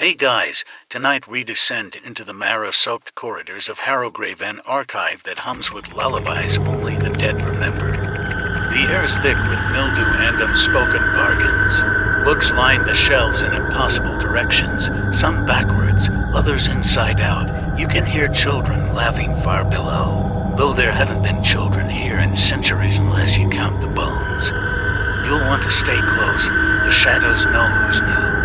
Hey guys, tonight we descend into the marrow-soaked corridors of Harrowgrave, an archive that hums with lullabies only the dead remember. The air's thick with mildew and unspoken bargains. Books line the shelves in impossible directions, some backwards, others inside out. You can hear children laughing far below, though there haven't been children here in centuries unless you count the bones. You'll want to stay close. The shadows know who's new.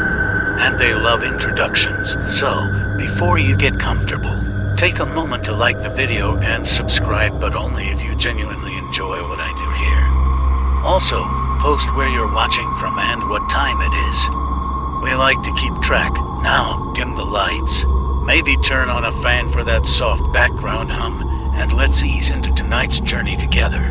And they love introductions, so before you get comfortable, take a moment to like the video and subscribe, but only if you genuinely enjoy what I do here. Also, post where you're watching from and what time it is. We like to keep track. Now, dim the lights. Maybe turn on a fan for that soft background hum, and let's ease into tonight's journey together.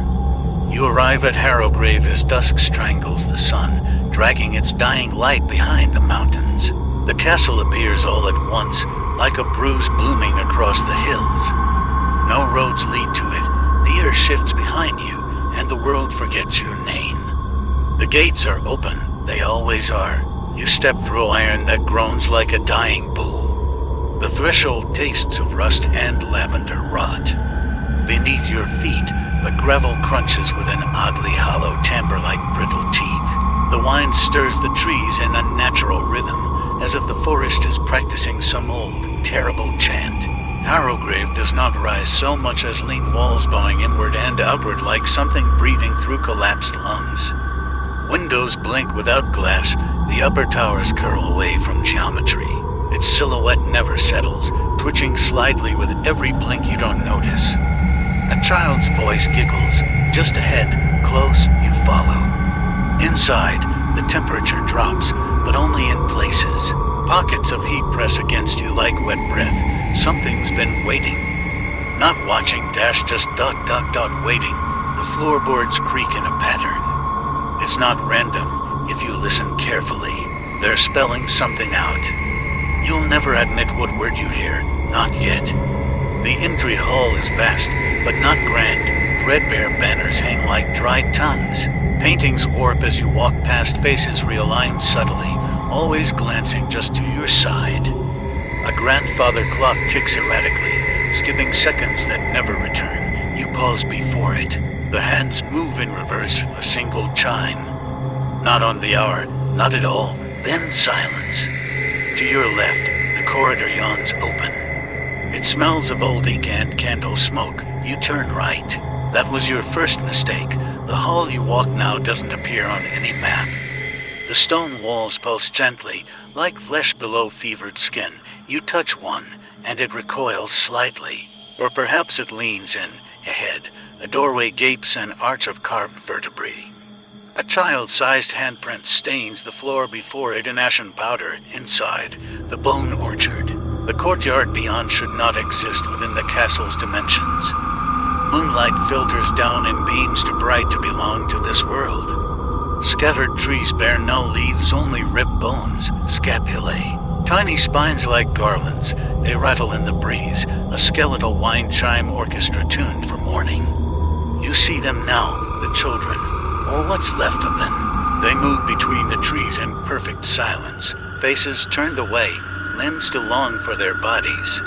You arrive at Harrowgrave as dusk strangles the sun, dragging its dying light behind the mountains. The castle appears all at once, like a bruise blooming across the hills. No roads lead to it. The air shifts behind you, and the world forgets your name. The gates are open. They always are. You step through iron that groans like a dying bull. The threshold tastes of rust and lavender rot. Beneath your feet, the gravel crunches with an oddly hollow timbre like brittle teeth. The wind stirs the trees in unnatural rhythm, as if the forest is practicing some old, terrible chant. Harrowgrave does not rise so much as lean walls bowing inward and outward like something breathing through collapsed lungs. Windows blink without glass, the upper towers curl away from geometry. Its silhouette never settles, twitching slightly with every blink you don't notice. A child's voice giggles. Just ahead, close, you follow. Inside, the temperature drops, but only in places. Pockets of heat press against you like wet breath. Something's been waiting. Not watching dash, just ... waiting. The floorboards creak in a pattern. It's not random. If you listen carefully, they're spelling something out. You'll never admit what word you hear. Not yet. The entry hall is vast, but not grand. Threadbare banners hang like dried tongues. Paintings warp as you walk past, faces realign subtly, always glancing just to your side. A grandfather clock ticks erratically, skipping seconds that never return. You pause before it. The hands move in reverse, a single chime. Not on the hour, not at all. Then silence. To your left, the corridor yawns open. It smells of old ink and candle smoke. You turn right. That was your first mistake. The hall you walk now doesn't appear on any map. The stone walls pulse gently, like flesh below fevered skin. You touch one, and it recoils slightly. Or perhaps it leans in, ahead. A doorway gapes, an arch of carved vertebrae. A child-sized handprint stains the floor before it in ashen powder. Inside, the bone orchard. The courtyard beyond should not exist within the castle's dimensions. Moonlight filters down in beams too bright to belong to this world. Scattered trees bear no leaves, only ripped bones, scapulae. Tiny spines like garlands, they rattle in the breeze, a skeletal wind chime orchestra tuned for morning. You see them now, the children, or what's left of them. They move between the trees in perfect silence, faces turned away, limbs too long for their bodies.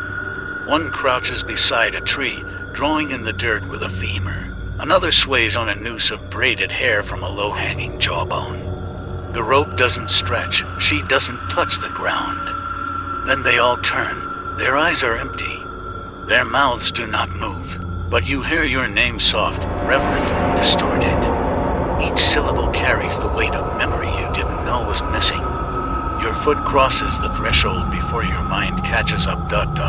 One crouches beside a tree, drawing in the dirt with a femur. Another sways on a noose of braided hair from a low-hanging jawbone. The rope doesn't stretch, she doesn't touch the ground. Then they all turn. Their eyes are empty. Their mouths do not move. But you hear your name soft, reverent, distorted. Each syllable carries the weight of memory you didn't know was missing. Your foot crosses the threshold before your mind catches up ...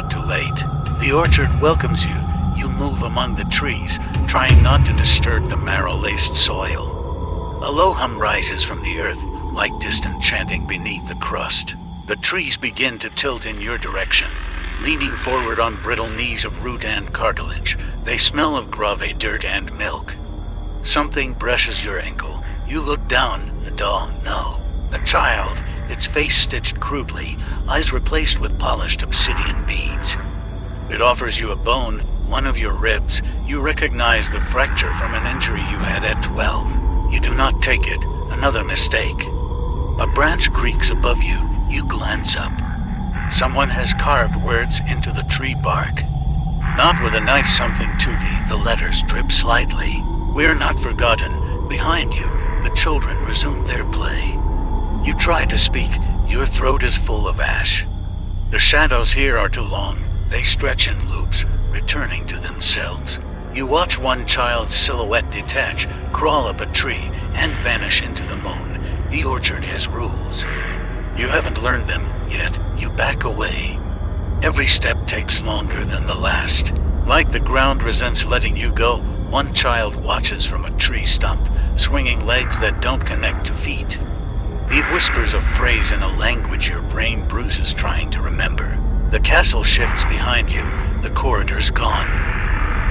too late. The orchard welcomes you. You move among the trees, trying not to disturb the marrow-laced soil. A low hum rises from the earth, like distant chanting beneath the crust. The trees begin to tilt in your direction, leaning forward on brittle knees of root and cartilage. They smell of grave dirt and milk. Something brushes your ankle. You look down. A doll, no. A child, its face stitched crudely, eyes replaced with polished obsidian beads. It offers you a bone, one of your ribs. You recognize the fracture from an injury you had at 12. You do not take it. Another mistake. A branch creaks above you. You glance up. Someone has carved words into the tree bark. Not with a knife something to thee, the letters drip slightly. We're not forgotten. Behind you, the children resume their play. You try to speak, your throat is full of ash. The shadows here are too long. They stretch in loops, returning to themselves. You watch one child's silhouette detach, crawl up a tree, and vanish into the moon. The orchard has rules. You haven't learned them yet. You back away. Every step takes longer than the last. Like the ground resents letting you go, one child watches from a tree stump, swinging legs that don't connect to feet. He whispers a phrase in a language your brain bruises trying to remember. The castle shifts behind you. The corridor's gone.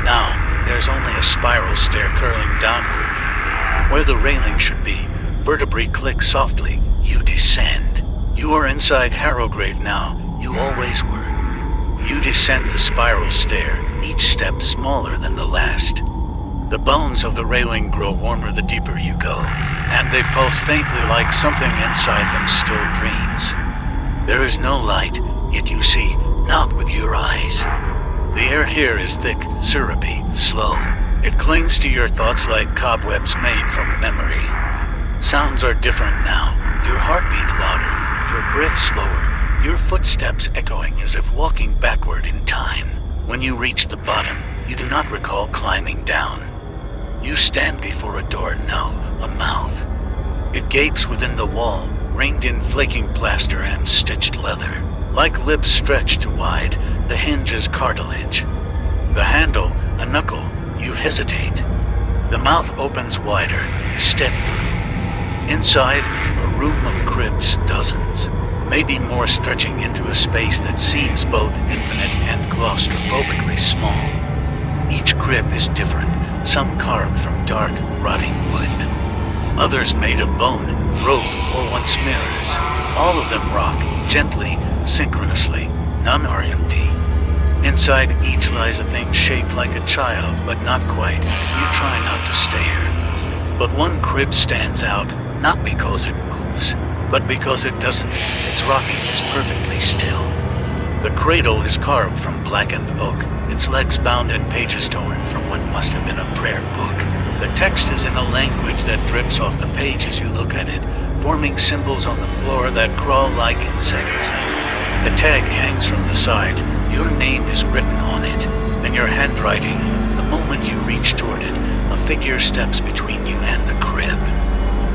Now, there's only a spiral stair curling downward. Where the railing should be, vertebrae click softly. You descend. You are inside Harrowgrave now. You always were. You descend the spiral stair, each step smaller than the last. The bones of the railing grow warmer the deeper you go, and they pulse faintly like something inside them still dreams. There is no light, yet you see, not with your eyes. The air here is thick, syrupy, slow. It clings to your thoughts like cobwebs made from memory. Sounds are different now, your heartbeat louder, your breath slower, your footsteps echoing as if walking backward in time. When you reach the bottom, you do not recall climbing down. You stand before a door now, a mouth. It gapes within the wall, ringed in flaking plaster and stitched leather. Like lips stretched wide, the hinge is cartilage. The handle, a knuckle, you hesitate. The mouth opens wider, you step through. Inside, a room of cribs, dozens. Maybe more, stretching into a space that seems both infinite and claustrophobically small. Each crib is different, some carved from dark, rotting wood. Others made of bone, rope, or once mirrors. All of them rock, gently, synchronously. None are empty. Inside each lies a thing shaped like a child, but not quite. You try not to stare. But one crib stands out, not because it moves, but because it doesn't. Its rocking is perfectly still. The cradle is carved from blackened oak, its legs bound and pages torn from what must have been a prayer book. The text is in a language that drips off the page as you look at it, forming symbols on the floor that crawl like insects. The tag hangs from the side. Your name is written on it. In your handwriting, the moment you reach toward it, a figure steps between you and the crib.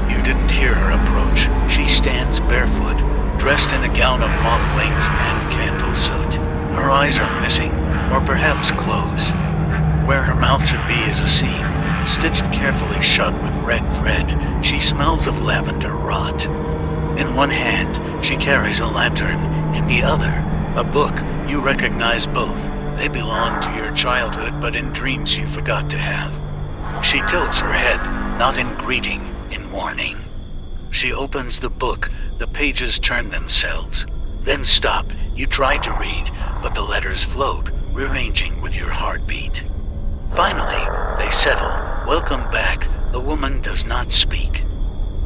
You didn't hear her approach. She stands barefoot, dressed in a gown of moth wings and candle soot. Her eyes are missing, or perhaps closed. Where her mouth should be is a seam, stitched carefully shut with red thread. She smells of lavender rot. In one hand, she carries a lantern. In the other, a book. You recognize both. They belong to your childhood, but in dreams you forgot to have. She tilts her head, not in greeting, in warning. She opens the book. The pages turn themselves. Then stop. You try to read, but the letters float, rearranging with your heartbeat. Finally, they settle. Welcome back. The woman does not speak,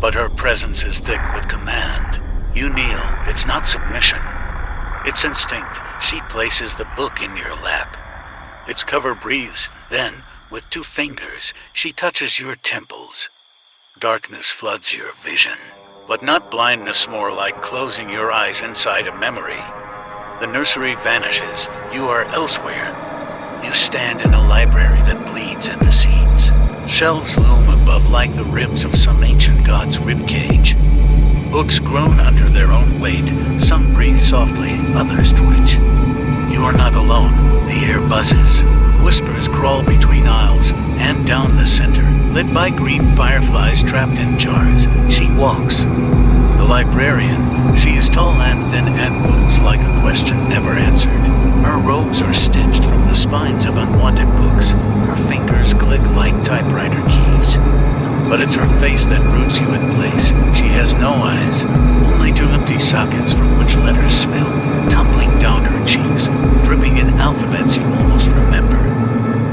but her presence is thick with command. You kneel. It's not submission. It's instinct. She places the book in your lap. Its cover breathes. Then, with 2 fingers, she touches your temples. Darkness floods your vision, but not blindness, more like closing your eyes inside a memory. The nursery vanishes. You are elsewhere. You stand in a library that bleeds at the seams. Shelves loom above like the ribs of some ancient god's ribcage. Books groan under their own weight. Some breathe softly, others twitch. You are not alone. The air buzzes. Whispers crawl between aisles and down the center, lit by green fireflies trapped in jars. She walks. The librarian. She is tall and thin and moves like a question never answered. Her robes are stitched from the spines of unwanted books. Her fingers click like typewriter keys. But it's her face that roots you in place. She has no eyes, only 2 empty sockets from which letters spill, tumbling down her cheeks, dripping in alphabets you almost remember.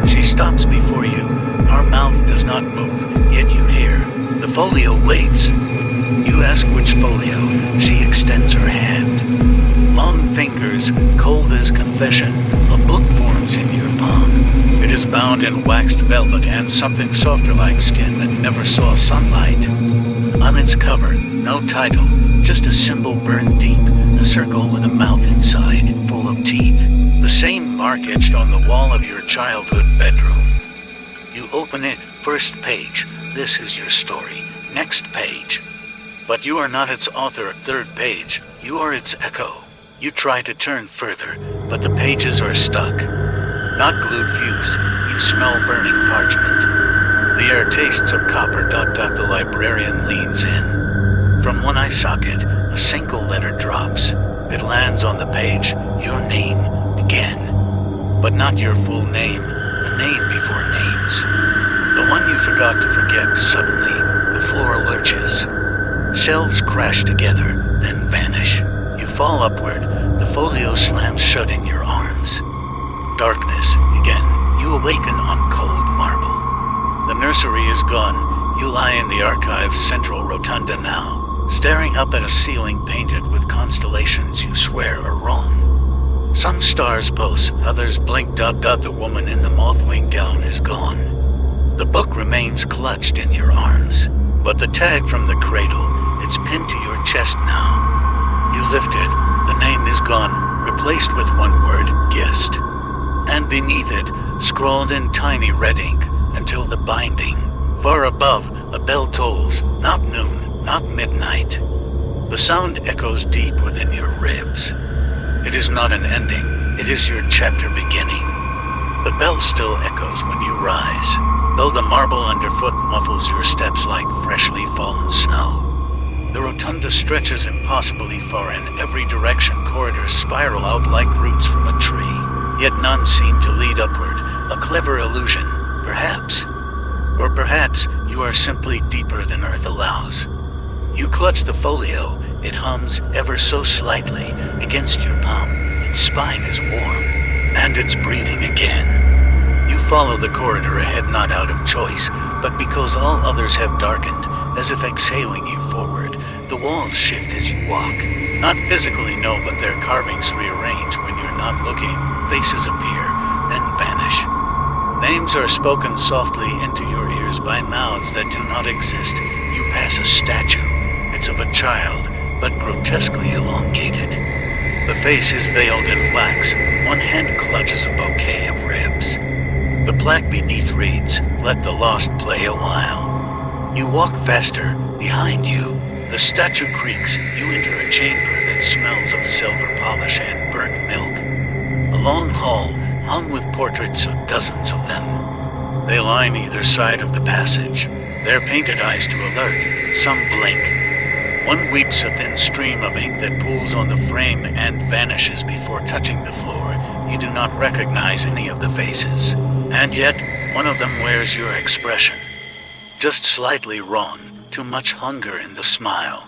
She stops before you. Her mouth does not move, yet you hear. The folio waits. You ask which folio. She extends her hand. Long fingers, cold as confession, a book forms in your palm. It is bound in waxed velvet and something softer like skin that never saw sunlight. On its cover, no title, just a symbol burned deep, a circle with a mouth inside, full of teeth. The same mark etched on the wall of your childhood bedroom. You open it, first page. This is your story. Next page. But you are not its author, third page. You are its echo. You try to turn further, but the pages are stuck. Not glue fused, you smell burning parchment. The air tastes of copper. The librarian leans in. From one eye socket, a single letter drops. It lands on the page. Your name, again. But not your full name, a name before names. The one you forgot to forget. Suddenly, the floor lurches. Shelves crash together, then vanish. You fall upward. The folio slams shut in your arms. Darkness, again. You awaken on cold marble. The nursery is gone. You lie in the archive's central rotunda now, staring up at a ceiling painted with constellations you swear are wrong. Some stars pulse, others blink. The woman in the moth-wing gown is gone. The book remains clutched in your arms, but the tag from the cradle, it's pinned to your chest now. You lift it, the name is gone, replaced with one word, guest. And beneath it, scrawled in tiny red ink, until the binding. Far above, a bell tolls, not noon, not midnight. The sound echoes deep within your ribs. It is not an ending, it is your chapter beginning. The bell still echoes when you rise, though the marble underfoot muffles your steps like freshly fallen snow. The rotunda stretches impossibly far in every direction. Corridors spiral out like roots from a tree, yet none seem to lead upward. A clever illusion, perhaps. Or perhaps you are simply deeper than Earth allows. You clutch the folio. It hums ever so slightly against your palm. Its spine is warm, and it's breathing again. You follow the corridor ahead, not out of choice, but because all others have darkened, as if exhaling you forward. The walls shift as you walk. Not physically, no, but their carvings rearrange when you're not looking. Faces appear, then vanish. Names are spoken softly into your ears by mouths that do not exist. You pass a statue. It's of a child, but grotesquely elongated. The face is veiled in wax. One hand clutches a bouquet of ribs. The plaque beneath reads, "Let the lost play a while." You walk faster. Behind you, the statue creaks. You enter a chamber that smells of silver polish and burnt milk. A long hall, hung with portraits of dozens of them. They line either side of the passage, their painted eyes to alert. Some blink. One weeps a thin stream of ink that pools on the frame and vanishes before touching the floor. You do not recognize any of the faces, and yet one of them wears your expression. Just slightly wrong, too much hunger in the smile.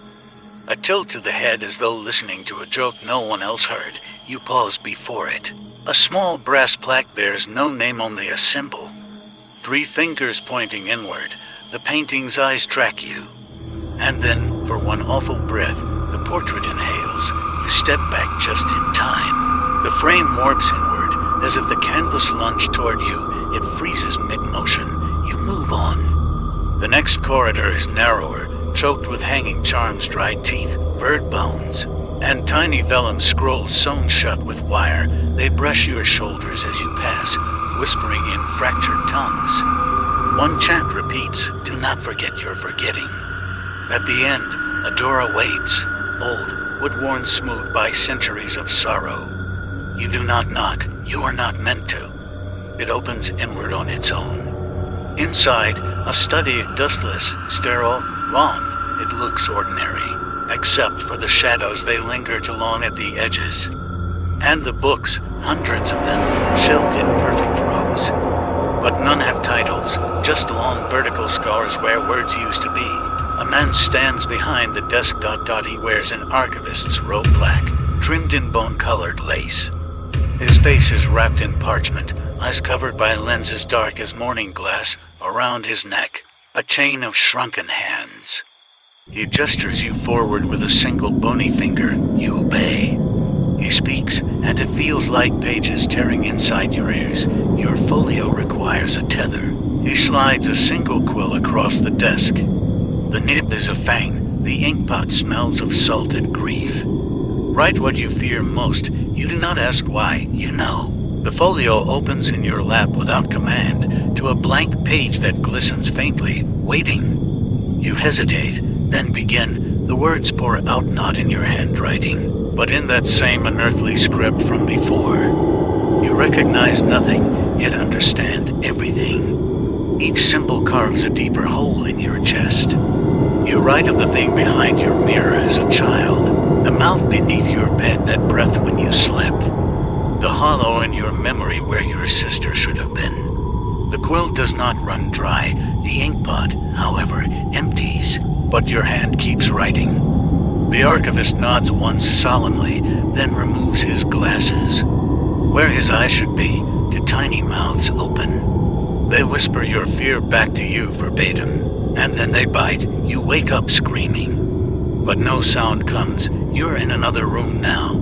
A tilt to the head as though listening to a joke no one else heard. You pause before it. A small brass plaque bears no name, only a symbol. 3 fingers pointing inward. The painting's eyes track you. And then, for one awful breath, the portrait inhales. You step back just in time. The frame warps inward, as if the canvas lunged toward you. It freezes mid-motion. You move on. The next corridor is narrower, choked with hanging charms, dried teeth, bird bones, and tiny vellum scrolls sewn shut with wire. They brush your shoulders as you pass, whispering in fractured tongues. One chant repeats, "Do not forget your forgetting." At the end, a door awaits, old, wood-worn smooth by centuries of sorrow. You do not knock. You are not meant to. It opens inward on its own. Inside, a study, dustless, sterile, wrong. It looks ordinary, except for the shadows. They linger too long at the edges. And the books, hundreds of them, shelved in perfect rows. But none have titles, just long vertical scars where words used to be. A man stands behind the desk. He wears an archivist's robe, black, trimmed in bone-colored lace. His face is wrapped in parchment, eyes covered by lenses dark as morning glass. Around his neck, a chain of shrunken hands. He gestures you forward with a single bony finger. You obey. He speaks, and it feels like pages tearing inside your ears. Your folio requires a tether. He slides a single quill across the desk. The nib is a fang. The inkpot smells of salted grief. Write what you fear most. You do not ask why, you know. The folio opens in your lap without command to a blank page that glistens faintly, waiting. You hesitate, then begin. The words pour out not in your handwriting, but in that same unearthly script from before. You recognize nothing, yet understand everything. Each symbol carves a deeper hole in your chest. You write of the thing behind your mirror as a child, the mouth beneath your bed that breathed when you slept, the hollow in your memory where your sister should have been. The quill does not run dry. The inkpot, however, empties, but your hand keeps writing. The archivist nods once solemnly, then removes his glasses. Where his eyes should be, two tiny mouths open. They whisper your fear back to you verbatim, and then they bite. You wake up screaming. But no sound comes. You're in another room now.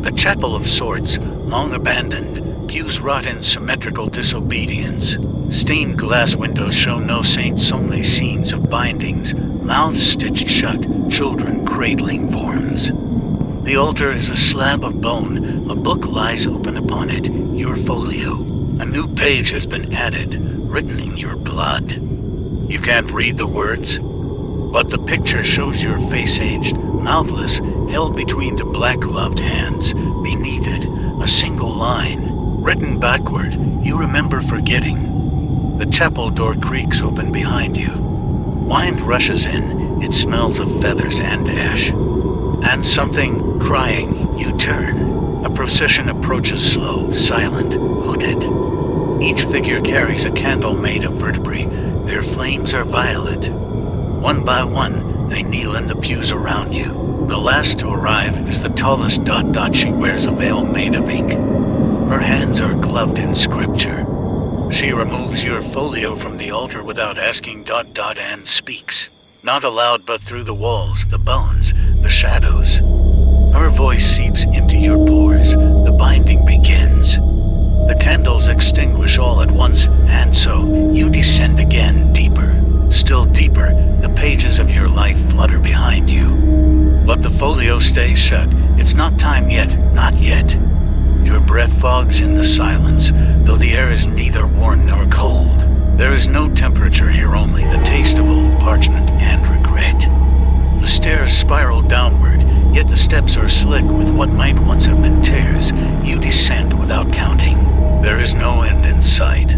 A chapel of sorts, long abandoned, pews rot in symmetrical disobedience. Stained glass windows show no saints, only scenes of bindings, mouths stitched shut, children cradling forms. The altar is a slab of bone. A book lies open upon it, your folio. A new page has been added, written in your blood. You can't read the words, but the picture shows your face aged, mouthless, held between the black-gloved hands. Beneath it, a single line, written backward. You remember forgetting. The chapel door creaks open behind you. Wind rushes in. It smells of feathers and ash. And something crying. You turn. A procession approaches slow, silent, hooded. Each figure carries a candle made of vertebrae. Their flames are violet. One by one, they kneel in the pews around you. The last to arrive is the tallest Dot. She wears a veil made of ink. Her hands are gloved in scripture. She removes your folio from the altar without asking ... and speaks. Not aloud, but through the walls, the bones, the shadows. Her voice seeps into your pores. The binding begins. The candles extinguish all at once, and so you descend again, deeper. Still deeper, the pages of your life flutter behind you. But the folio stays shut. It's not time yet, not yet. Your breath fogs in the silence, though the air is neither warm nor cold. There is no temperature here, only the taste of old parchment and regret. The stairs spiral downward, yet the steps are slick with what might once have been tears. You descend without counting. There is no end in sight.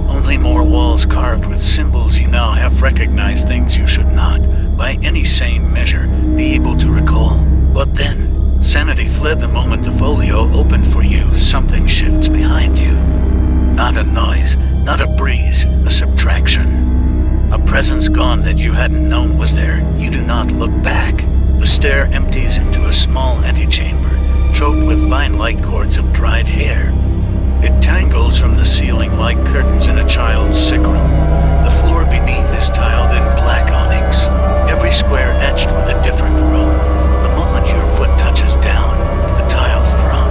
Only more walls carved with symbols you now have recognized, things you should not, by any sane measure, be able to recall. But then, sanity fled the moment the folio opened for you. Something shifts behind you. Not a noise, not a breeze, a subtraction. A presence gone that you hadn't known was there. You do not look back. The stair empties into a small antechamber, choked with vine-like cords of dried hair. It tangles from the ceiling like curtains in a child's sick room. The floor beneath is tiled in black onyx, every square etched with a different rune. The moment your foot touches down, the tiles thrum.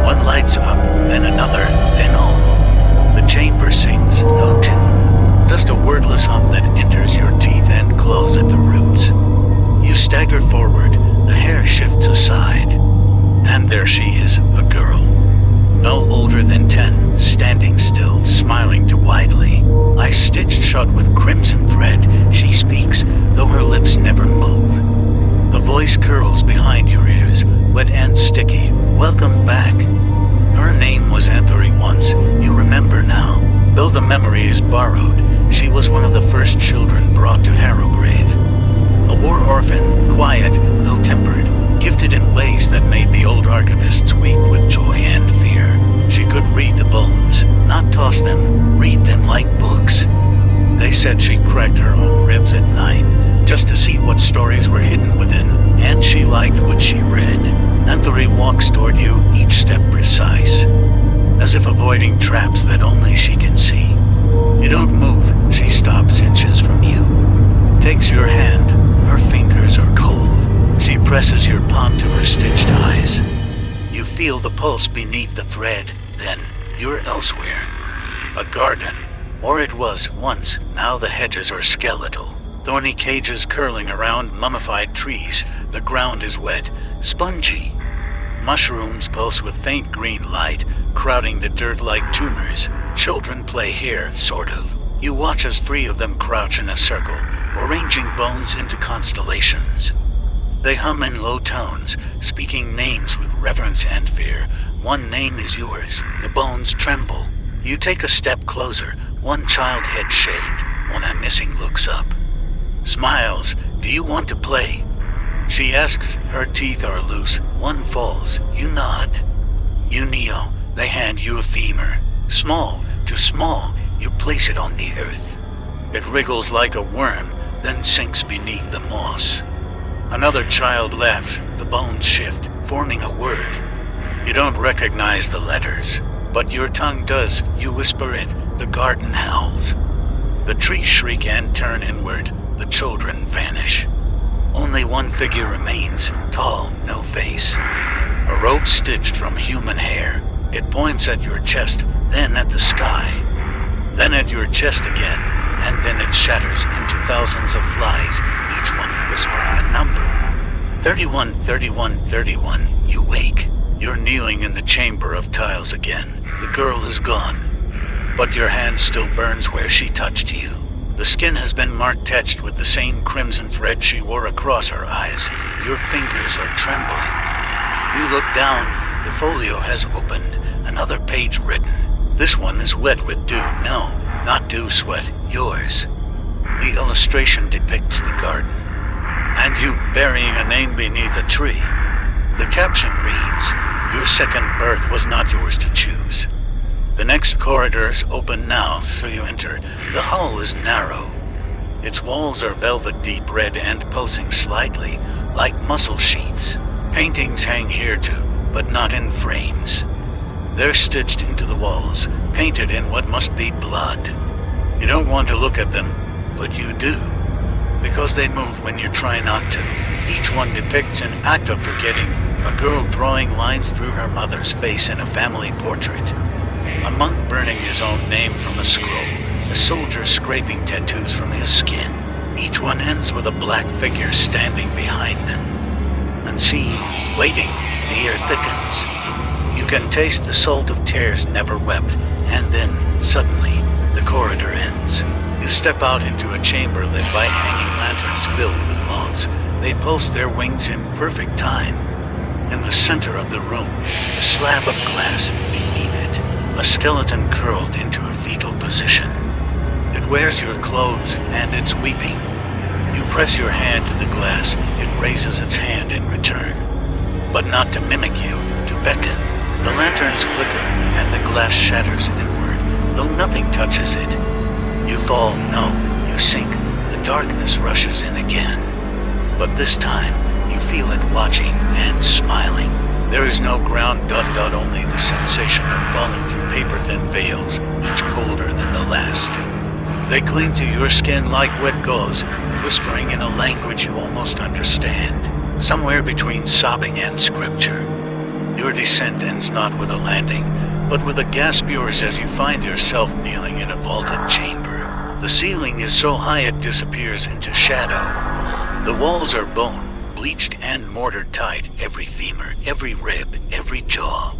One lights up, then another, then all. The chamber sings, no tune, just a wordless hum that enters your teeth and claws at the roots. You stagger forward, the hair shifts aside, and there she is, a girl. No older than 10, standing still, smiling too widely. Eyes stitched shut with crimson thread, she speaks, though her lips never move. The voice curls behind your ears, wet and sticky. Welcome back. Her name was Anthony once, you remember now. Though the memory is borrowed, she was one of the first children brought to Harrowgrave. A war orphan, quiet, ill-tempered, gifted in ways that made the old archivists weep with joy and fear. She could read the bones, not toss them, read them like books. They said she cracked her own ribs at night, just to see what stories were hidden within, and she liked what she read. Anthony walks toward you, each step precise, as if avoiding traps that only she can see. You don't move, she stops inches from you. Takes your hand, her fingers are cold. She presses your palm to her stitched eyes. feel the pulse beneath the thread. Then you're elsewhere. A garden. Or it was once. Now the hedges are skeletal. Thorny cages curling around mummified trees. The ground is wet, spongy. Mushrooms pulse with faint green light, crowding the dirt like tumors. Children play here, sort of. You watch as 3 of them crouch in a circle, arranging bones into constellations. They hum in low tones, speaking names with reverence and fear. One name is yours. The bones tremble. You take a step closer, one child head shaved. One missing looks up. Smiles. Do you want to play? She asks. Her teeth are loose. One falls. You nod. You kneel. They hand you a femur. Small, too small. You place it on the earth. It wriggles like a worm, then sinks beneath the moss. Another child laughs. The bones shift, forming a word. You don't recognize the letters, but your tongue does. You whisper it. The garden howls. The trees shriek and turn inward. The children vanish. Only one figure remains, tall, no face. A rope stitched from human hair. It points at your chest, then at the sky. Then at your chest again, and then it shatters into thousands of flies, each one whispering a number. 31, 31, 31. You wake. You're kneeling in the chamber of tiles again. The girl is gone, but your hand still burns where she touched you. The skin has been marked-etched with the same crimson thread she wore across her eyes. Your fingers are trembling. You look down. The folio has opened. Another page written. This one is wet with dew. No, not dew sweat. Yours. The illustration depicts the garden, and you burying a name beneath a tree. The caption reads, "Your second birth was not yours to choose." The next corridor is open now, so you enter. The hall is narrow. Its walls are velvet deep red and pulsing slightly, like muscle sheets. Paintings hang here too, but not in frames. They're stitched into the walls, painted in what must be blood. You don't want to look at them, but you do, because they move when you try not to. Each one depicts an act of forgetting, a girl drawing lines through her mother's face in a family portrait. A monk burning his own name from a scroll, a soldier scraping tattoos from his skin. Each one ends with a black figure standing behind them. Unseen, waiting, the air thickens. You can taste the salt of tears never wept, and then, suddenly, the corridor ends. You step out into a chamber lit by hanging lanterns filled with moths. They pulse their wings in perfect time. In the center of the room, a slab of glass, beneath it, a skeleton curled into a fetal position. It wears your clothes, and it's weeping. You press your hand to the glass. It raises its hand in return. But not to mimic you, to beckon. The lanterns flicker, and the glass shatters inward, though nothing touches it. You fall, no, you sink. The darkness rushes in again. But this time, you feel it watching and smiling. There is no ground, only the sensation of falling through paper-thin veils, each colder than the last. They cling to your skin like wet gauze, whispering in a language you almost understand, somewhere between sobbing and scripture. Your descent ends not with a landing, but with a gasp yours as you find yourself kneeling in a vaulted chamber. The ceiling is so high it disappears into shadow. The walls are bone, bleached and mortared tight, every femur, every rib, every jaw.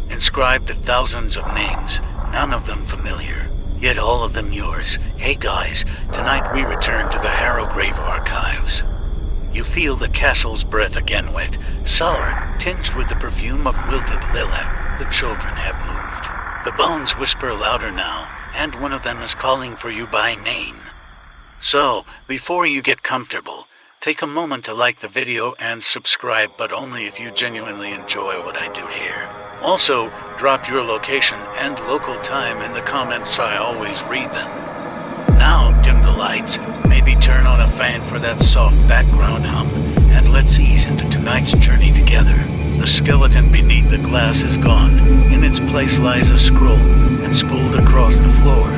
Inscribed with thousands of names, none of them familiar, yet all of them yours. Hey guys, tonight we return to the Harrowgrave archives. You feel the castle's breath again wet, sour, tinged with the perfume of wilted lilac. The children have moved. The bones whisper louder now, and one of them is calling for you by name. So, before you get comfortable, take a moment to like the video and subscribe, but only if you genuinely enjoy what I do here. Also, drop your location and local time in the comments. I always read them. Now, dim the lights, maybe turn on a fan for that soft background hum, and let's ease into tonight's journey together. The skeleton beneath the glass is gone. In its place lies a scroll, and spooled across the floor.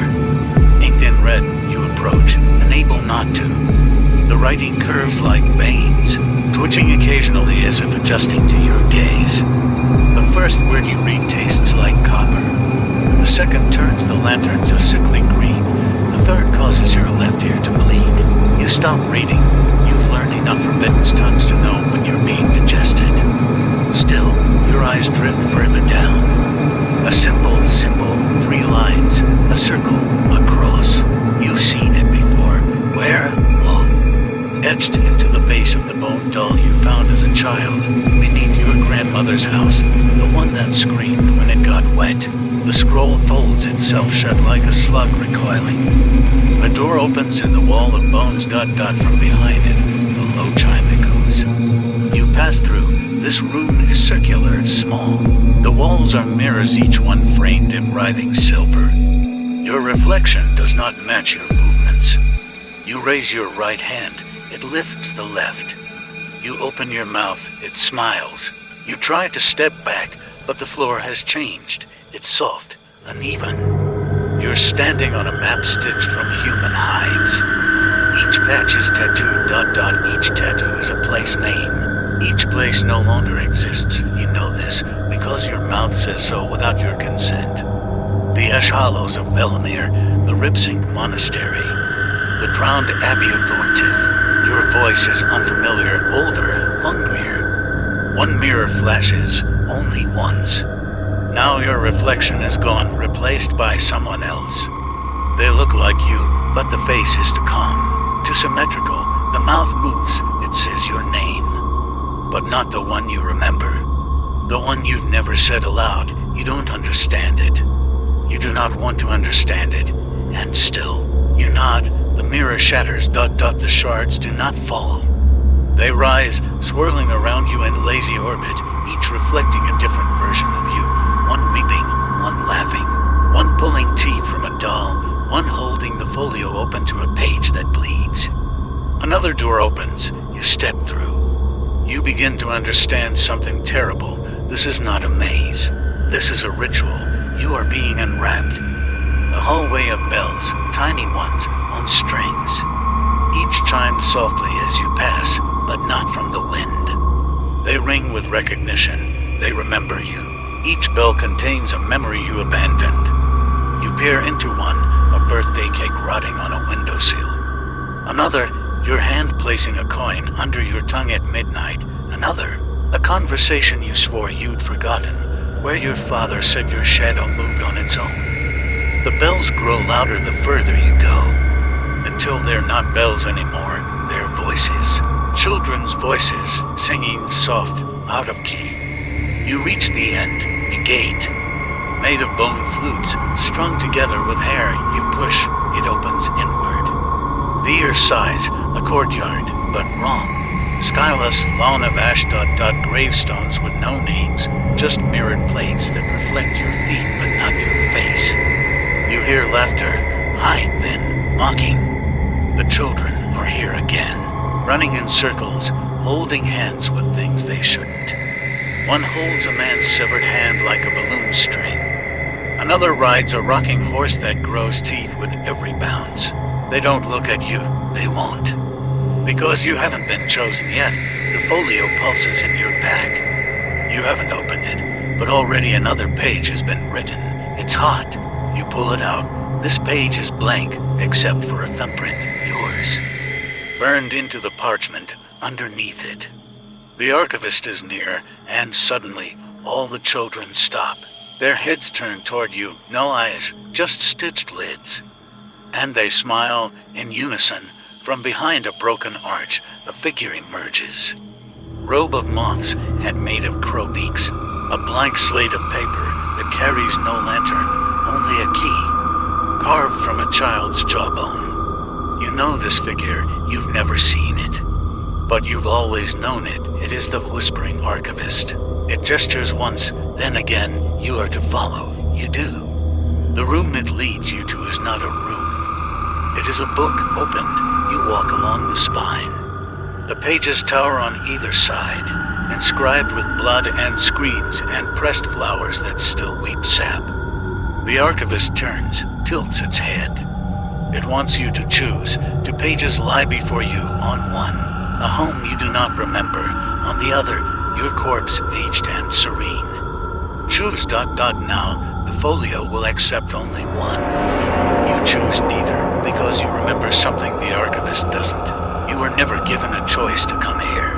Inked in red, you approach, unable not to. The writing curves like veins, twitching occasionally as if adjusting to your gaze. A The first word you read tastes like copper. The second turns the lanterns a sickly green. The third causes your left ear to bleed. You stop reading. You've learned enough forbidden tongues to know when you're being digested. Still, your eyes drift further down. A simple, 3 lines, a circle, a cross. You've seen it before. Where? Oh. Etched into the base of the bone doll you found as a child, beneath your grandmother's house, the one that screamed when it got wet. The scroll folds itself shut like a slug recoiling. A door opens in the wall of bones ... from behind it, the low chime echoes. You pass through. This room is circular and small. The walls are mirrors, each one framed in writhing silver. Your reflection does not match your movements. You raise your right hand. It lifts the left. You open your mouth. It smiles. You try to step back, but the floor has changed. It's soft, uneven. You're standing on a map stitched from human hides. Each patch is tattooed ... Each tattoo is a place name. Each place no longer exists. You know this because your mouth says so without your consent. The ash hollows of Velimir, the Ribsink Monastery, the drowned Abbey of Thornton. Your voice is unfamiliar, older, hungrier. One mirror flashes, only once. Now your reflection is gone, replaced by someone else. They look like you, but the face is too calm, too symmetrical. The mouth moves, it says your name. But not the one you remember. The one you've never said aloud. You don't understand it. You do not want to understand it. And still, you nod. The mirror shatters ... The shards do not fall. They rise, swirling around you in lazy orbit, each reflecting a different version of you. One weeping, one laughing, one pulling teeth from a doll, one holding the folio open to a page that bleeds. Another door opens. You step through. You begin to understand something terrible. This is not a maze. This is a ritual. You are being unwrapped. A hallway of bells, tiny ones, on strings. Each chimes softly as you pass, but not from the wind. They ring with recognition. They remember you. Each bell contains a memory you abandoned. You peer into one, a birthday cake rotting on a windowsill. Another, your hand placing a coin under your tongue at midnight. Another, a conversation you swore you'd forgotten, where your father said your shadow moved on its own. The bells grow louder the further you go, until they're not bells anymore, they're voices. Children's voices, singing soft, out of key. You reach the end, a gate, made of bone flutes, strung together with hair. You push, it opens inward. The ear sighs, a courtyard, but wrong. Skyless lawn of ash ... Gravestones with no names, just mirrored plates that reflect your feet but not your face. You hear laughter, high, thin, mocking. The children are here again, running in circles, holding hands with things they shouldn't. One holds a man's severed hand like a balloon string. Another rides a rocking horse that grows teeth with every bounce. They don't look at you, they won't. Because you haven't been chosen yet, the folio pulses in your pack. You haven't opened it, but already another page has been written. It's hot. You pull it out. This page is blank, except for a thumbprint, yours. Burned into the parchment, underneath it. The archivist is near, and suddenly, all the children stop. Their heads turn toward you, no eyes, just stitched lids. And they smile in unison. From behind a broken arch, a figure emerges. Robe of moths and made of crow beaks. A blank slate of paper that carries no lantern, only a key. Carved from a child's jawbone. You know this figure, you've never seen it. But you've always known it. It is the whispering archivist. It gestures once, then again, you are to follow. You do. The room it leads you to is not a room. It is a book opened. You walk along the spine. The pages tower on either side, inscribed with blood and screams and pressed flowers that still weep sap. The archivist turns, tilts its head. It wants you to choose. Two pages lie before you. On one, a home you do not remember. On the other, your corpse aged and serene. Choose ... now. The folio will accept only one. You choose neither, because you remember something the archivist doesn't. You were never given a choice to come here.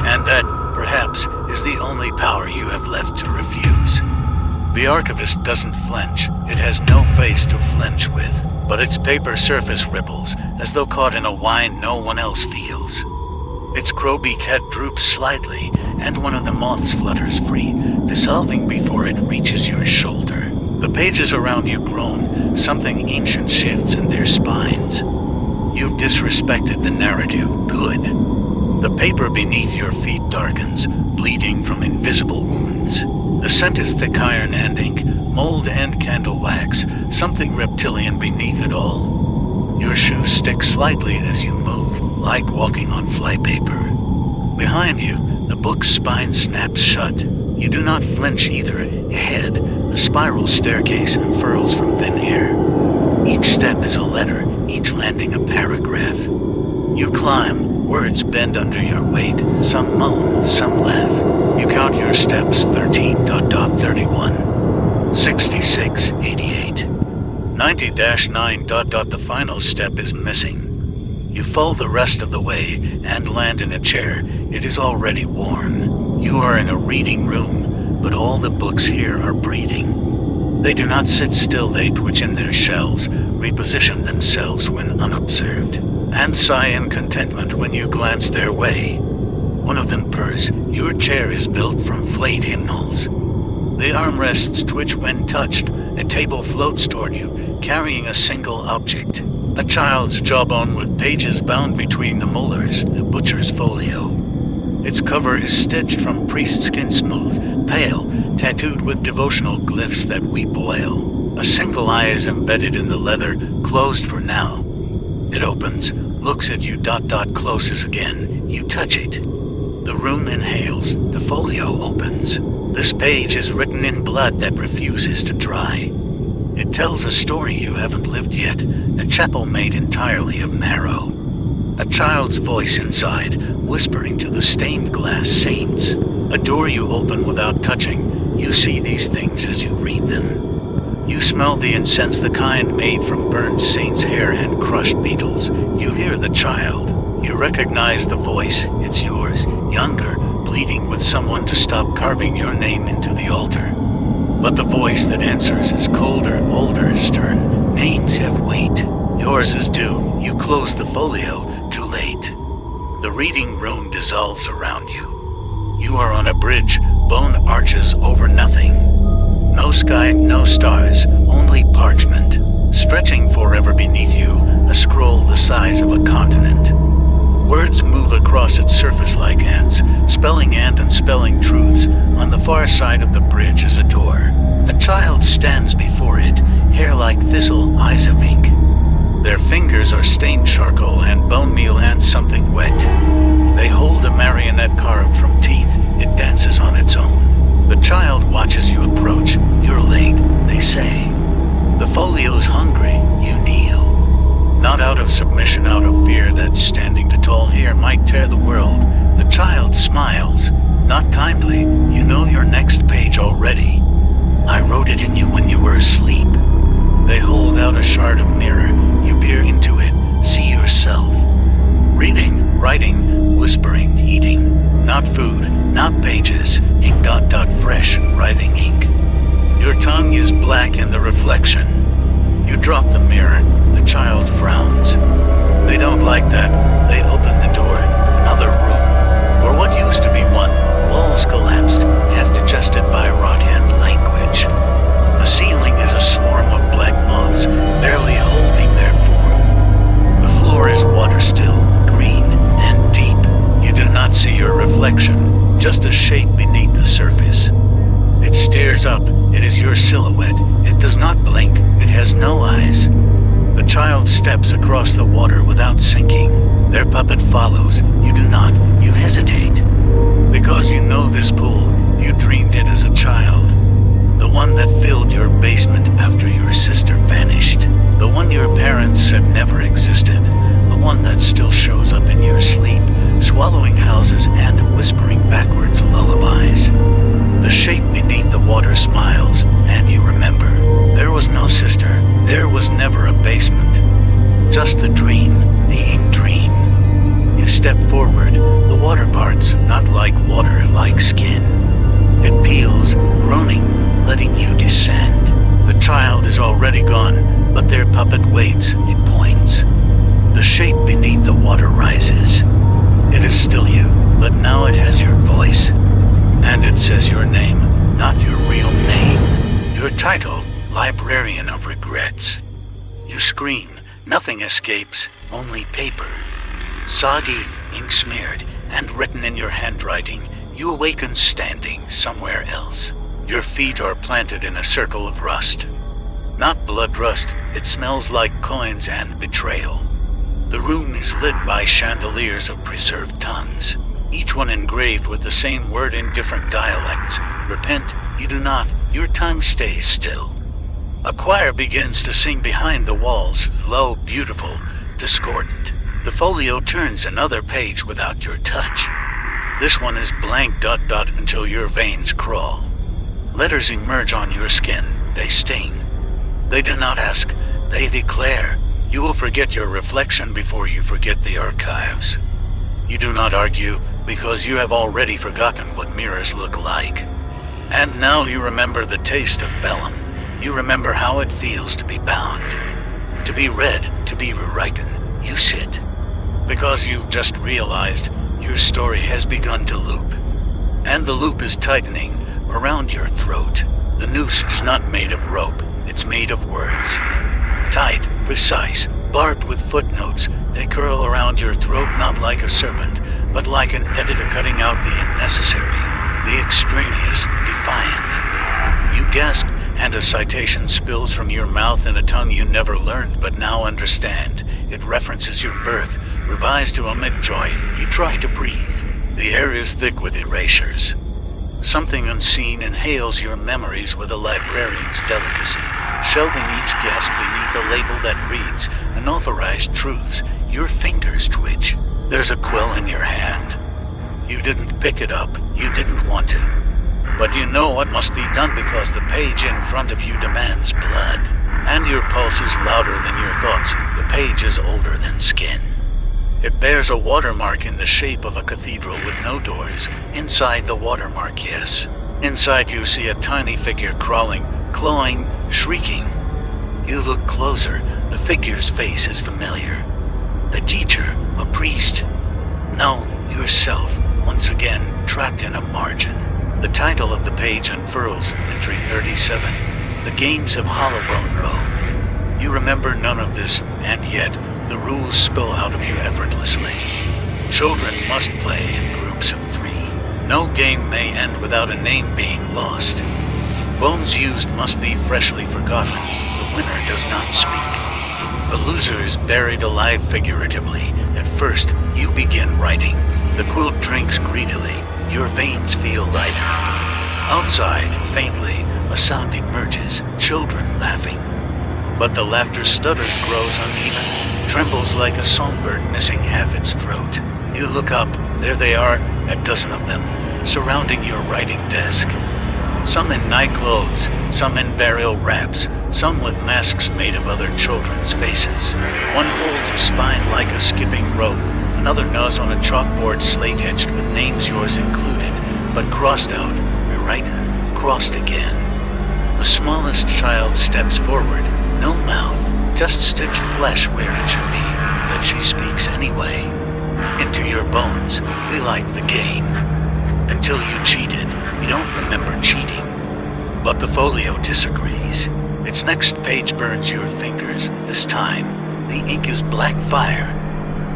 And that, perhaps, is the only power you have left to refuse. The archivist doesn't flinch. It has no face to flinch with, but its paper surface ripples, as though caught in a whine no one else feels. Its crowbeak head droops slightly, and one of the moths flutters free, dissolving before it reaches your shoulder. The pages around you groan. Something ancient shifts in their spines. You've disrespected the narrative. Good. The paper beneath your feet darkens, bleeding from invisible wounds. The scent is thick iron and ink, mold and candle wax, something reptilian beneath it all. Your shoes stick slightly as you move, like walking on flypaper. Behind you, the book's spine snaps shut. You do not flinch either. Ahead, a spiral staircase unfurls from thin air. Each step is a letter, each landing a paragraph. You climb, words bend under your weight. Some moan, some laugh. You count your steps, 13.31, 66, 88. 90-9... The final step is missing. You fall the rest of the way and land in a chair. It is already worn. You are in a reading room, but all the books here are breathing. They do not sit still, they twitch in their shelves, reposition themselves when unobserved, and sigh in contentment when you glance their way. One of them purrs. Your chair is built from flayed hymnals. The armrests twitch when touched. A table floats toward you, carrying a single object. A child's jawbone with pages bound between the molars, a butcher's folio. Its cover is stitched from priest skin smooth, pale, tattooed with devotional glyphs that we boil. A single eye is embedded in the leather, closed for now. It opens, looks at you ... closes again. You touch it. The room inhales. The folio opens. This page is written in blood that refuses to dry. It tells a story you haven't lived yet, a chapel made entirely of marrow. A child's voice inside, whispering to the stained glass saints. A door you open without touching. You see these things as you read them. You smell the incense, the kind made from burned saints' hair and crushed beetles. You hear the child. You recognize the voice. It's yours, younger, pleading with someone to stop carving your name into the altar. But the voice that answers is colder, older, stern. Names have weight. Yours is due. You close the folio. Too late. The reading room dissolves around you. You are on a bridge. Bone arches over nothing. No sky, no stars, only parchment. Stretching forever beneath you, a scroll the size of a continent. Words move across its surface like ants, spelling and unspelling truths. On the far side of the bridge is a door. A child stands before it, hair like thistle, eyes of ink. Their fingers are stained charcoal and bone meal and something wet. They hold a marionette carved from teeth. It dances on its own. The child watches you approach. You're late, they say. The folio's hungry. You kneel. Not out of submission, out of fear that standing tall here might tear the world. The child smiles. Not kindly. You know your next page already. I wrote it in you when you were asleep. They hold out a shard of mirror. You peer into it. See yourself. Reading, writing, whispering, eating. Not food, not pages. Ink ... fresh, writhing ink. Your tongue is black in the reflection. You drop the mirror. The child frowns. They don't like that. They open the door. Another room. For what used to be one, walls collapsed, half digested by rot and language. The ceiling is a swarm of black moths, barely holding their form. The floor is water still, green and deep. You do not see your reflection, just a shape beneath the surface. It stares up. It is your silhouette. It does not blink. It has no eyes. The child steps across the water without sinking. Their puppet follows. You do not. You hesitate. Because you know this pool. You dreamed it as a child. The one that filled your basement after your sister vanished. The one your parents said never existed. The one that still shows up in your sleep, swallowing houses and whispering backwards lullabies. The shape beneath the water like skin. It peels, groaning, letting you descend. The child is already gone, but their puppet waits, it points. The shape beneath the water rises. It is still you, but now it has your voice. And it says your name, not your real name. Your title, Librarian of Regrets. You scream, nothing escapes, only paper. Soggy, ink-smeared, and written in your handwriting, you awaken standing somewhere else. Your feet are planted in a circle of rust. Not blood rust, it smells like coins and betrayal. The room is lit by chandeliers of preserved tongues, each one engraved with the same word in different dialects. Repent, you do not, your tongue stays still. A choir begins to sing behind the walls, low, beautiful, discordant. The folio turns another page without your touch. This one is blank ... until your veins crawl. Letters emerge on your skin, they sting. They do not ask, they declare. You will forget your reflection before you forget the archives. You do not argue, because you have already forgotten what mirrors look like. And now you remember the taste of vellum. You remember how it feels to be bound. To be read, to be rewritten. You sit. Because you've just realized your story has begun to loop. And the loop is tightening around your throat. The noose is not made of rope, it's made of words. Tight, precise, barbed with footnotes, they curl around your throat not like a serpent, but like an editor cutting out the unnecessary, the extraneous, defiant. You gasp, and a citation spills from your mouth in a tongue you never learned but now understand. It references your birth, revised to omit joy. You try to breathe. The air is thick with erasures. Something unseen inhales your memories with a librarian's delicacy, shelving each gasp beneath a label that reads, unauthorized truths. Your fingers twitch. There's a quill in your hand. You didn't pick it up. You didn't want to. But you know what must be done because the page in front of you demands blood. And your pulse is louder than your thoughts. The page is older than skin. It bears a watermark in the shape of a cathedral with no doors. Inside the watermark, yes. Inside you see a tiny figure crawling, clawing, shrieking. You look closer. The figure's face is familiar. The teacher, a priest. No, yourself, once again, trapped in a margin. The title of the page unfurls, entry 37. The Games of Hollowbone Row. You remember none of this, and yet the rules spill out of you effortlessly. Children must play in groups of 3. No game may end without a name being lost. Bones used must be freshly forgotten. The winner does not speak. The loser is buried alive figuratively. At first, you begin writing. The quilt drinks greedily. Your veins feel lighter. Outside, faintly, a sound emerges. Children laughing. But the laughter stutters, grows uneven, trembles like a songbird missing half its throat. You look up. There they are, a dozen of them, surrounding your writing desk. Some in night clothes, some in burial wraps, some with masks made of other children's faces. One holds a spine like a skipping rope. Another gnaws on a chalkboard slate etched with names yours included, but crossed out, rewrite, crossed again. The smallest child steps forward, no mouth, just stitched flesh where it should be, but she speaks anyway. Into your bones, we like the game. Until you cheated, you don't remember cheating. But the folio disagrees. Its next page burns your fingers. This time, the ink is black fire.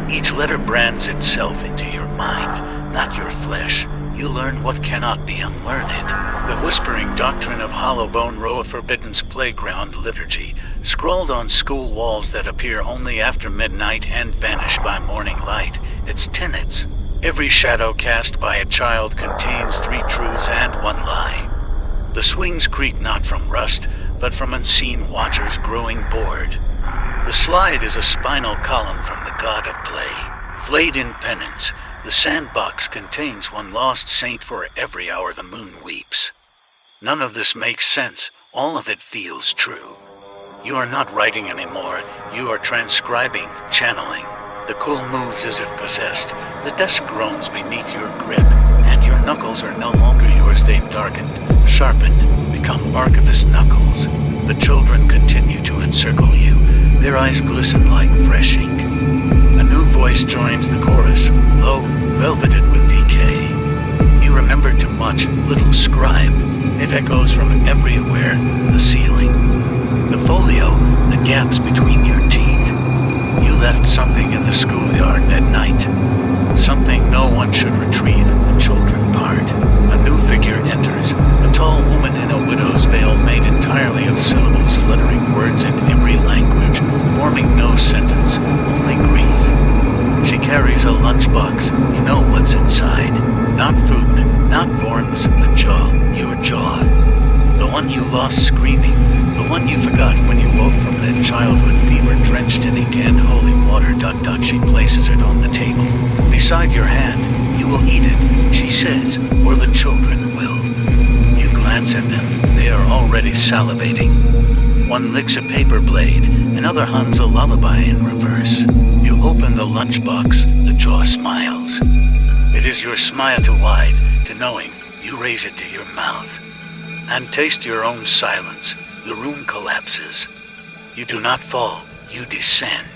Each letter brands itself into your mind, not your flesh. You learn what cannot be unlearned. The whispering doctrine of Hollowbone Row, a forbidden's playground liturgy, scrawled on school walls that appear only after midnight and vanish by morning light. Its tenets. Every shadow cast by a child contains 3 truths and 1 lie. The swings creak not from rust, but from unseen watchers growing bored. The slide is a spinal column from the god of play. Flayed in penance, the sandbox contains 1 lost saint for every hour the moon weeps. None of this makes sense. All of it feels true. You are not writing anymore. You are transcribing, channeling. The quill moves as if possessed. The desk groans beneath your grip, and your knuckles are no longer yours. They've darkened, sharpened, become archivist knuckles. The children continue to encircle you. Their eyes glisten like fresh ink. A new voice joins the chorus, low, velveted with decay. You remember too much, little scribe. It echoes from everywhere, the ceiling, the folio, the gaps between your teeth. You left something in the schoolyard that night. Something no one should retrieve, the children part. A new figure enters, a tall woman in a widow's veil made entirely of syllables, fluttering words in every language, forming no sentence, only grief. She carries a lunchbox. You know what's inside. Not food, not forms, the jaw, your jaw. The one you lost screaming, the one you forgot when you woke from that childhood fever drenched in ink and holy water. She places it on the table. Beside your hand, you will eat it, she says, or the children will. You glance at them, they are already salivating. One licks a paper blade, another hums a lullaby in reverse. You open the lunchbox, the jaw smiles. It is your smile to wide, to knowing, you raise it to your mouth. And taste your own silence, the room collapses. You do not fall, you descend.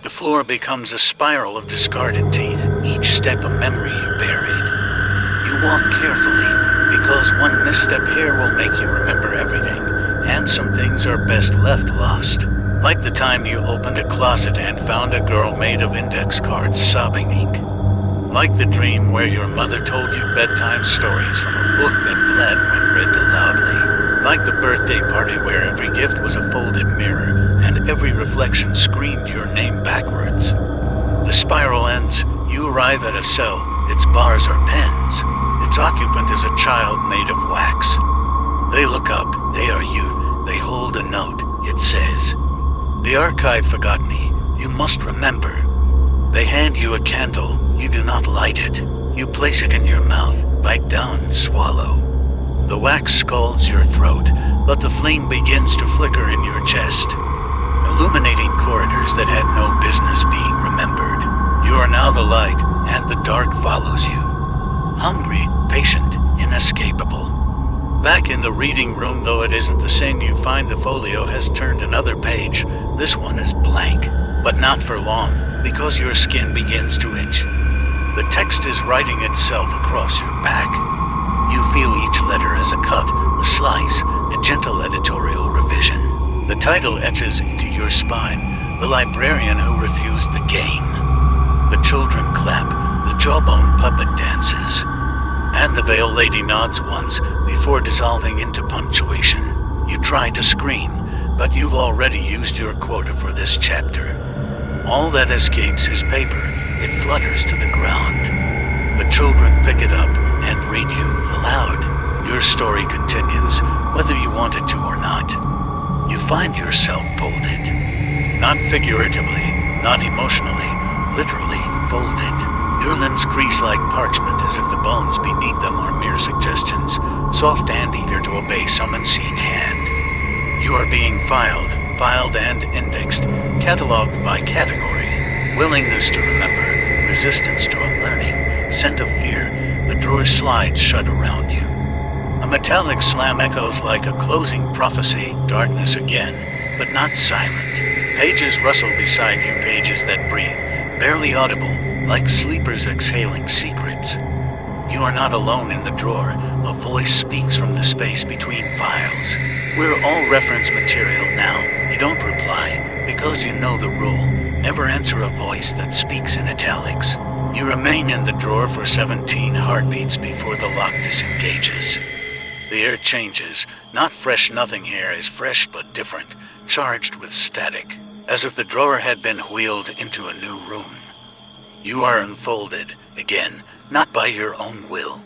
The floor becomes a spiral of discarded teeth, each step a memory you buried. You walk carefully, because one misstep here will make you remember everything, and some things are best left lost. Like the time you opened a closet and found a girl made of index cards sobbing ink. Like the dream where your mother told you bedtime stories from a book that bled when read loudly. Like the birthday party where every gift was a folded mirror, and every reflection screamed your name backwards. The spiral ends, you arrive at a cell, its bars are pens. Its occupant is a child made of wax. They look up, they are you, they hold a note, it says, "The archive forgot me, you must remember." They hand you a candle, you do not light it. You place it in your mouth, bite down, swallow. The wax scalds your throat, but the flame begins to flicker in your chest, illuminating corridors that had no business being remembered. You are now the light, and the dark follows you. Hungry, patient, inescapable. Back in the reading room, though it isn't the same, you find the folio has turned another page. This one is blank, but not for long, because your skin begins to itch. The text is writing itself across your back. You feel each letter as a cut, a slice, a gentle editorial revision. The title etches into your spine, The Librarian Who Refused the Game. The children clap, the jawbone puppet dances, and the veiled lady nods once before dissolving into punctuation. You try to scream, but you've already used your quota for this chapter. All that escapes is paper. It flutters to the ground. The children pick it up and read you aloud. Your story continues, whether you want it to or not. You find yourself folded. Not figuratively, not emotionally, literally folded. Your limbs crease like parchment as if the bones beneath them are mere suggestions, soft and eager to obey some unseen hand. You are being filed and indexed, cataloged by category. Willingness to remember, resistance to unlearning, scent of fear. The drawer slides shut around you. A metallic slam echoes like a closing prophecy, darkness again, but not silent. Pages rustle beside you, pages that breathe, barely audible, like sleepers exhaling secrets. You are not alone in the drawer. A voice speaks from the space between files. We're all reference material now. You don't reply, because you know the rule. Never answer a voice that speaks in italics. You remain in the drawer for 17 heartbeats before the lock disengages. The air changes. Not fresh nothing here is fresh but different, charged with static, as if the drawer had been wheeled into a new room. You are unfolded, again, not by your own will.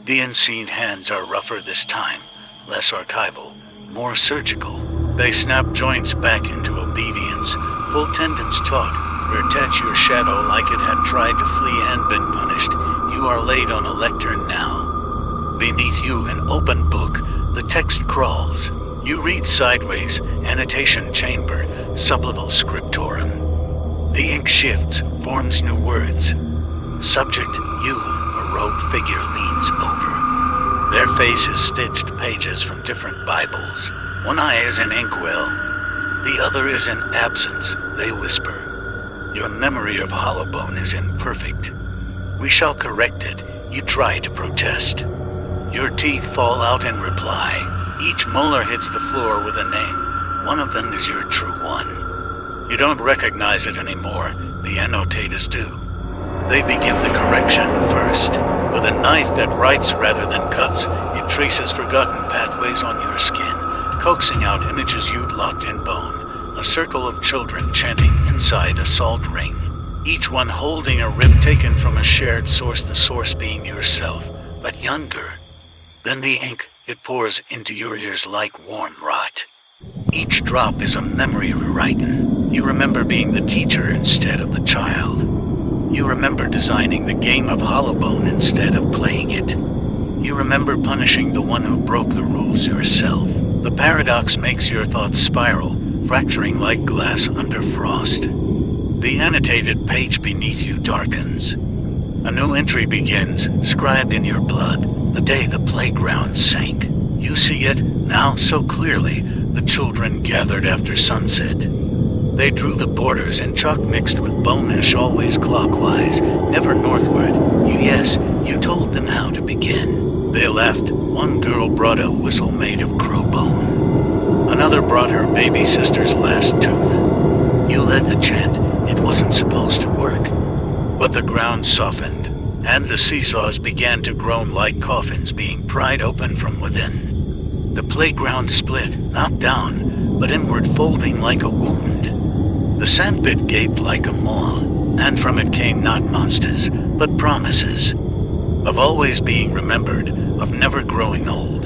The unseen hands are rougher this time, less archival, more surgical. They snap joints back into obedience, full tendons taut, retach your shadow like it had tried to flee and been punished. You are laid on a lectern now. Beneath you, an open book, the text crawls. You read sideways, annotation chamber, subliminal scriptorum. The ink shifts, forms new words. Subject, you, a robed figure leans over. Their face is stitched pages from different Bibles. One eye is in inkwell, the other is in absence, they whisper. Your memory of Hollowbone is imperfect. We shall correct it. You try to protest. Your teeth fall out in reply. Each molar hits the floor with a name. One of them is your true one. You don't recognize it anymore. The annotators do. They begin the correction first. With a knife that writes rather than cuts, it traces forgotten pathways on your skin, coaxing out images you'd locked in bone. A circle of children chanting inside a salt ring, each one holding a rib taken from a shared source, the source being yourself, but younger. Then the ink, it pours into your ears like warm rot. Each drop is a memory rewritten. You remember being the teacher instead of the child. You remember designing the game of Hollowbone instead of playing it. You remember punishing the one who broke the rules yourself. The paradox makes your thoughts spiral, fracturing like glass under frost. The annotated page beneath you darkens. A new entry begins, scribed in your blood, the day the playground sank. You see it, now so clearly, the children gathered after sunset. They drew the borders in chalk mixed with bone-ash, always clockwise, never northward. You told them how to begin. They left. One girl brought a whistle made of crow bone. Another brought her baby sister's last tooth. You led the chant. It wasn't supposed to work. But the ground softened, and the seesaws began to groan like coffins being pried open from within. The playground split, not down, but inward, folding like a wound. The sandpit gaped like a maw, and from it came not monsters, but promises. Of always being remembered, of never growing old,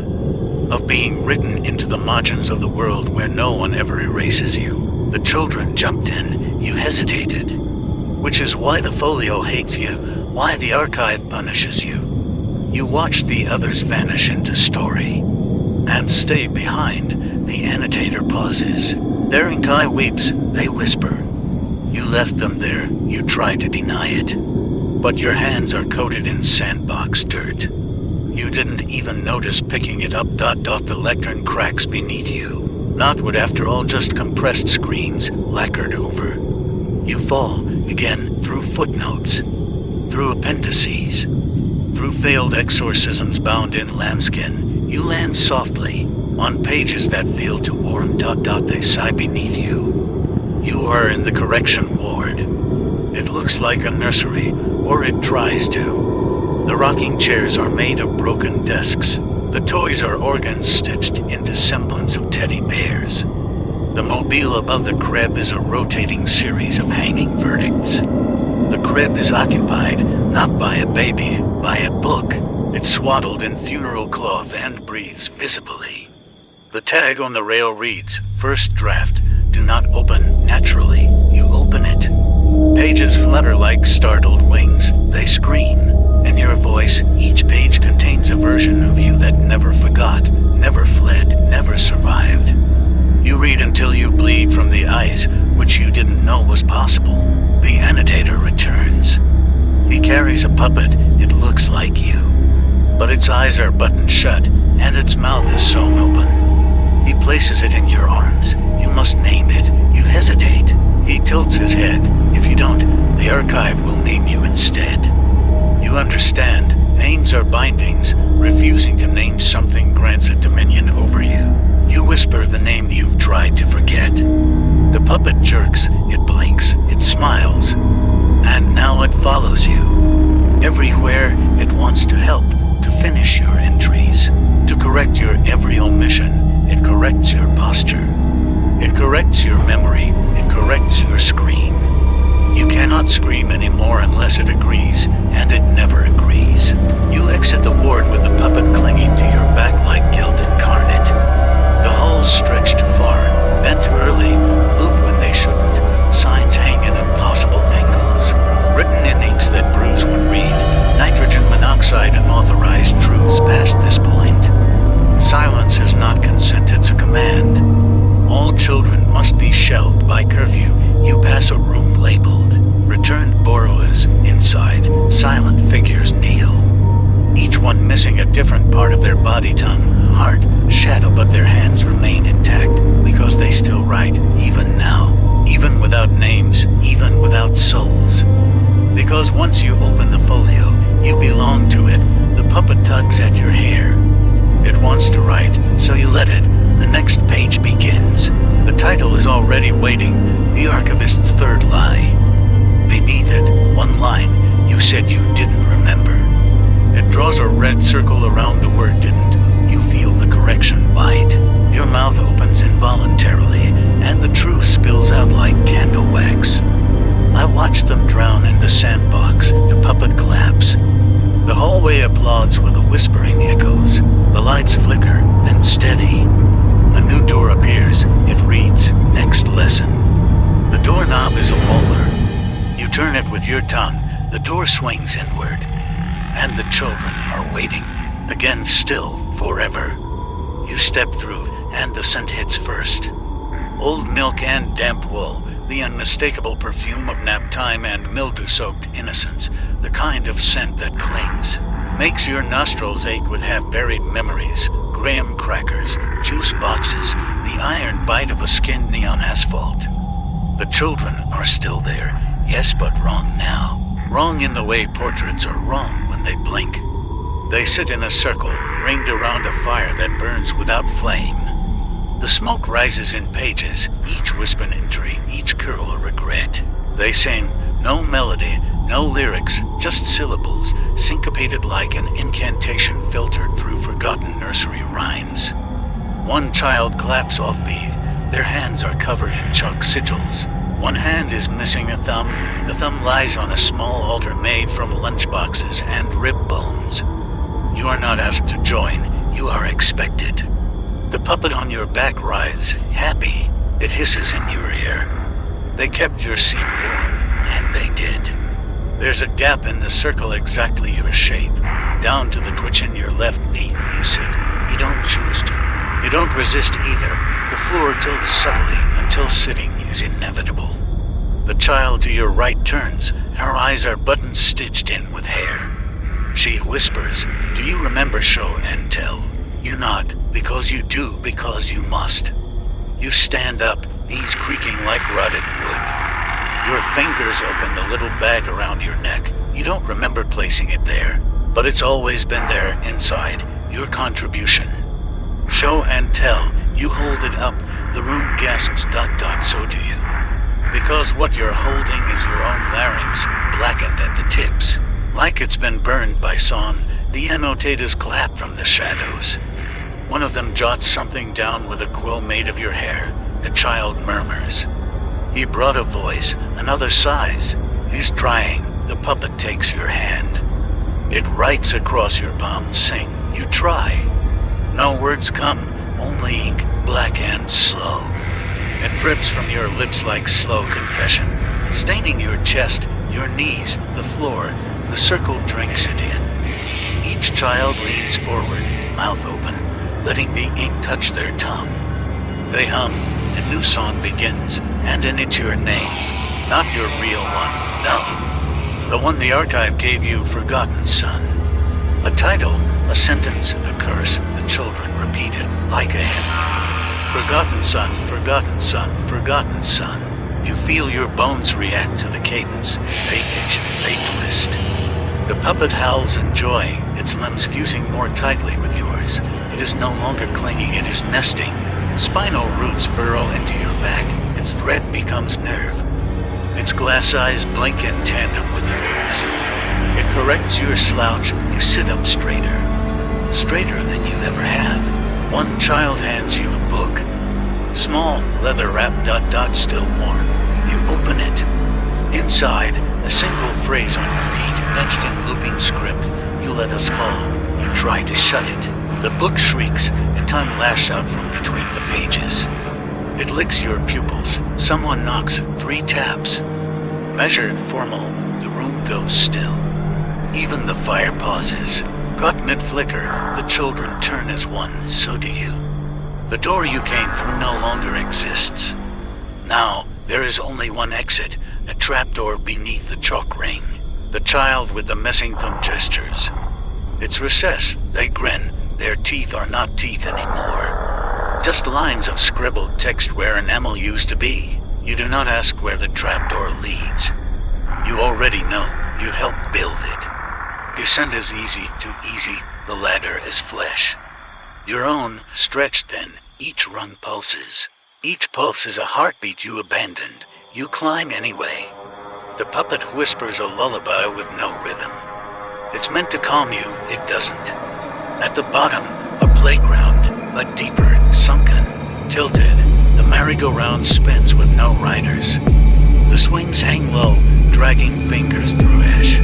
of being written into the margins of the world where no one ever erases you. The children jumped in. You hesitated. Which is why the FOLIO hates you, why the archive punishes you. You watched the others vanish into story. And stay behind. The annotator pauses. Their ink eye weeps. They whisper. You left them there. You tried to deny it. But your hands are coated in sandbox dirt. You didn't even notice picking it up. The lectern cracks beneath you. Knotwood, after all, just compressed screens, lacquered over. You fall, again, through footnotes, through appendices, through failed exorcisms bound in lambskin. You land softly, on pages that feel too warm. They sigh beneath you. You are in the correction ward. It looks like a nursery, or it tries to. The rocking chairs are made of broken desks. The toys are organs stitched into semblance of teddy bears. The mobile above the crib is a rotating series of hanging verdicts. The crib is occupied, not by a baby, by a book. It's swaddled in funeral cloth and breathes visibly. The tag on the rail reads, "First draft, do not open naturally." You open it. Pages flutter like startled wings. They scream. In your voice, each page contains a version of you that never forgot, never fled, never survived. You read until you bleed from the eyes, which you didn't know was possible. The annotator returns. He carries a puppet. It looks like you. But its eyes are buttoned shut, and its mouth is sewn open. He places it in your arms. You must name it. You hesitate. He tilts his head. If you don't, the archive will name you instead. You understand. Names are bindings. Refusing to name something grants a dominion over you. You whisper the name you've tried to forget. The puppet jerks, it blinks, it smiles, and now it follows you. Everywhere it wants to help, to finish your entries, to correct your every omission. It corrects your posture. It corrects your memory. It corrects your scream. You cannot scream anymore unless it agrees, and it never agrees. You exit the ward with the puppet clinging to your back like guilt incarnate. The halls stretch too far, bent early, loop when they shouldn't. Signs hang in impossible angles. Written in inks that bruise when read. Nitrogen monoxide unauthorized truths past this part of their body, tongue, heart, shadow, but their hands remain intact because they still write, even now, even without names, even without souls. Because once you open the folio, you belong to it. The puppet tugs at your hair. It wants to write, so you let it. The next page begins. The title is already waiting, the archivist's third lie. Beneath it, one line, you said you didn't remember. It draws a red circle around the word didn't. You feel the correction bite. Your mouth opens involuntarily, and the truth spills out like candle wax. I watch them drown in the sandbox. The puppet claps. The hallway applauds with the whispering echoes. The lights flicker, then steady. A new door appears. It reads, next lesson. The doorknob is a roller. You turn it with your tongue. The door swings inward. And the children are waiting. Again, still, forever. You step through, and the scent hits first. Old milk and damp wool. The unmistakable perfume of nap time and mildew-soaked innocence, the kind of scent that clings, makes your nostrils ache with half-buried memories, graham crackers, juice boxes, the iron bite of a skinned neon asphalt. The children are still there, yes, but wrong now. Wrong in the way portraits are wrong when they blink. They sit in a circle, ringed around a fire that burns without flame. The smoke rises in pages, each wisp an entry, each curl a regret. They sing, no melody, no lyrics, just syllables, syncopated like an incantation filtered through forgotten nursery rhymes. One child claps offbeat. Their hands are covered in chalk sigils. One hand is missing a thumb. The thumb lies on a small altar made from lunchboxes and rib bones. You are not asked to join. You are expected. The puppet on your back writhes, happy. It hisses in your ear. They kept your seat warm, and they did. There's a gap in the circle exactly your shape. Down to the twitch in your left knee, you sit. You don't choose to. You don't resist either. The floor tilts subtly until sitting is inevitable. The child to your right turns. Her eyes are buttons stitched in with hair. She whispers, do you remember show and tell? You nod, because you do, because you must. You stand up, knees creaking like rotted wood. Your fingers open the little bag around your neck. You don't remember placing it there, but it's always been there, inside, your contribution. Show and tell, you hold it up, the room gasps, ... so do you. Because what you're holding is your own larynx, blackened at the tips. Like it's been burned by son, the annotators clap from the shadows. One of them jots something down with a quill made of your hair. The child murmurs. He brought a voice, another sighs. He's trying. The puppet takes your hand. It writes across your palm, sing. You try. No words come, only ink, black and slow. It drips from your lips like slow confession, staining your chest, your knees, the floor. The circle drinks it in. Each child leans forward, mouth open, letting the ink touch their tongue. They hum, a new song begins, and in it your name. Not your real one, no. The one the archive gave you, Forgotten Son. A title, a sentence, a curse, the children repeat it like a hymn. Forgotten son, forgotten son, forgotten son. You feel your bones react to the cadence. They itch, they twist. The puppet howls in joy, its limbs fusing more tightly with yours. It is no longer clinging, it is nesting. Spinal roots burrow into your back. Its thread becomes nerve. Its glass eyes blink in tandem with yours. It corrects your slouch. You sit up straighter. Straighter than you ever have. One child hands you a book. Small, leather-wrapped ... still warm. You open it. Inside, a single phrase on repeat, etched in looping script. You let us fall. You try to shut it. The book shrieks, a tongue lashed out from between the pages. It licks your pupils. Someone knocks, 3 taps. Measured, formal, the room goes still. Even the fire pauses. Caught mid-flicker, the children turn as one, so do you. The door you came through no longer exists. Now, there is only one exit, a trapdoor beneath the chalk ring. The child with the messing thumb gestures. It's recess, they grin, their teeth are not teeth anymore. Just lines of scribbled text where enamel used to be. You do not ask where the trapdoor leads. You already know. You helped build it. Descent is easy to easy. The ladder is flesh. Your own, stretched thin. Each rung pulses. Each pulse is a heartbeat you abandoned. You climb anyway. The puppet whispers a lullaby with no rhythm. It's meant to calm you, it doesn't. At the bottom, a playground, but deeper, sunken, tilted. The merry-go-round spins with no riders. The swings hang low, dragging fingers through ash.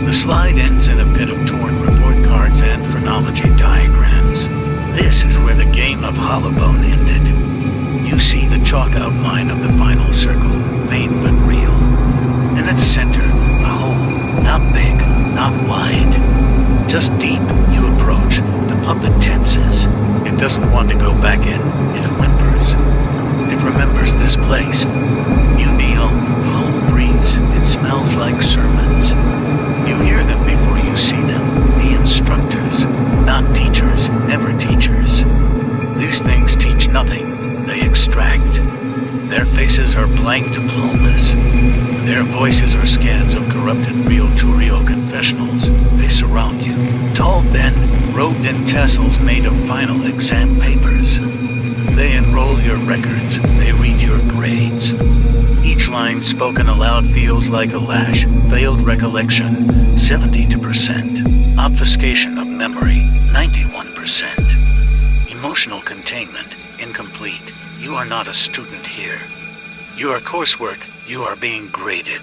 The slide ends in a pit of torn report cards and phrenology diagrams. This is where the game of Hollowbone ended. You see the chalk outline of the final circle, faint but real. In its center, a hole, not big, not wide. Just deep, you approach. The puppet tenses. It doesn't want to go back in. It whimpers. It remembers this place. You kneel, the hole breathes. It smells like sermons. You hear them before you see them. The instructors, not teachers, never teachers. These things teach nothing. They extract. Their faces are blank diplomas. Their voices are scans of corrupted reel-to-reel confessionals. They surround you, tall, thin, robed in tassels made of final exam papers. They enroll your records. They read your grades. Each line spoken aloud feels like a lash. Failed recollection, 72%. Obfuscation of memory, 91%. Emotional containment, incomplete. You are not a student here. You are coursework. You are being graded.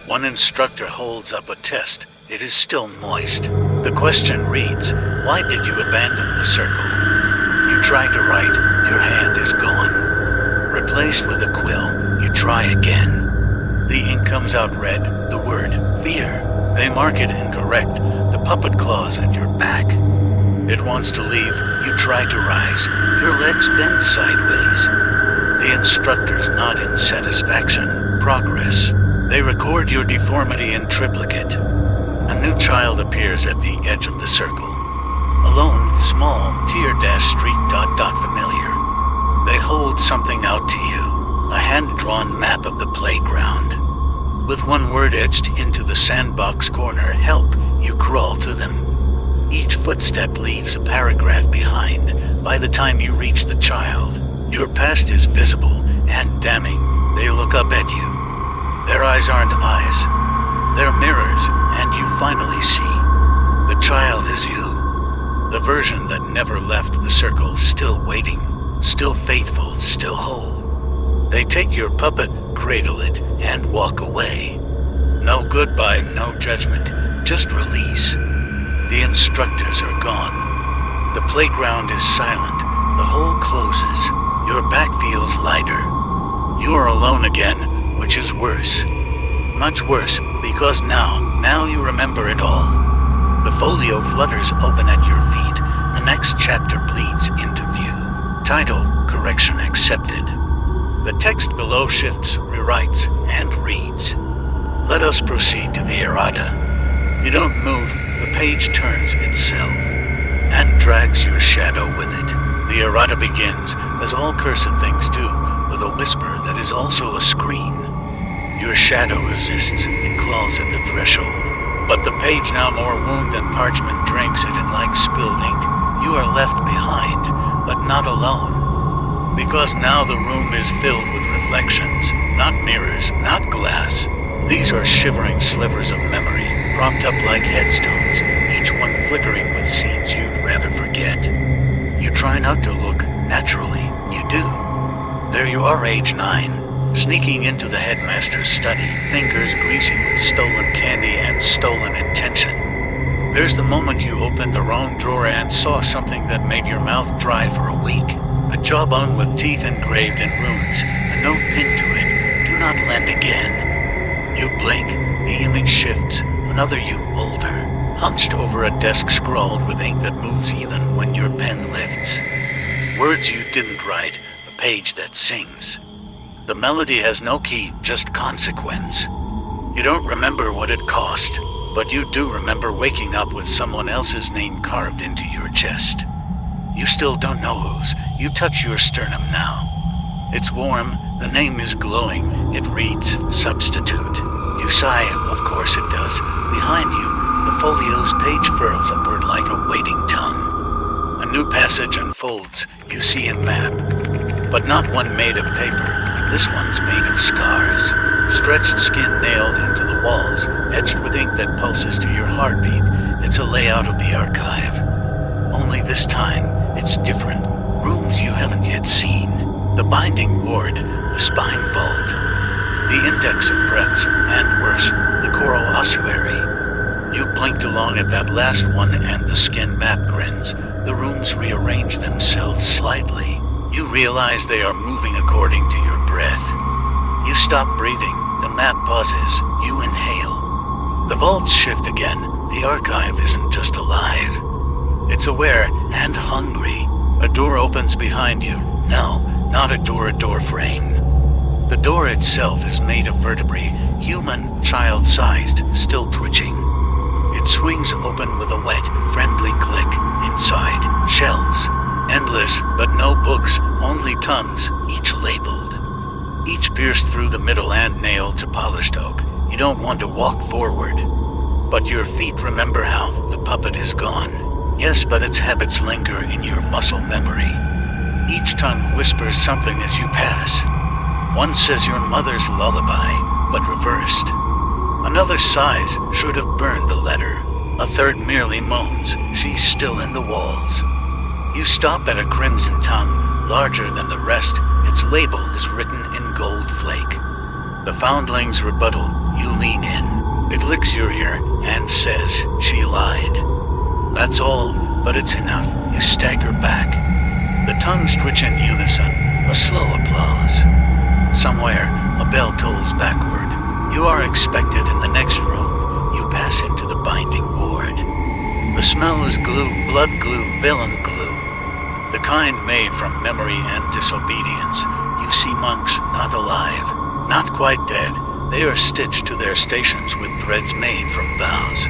One instructor holds up a test. It is still moist. The question reads, why did you abandon the circle? You try to write. Your hand is gone. Replaced with a quill. You try again. The ink comes out red. The word, fear. They mark it incorrect. The puppet claws at your back. It wants to leave. You try to rise. Your legs bend sideways. The instructors nod in satisfaction. Progress. They record your deformity in triplicate. A new child appears at the edge of the circle. Alone, small, tear-dashed street dot familiar. They hold something out to you. A hand-drawn map of the playground. With one word etched into the sandbox corner, help, you crawl to them. Each footstep leaves a paragraph behind. By the time you reach the child, your past is visible and damning. They look up at you. Their eyes aren't eyes. They're mirrors, and you finally see. The child is you. The version that never left the circle, still waiting, still faithful, still whole. They take your puppet, cradle it, and walk away. No goodbye, no judgment, just release. The instructors are gone. The playground is silent. The hole closes. Your back feels lighter. You are alone again, which is worse. Much worse, because now you remember it all. The folio flutters open at your feet. The next chapter bleeds into view. Title, correction accepted. The text below shifts, rewrites, and reads. Let us proceed to the errata. You don't move, the page turns itself, and drags your shadow with it. The errata begins, as all cursed things do, with a whisper that is also a scream. Your shadow resists, it claws at the threshold. But the page, now more wound than parchment, drinks it, and like spilled ink, you are left behind, but not alone. Because now the room is filled with reflections, not mirrors, not glass. These are shivering slivers of memory, propped up like headstones, each one flickering with scenes you'd rather forget. You try not to look, naturally, you do. There you are, age 9, sneaking into the headmaster's study, fingers greasy with stolen candy and stolen intention. There's the moment you opened the wrong drawer and saw something that made your mouth dry for a week. A jawbone with teeth engraved in runes, a note pinned to it, do not lend again. You blink, the image shifts, another you older, hunched over a desk scrawled with ink that moves even when your pen lifts. Words you didn't write, a page that sings. The melody has no key, just consequence. You don't remember what it cost. but you do remember waking up with someone else's name carved into your chest. You still don't know whose. You touch your sternum now. It's warm, the name is glowing, it reads Substitute. You sigh, of course it does. Behind you, the folio's page furls upward like a waiting tongue. A new passage unfolds. You see a map, but not one made of paper. This one's made of scars. Stretched skin nailed into the walls, etched with ink that pulses to your heartbeat. It's a layout of the archive. Only this time, it's different. Rooms you haven't yet seen. The binding ward, the spine vault, the index of breaths, and worse, the coral ossuary. You blinked along at that last one and the skin map grins. The rooms rearrange themselves slightly. You realize they are moving according to your breath. You stop breathing. The map pauses. You inhale. The vaults shift again. The archive isn't just alive. It's aware and hungry. A door opens behind you. No, not a door frame. The door itself is made of vertebrae, human, child-sized, still twitching. It swings open with a wet, friendly click. Inside, shelves. Endless, but no books, only tongues, each labeled. Each pierced through the middle and nailed to polished oak. You don't want to walk forward. But your feet remember how the puppet is gone. Yes, but its habits linger in your muscle memory. Each tongue whispers something as you pass. One says your mother's lullaby, but reversed. Another sighs, should have burned the letter. A third merely moans, she's still in the walls. You stop at a crimson tongue, larger than the rest. Its label is written in gold flake. The foundling's rebuttal, you lean in. It licks your ear and says she lied. That's all, but it's enough. You stagger back. The tongues twitch in unison, a slow applause. Somewhere, a bell tolls backward. You are expected in the next room. You pass into the binding ward. The smell is glue, blood glue, vellum glue. The kind made from memory and disobedience. You see monks not alive, not quite dead. They are stitched to their stations with threads made from vows.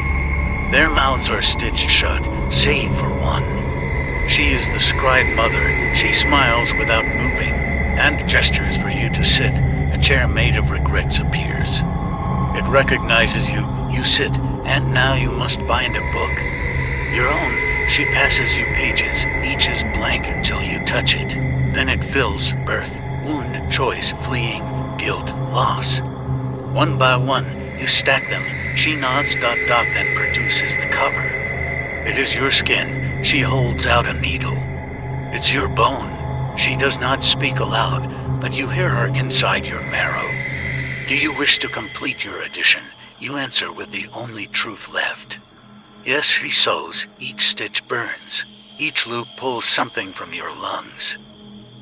Their mouths are stitched shut, save for one. She is the scribe mother. She smiles without moving, and gestures for you to sit. A chair made of regrets appears. It recognizes you. You sit, and now you must bind a book. Your own. She passes you pages. Each is blank until you touch it. Then it fills birth, wound, choice, fleeing, guilt, loss. One by one, you stack them. She nods, ... then produces the cover. It is your skin. She holds out a needle. It's your bone. She does not speak aloud, but you hear her inside your marrow. Do you wish to complete your addition? You answer with the only truth left. Yes, she sews. Each stitch burns. Each loop pulls something from your lungs.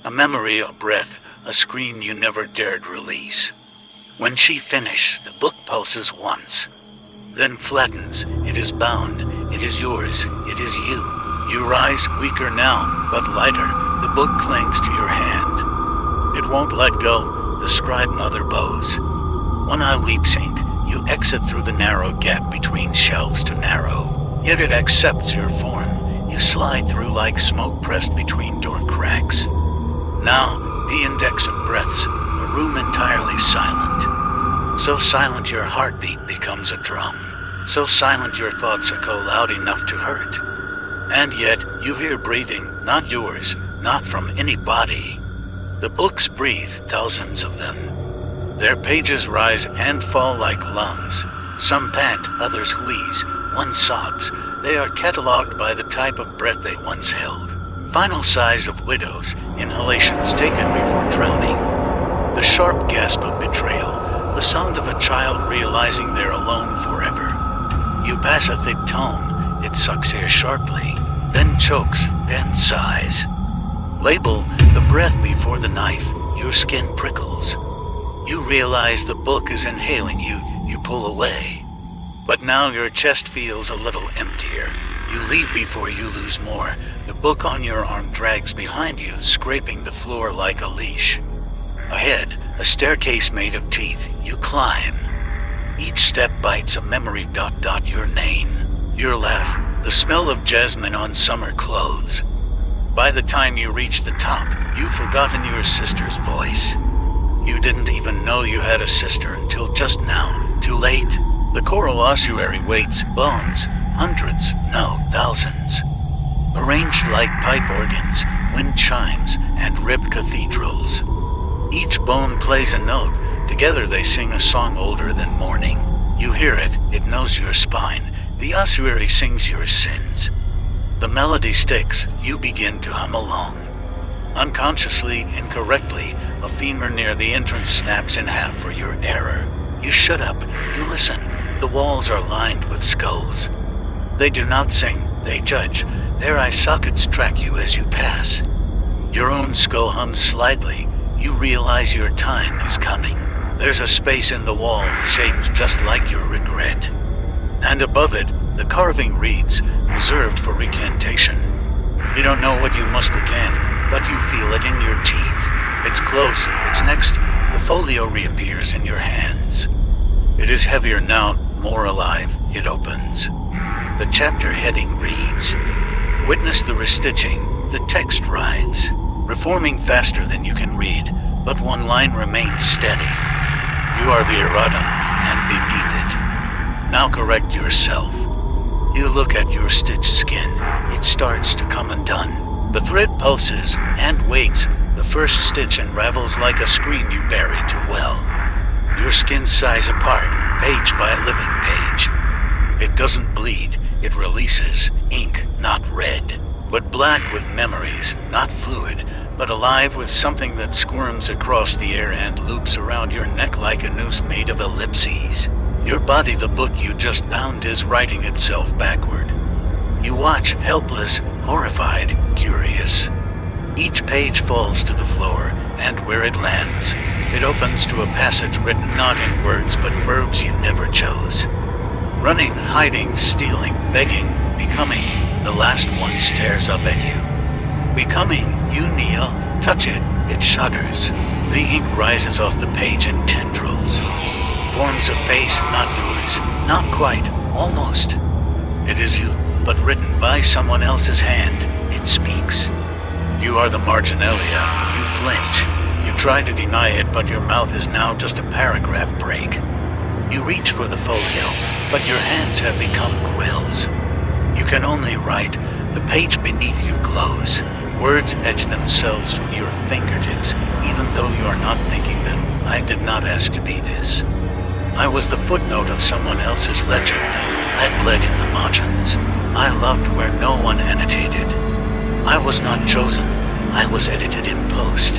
A memory, a breath, a scream you never dared release. When she finishes, the book pulses once, then flattens. It is bound. It is yours. It is you. You rise, weaker now, but lighter. The book clings to your hand. It won't let go. The scribe mother bows. One eye weeps ink. You exit through the narrow gap between shelves to narrow. Yet it accepts your form. You slide through like smoke pressed between door cracks. Now, the index of breaths, a room entirely silent. So silent your heartbeat becomes a drum. So silent your thoughts echo loud enough to hurt. And yet, you hear breathing, not yours, not from anybody. The books breathe, thousands of them. Their pages rise and fall like lungs. Some pant, others wheeze, one sobs. They are catalogued by the type of breath they once held. Final sighs of widows, inhalations taken before drowning. The sharp gasp of betrayal, the sound of a child realizing they're alone forever. You pass a thick tome. It sucks air sharply, then chokes, then sighs. Label, the breath before the knife. Your skin prickles. You realize the book is inhaling you. You pull away. But now your chest feels a little emptier. You leave before you lose more. The book on your arm drags behind you, scraping the floor like a leash. Ahead, a staircase made of teeth. You climb. Each step bites a memory ... your name, your laugh, the smell of jasmine on summer clothes. By the time you reach the top, you've forgotten your sister's voice. You didn't even know you had a sister until just now. Too late. The choral ossuary waits, bones, hundreds, no, thousands. Arranged like pipe organs, wind chimes, and ribbed cathedrals. Each bone plays a note. Together they sing a song older than morning. You hear it, it knows your spine. The ossuary sings your sins. The melody sticks, you begin to hum along. Unconsciously, incorrectly, a femur near the entrance snaps in half for your error. You shut up, you listen. The walls are lined with skulls. They do not sing, they judge. Their eye sockets track you as you pass. Your own skull hums slightly. You realize your time is coming. There's a space in the wall shaped just like your regret. And above it, the carving reads, reserved for recantation. You don't know what you must recant, but you feel it in your teeth. It's close, it's next. The folio reappears in your hands. It is heavier now, more alive. It opens. The chapter heading reads, witness the restitching. The text writhes, reforming faster than you can read, but one line remains steady. You are the errata, and beneath it. Now correct yourself. You look at your stitched skin. It starts to come undone. The thread pulses and waits. The first stitch unravels like a screen you buried too well. Your skin sighs apart, page by living page. It doesn't bleed. It releases ink, not red, but black with memories, not fluid, but alive with something that squirms across the air and loops around your neck like a noose made of ellipses. Your body, the book you just bound, is writing itself backward. You watch, helpless, horrified, curious. Each page falls to the floor, and where it lands, it opens to a passage written not in words but verbs you never chose. Running, hiding, stealing, begging, becoming. The last one stares up at you. Becoming, you kneel, touch it, it shudders. The ink rises off the page in tendrils. Forms a face, not yours, not quite, almost. It is you, but written by someone else's hand. It speaks. You are the marginalia. You flinch. You try to deny it, but your mouth is now just a paragraph break. You reach for the folio, but your hands have become quills. You can only write. The page beneath you glows. Words etch themselves from your fingertips, even though you are not thinking them. I did not ask to be this. I was the footnote of someone else's ledger. I bled in the margins. I loved where no one annotated. I was not chosen. I was edited in post.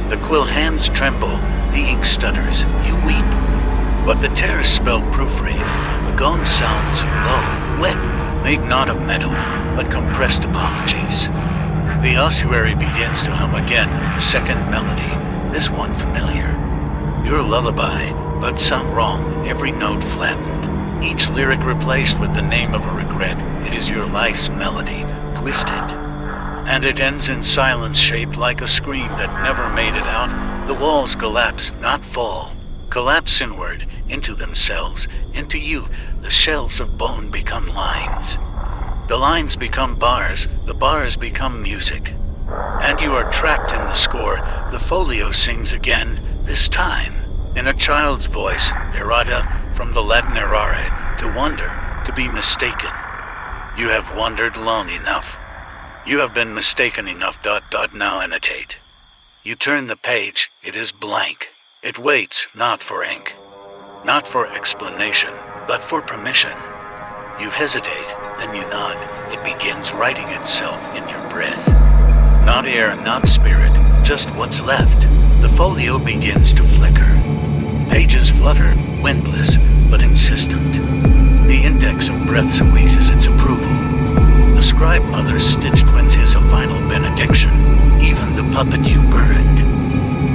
The quill hands tremble. The ink stutters. You weep. But the tears spell proofread. The gong sounds low, wet, made not of metal, but compressed apologies. The ossuary begins to hum again, the second melody, this one familiar. Your lullaby, but sung wrong, every note flattened. Each lyric replaced with the name of a regret. It is your life's melody, twisted. And it ends in silence shaped like a scream that never made it out. The walls collapse, not fall. Collapse inward, into themselves, into you. The shelves of bone become lines. The lines become bars, the bars become music. And you are trapped in the score. The folio sings again, this time, in a child's voice, errata, from the Latin errare, to wonder, to be mistaken. You have wandered long enough. You have been mistaken enough, ... now annotate. You turn the page, it is blank. It waits, not for ink. Not for explanation, but for permission. You hesitate, then you nod. It begins writing itself in your breath. Not air, not spirit, just what's left. The folio begins to flicker. Pages flutter, windless, but insistent. The index of breaths wheezes its approval. The scribe mother's stitched twins hiss a final benediction. Even the puppet you burned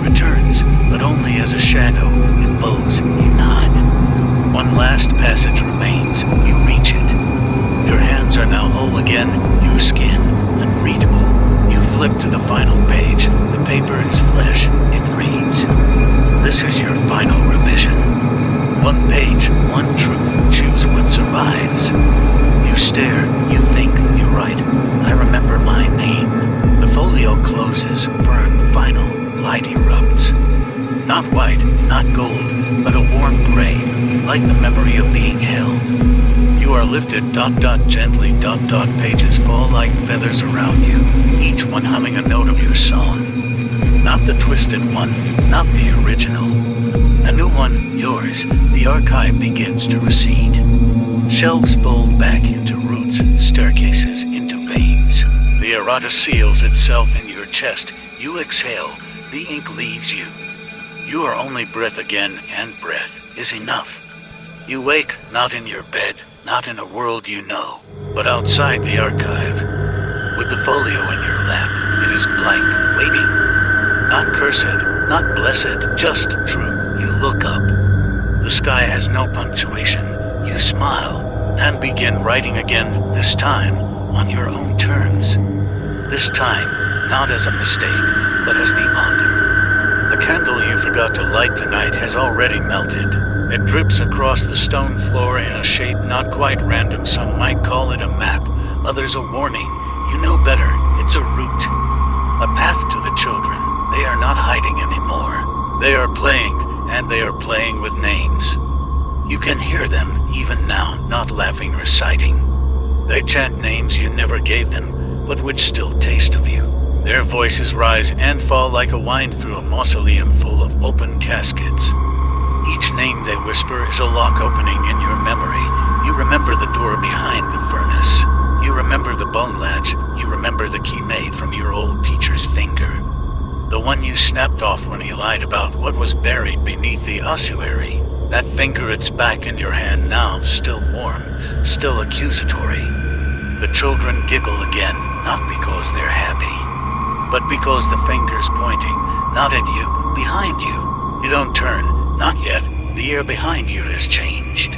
returns, but only as a shadow. It bows, you nod. One last passage remains. You reach it. Your hands are now whole again, your skin unreadable. You flip to the final page. The paper is flesh. It reads, this is your final revision. One page, like the memory of being held. You are lifted, gently, pages fall like feathers around you, each one humming a note of your song. Not the twisted one, not the original. A new one, yours. The archive begins to recede. Shelves fold back into roots, staircases into veins. The errata seals itself in your chest. You exhale. The ink leaves you. You are only breath again, and breath is enough. You wake, not in your bed, not in a world you know, but outside the archive. With the folio in your lap, it is blank, waiting. Not cursed, not blessed, just true. You look up. The sky has no punctuation. You smile, and begin writing again, this time on your own terms. This time, not as a mistake, but as the author. The candle you forgot to light tonight has already melted. It drips across the stone floor in a shape not quite random. Some might call it a map, others a warning. You know better. It's a route. A path to the children. They are not hiding anymore. They are playing, and they are playing with names. You can hear them, even now, not laughing, reciting. They chant names you never gave them, but which still taste of you. Their voices rise and fall like a wind through a mausoleum full of open caskets. Each name they whisper is a lock opening in your memory. You remember the door behind the furnace. You remember the bone latch. You remember the key made from your old teacher's finger. The one you snapped off when he lied about what was buried beneath the ossuary. That finger, it's back in your hand now, still warm, still accusatory. The children giggle again, not because they're happy, but because the finger's pointing, not at you, behind you. You don't turn, not yet. The air behind you has changed.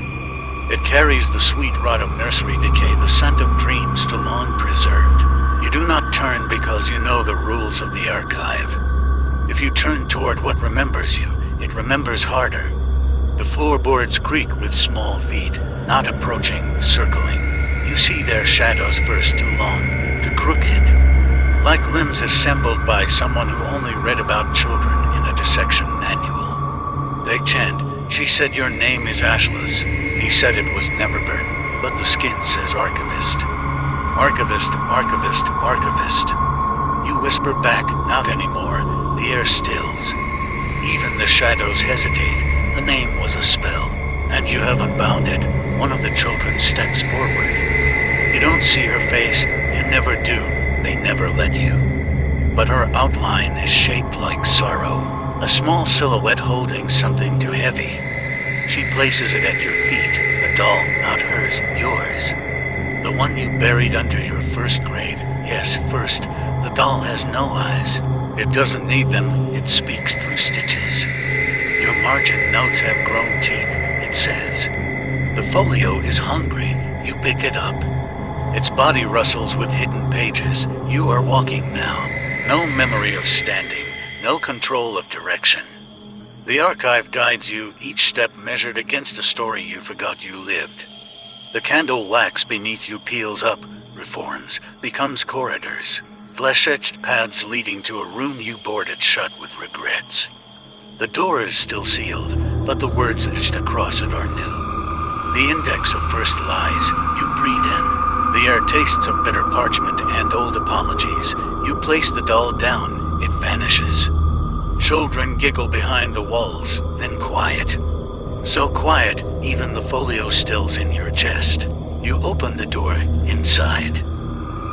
It carries the sweet rot of nursery decay, the scent of dreams still long preserved. You do not turn because you know the rules of the archive. If you turn toward what remembers you, it remembers harder. The floorboards creak with small feet, not approaching, circling. You see their shadows first, too long, too crooked. Like limbs assembled by someone who only read about children in a dissection manual. They chant, "She said your name is Ashless." He said it was Neverburn, but the skin says archivist. Archivist, archivist, archivist. You whisper back, not anymore. The air stills. Even the shadows hesitate. The name was a spell, and you have unbounded. One of the children steps forward. You don't see her face, you never do, they never let you. But her outline is shaped like sorrow, a small silhouette holding something too heavy. She places it at your feet, a doll, not hers, yours. The one you buried under your first grade. Yes, first. The doll has no eyes. It doesn't need them, it speaks through stitches. Your margin notes have grown teeth, it says. The folio is hungry, you pick it up. Its body rustles with hidden pages. You are walking now. No memory of standing, no control of direction. The archive guides you, each step measured against a story you forgot you lived. The candle wax beneath you peels up, reforms, becomes corridors. Flesh-etched paths leading to a room you boarded shut with regrets. The door is still sealed, but the words etched across it are new. The index of first lies, you breathe in. The air tastes of bitter parchment and old apologies. You place the doll down, it vanishes. Children giggle behind the walls, then quiet. So quiet, even the folio stills in your chest. You open the door, inside.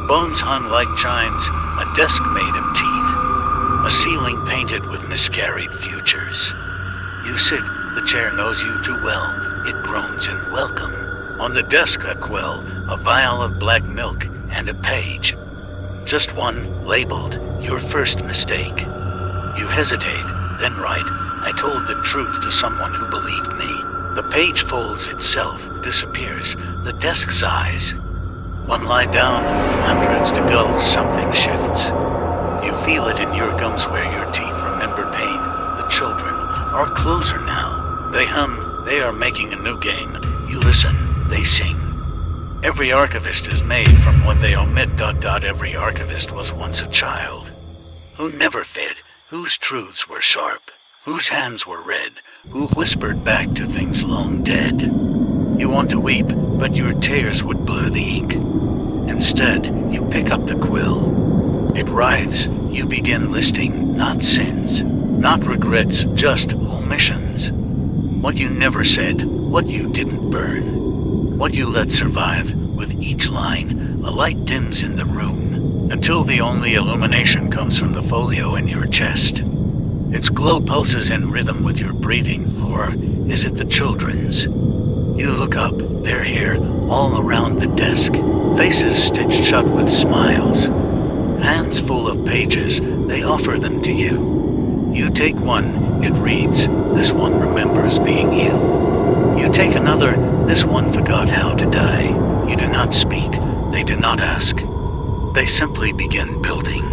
Bones hung like chimes, a desk made of teeth. A ceiling painted with miscarried futures. You sit, the chair knows you too well. It groans in welcome. On the desk a quell, a vial of black milk, and a page. Just one, labeled, your first mistake. You hesitate, then write, I told the truth to someone who believed me. The page folds itself, disappears. The desk sighs. One lie down, hundreds to go, something shifts. You feel it in your gums where your teeth remember pain. The children are closer now. They hum, they are making a new game. You listen, they sing. Every archivist is made from what they omit. Every archivist was once a child who never fed, whose truths were sharp. whose hands were red, who whispered back to things long dead. You want to weep, but your tears would blur the ink. Instead, you pick up the quill. It writhes. You begin listing, not sins, not regrets, just omissions. What you never said, what you didn't burn, what you let survive. With each line, a light dims in the room, until the only illumination comes from the folio in your chest. Its glow pulses in rhythm with your breathing, or is it the children's? You look up, they're here, all around the desk, faces stitched shut with smiles. Hands full of pages, they offer them to you. You take one, it reads, "This one remembers being you." You take another, "This one forgot how to die." You do not speak, they do not ask. They simply begin building,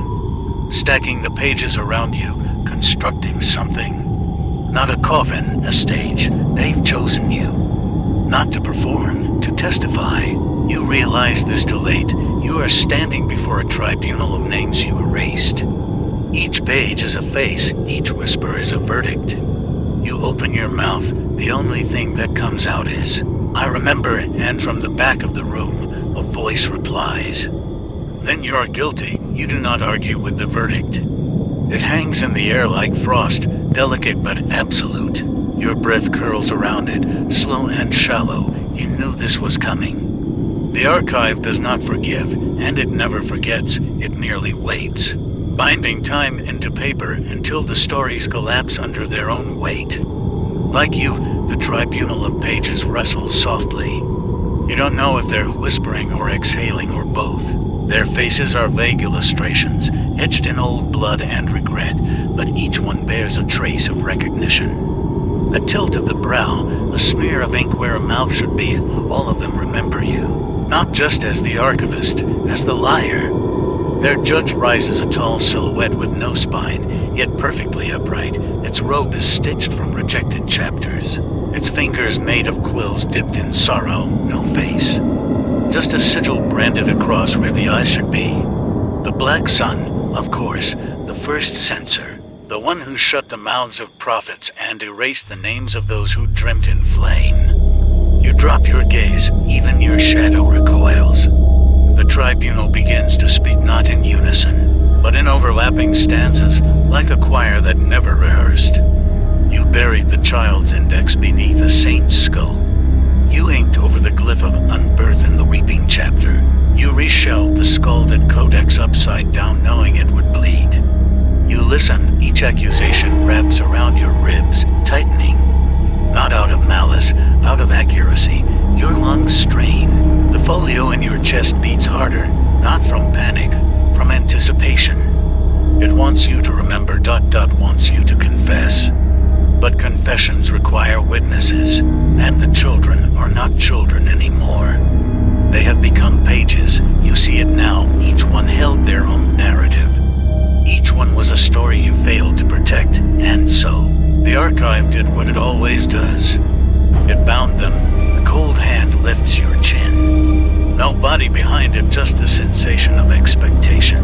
stacking the pages around you, constructing something. Not a coffin, a stage, they've chosen you. Not to perform, to testify. You realize this too late. You are standing before a tribunal of names you erased. Each page is a face, each whisper is a verdict. You open your mouth, the only thing that comes out is, "I remember," and from the back of the room, a voice replies. Then you are guilty. You do not argue with the verdict. It hangs in the air like frost, delicate but absolute. Your breath curls around it, slow and shallow. You knew this was coming. The archive does not forgive, and it never forgets. It merely waits, binding time into paper until the stories collapse under their own weight. Like you, the tribunal of pages wrestles softly. You don't know if they're whispering or exhaling or both. Their faces are vague illustrations, etched in old blood and regret, but each one bears a trace of recognition. A tilt of the brow, a smear of ink where a mouth should be, all of them remember you. Not just as the archivist, as the liar. Their judge rises a tall silhouette with no spine, yet perfectly upright. Its robe is stitched from rejected chapters. Its fingers made of quills dipped in sorrow, no face. Just a sigil branded across where the eyes should be. The Black Sun, of course, the first censor. The one who shut the mouths of prophets and erased the names of those who dreamt in flame. You drop your gaze, even your shadow recoils. The tribunal begins to speak not in unison, but in overlapping stanzas, like a choir that never rehearsed. You buried the child's index beneath a saint's skull. You inked over the glyph of unbirth in the weeping chapter. You reshelled the scalded codex upside down, knowing it would bleed. You listen, each accusation wraps around your ribs, tightening. Not out of malice, out of accuracy. Your lungs strain. The folio in your chest beats harder, not from panic, from anticipation. It wants you to remember, wants you to confess. But confessions require witnesses, and the children are not children anymore. They have become pages. You see it now. Each one held their own narrative. Each one was a story you failed to protect, and so, the archive did what it always does. It bound them. The cold hand lifts your chin. No body behind it, just the sensation of expectation.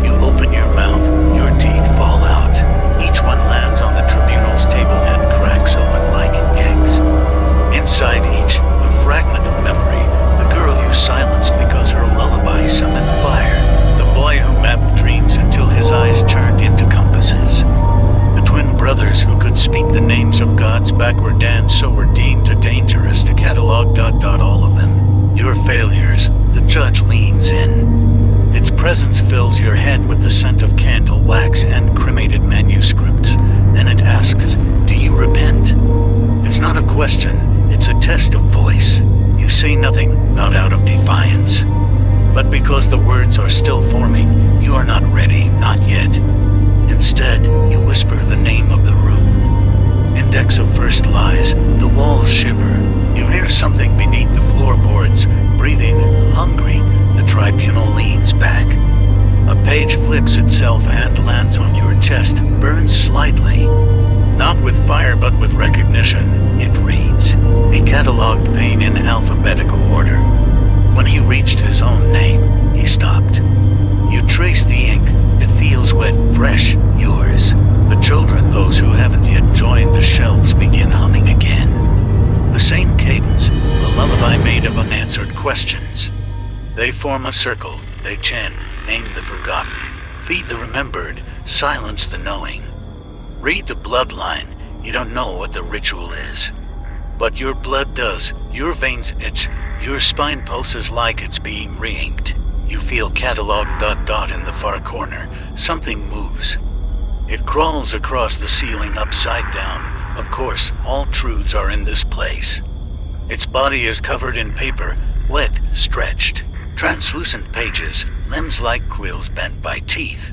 You open your mouth, your teeth fall out. Each one lands on the tribunal's table and cracks open like eggs. Inside each, a fragment of memory, the girl you silenced because her lullaby summoned fire. The boy who mapped dreams until his eyes turned into compasses. The twin brothers who could speak the names of God's backward dance, so were deemed too dangerous to catalog. All of them. Your failures. The judge leans in. Its presence fills your head with the scent of candle wax and cremated manuscripts. Then it asks, "Do you repent?" It's not a question. It's a test of voice. You say nothing, not out of defiance. But because the words are still forming, you are not ready, not yet. Instead, you whisper the name of the room. Index of first lies, the walls shiver. You hear something beneath the floorboards, breathing, hungry. The tribunal leans back. A page flips itself and lands on your chest, burns slightly. Not with fire, but with recognition. It reads, "He cataloged pain in alphabetical order. When he reached his own name, he stopped." You trace the ink. It feels wet, fresh, yours. The children, those who haven't questions. They form a circle, they chant, name the forgotten, feed the remembered, silence the knowing. Read the bloodline, you don't know what the ritual is. But your blood does, your veins itch, your spine pulses like it's being re-inked. You feel catalog ... in the far corner. Something moves. It crawls across the ceiling upside down. Of course, all truths are in this place. Its body is covered in paper, wet, stretched. Translucent pages, limbs like quills bent by teeth.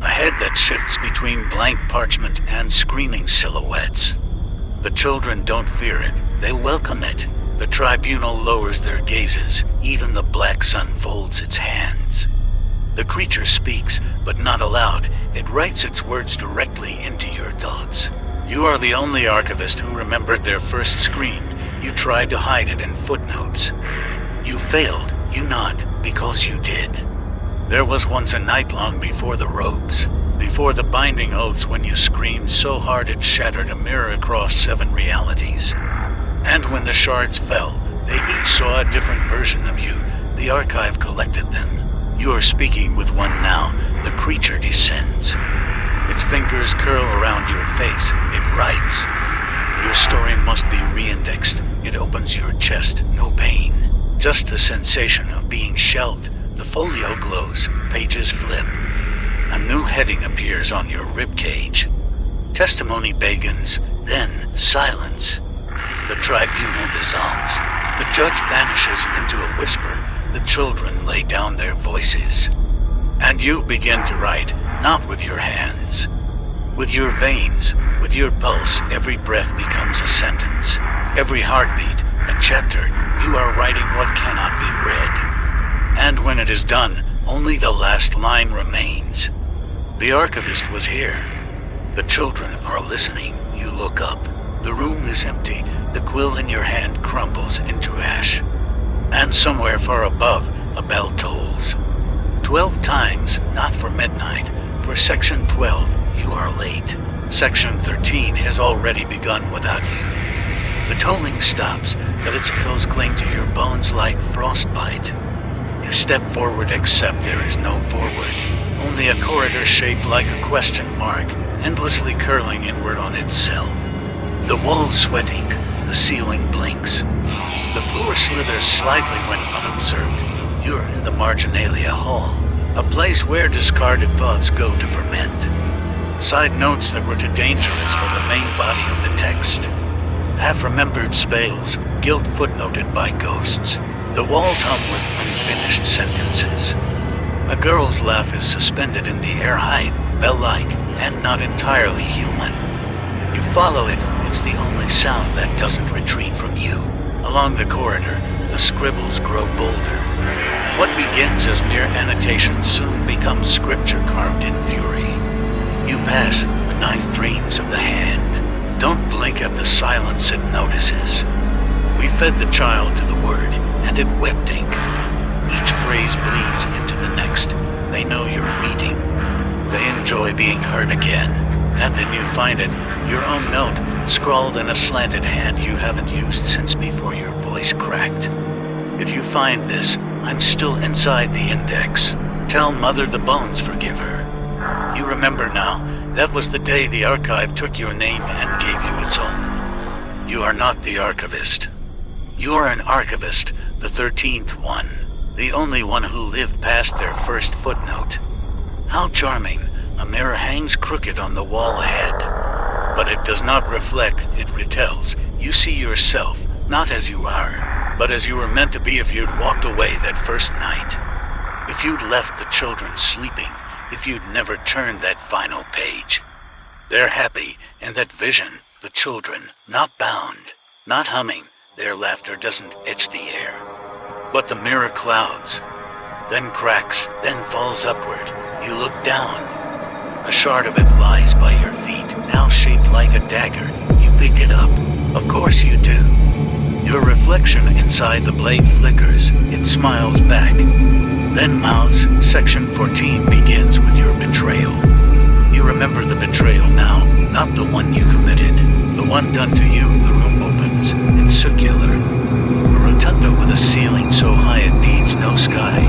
A head that shifts between blank parchment and screaming silhouettes. The children don't fear it, they welcome it. The tribunal lowers their gazes, even the black sun folds its hands. The creature speaks, but not aloud. It writes its words directly into your thoughts. You are the only archivist who remembered their first scream. You tried to hide it in footnotes. You failed, you nod, because you did. There was once a night long before the robes, before the binding oaths, when you screamed so hard it shattered a mirror across 7 realities. And when the shards fell, they each saw a different version of you. The archive collected them. You are speaking with one now. The creature descends. Its fingers curl around your face. It writes. Your story must be re-indexed. It opens your chest. No pain. Just the sensation of being shelved. The folio glows. Pages flip. A new heading appears on your ribcage. Testimony begins. Then silence. The tribunal dissolves. The judge vanishes into a whisper. The children lay down their voices. And you begin to write, not with your hands. With your veins, with your pulse, every breath becomes a sentence. Every heartbeat, a chapter. You are writing what cannot be read. And when it is done, only the last line remains. The archivist was here. The children are listening. You look up. The room is empty. The quill in your hand crumbles into ash. And somewhere far above, a bell tolls. 12 times, not for midnight. For Section 12, you are late. Section 13 has already begun without you. The tolling stops, but its echoes cling to your bones like frostbite. You step forward, except there is no forward. Only a corridor shaped like a question mark, endlessly curling inward on itself. The walls sweat ink, the ceiling blinks. The floor slithers slightly when unobserved. You're in the Marginalia Hall, a place where discarded thoughts go to ferment. Side notes that were too dangerous for the main body of the text. Half-remembered spells, guilt footnoted by ghosts. The walls hum with unfinished sentences. A girl's laugh is suspended in the air, high, bell-like, and not entirely human. You follow it, it's the only sound that doesn't retreat from you. Along the corridor, the scribbles grow bolder. What begins as mere annotation soon becomes scripture carved in fury. You pass, the knife dreams of the hand. Don't blink at the silence it notices. We fed the child to the word, and it wept ink. Each phrase bleeds into the next. They know you're reading. They enjoy being heard again. And then you find it, your own note, scrawled in a slanted hand you haven't used since before your voice cracked. If you find this, I'm still inside the index. Tell Mother the Bones forgive her. You remember now, that was the day the archive took your name and gave you its own. You are not the archivist. You are an archivist, the 13th one. The only one who lived past their first footnote. How charming. A mirror hangs crooked on the wall ahead. But it does not reflect, it retells. You see yourself, not as you are, but as you were meant to be if you'd walked away that first night. If you'd left the children sleeping, if you'd never turned that final page. They're happy, and that vision, the children, not bound, not humming. Their laughter doesn't itch the air. But the mirror clouds, then cracks, then falls upward. You look down. A shard of it lies by your feet, now shaped like a dagger. You pick it up. Of course you do. Your reflection inside the blade flickers. It smiles back. Then mouths. Section 14 begins with your betrayal. You remember the betrayal now, not the one you committed. The one done to you. The room opens. It's circular. A rotunda with with a ceiling so high it needs no sky.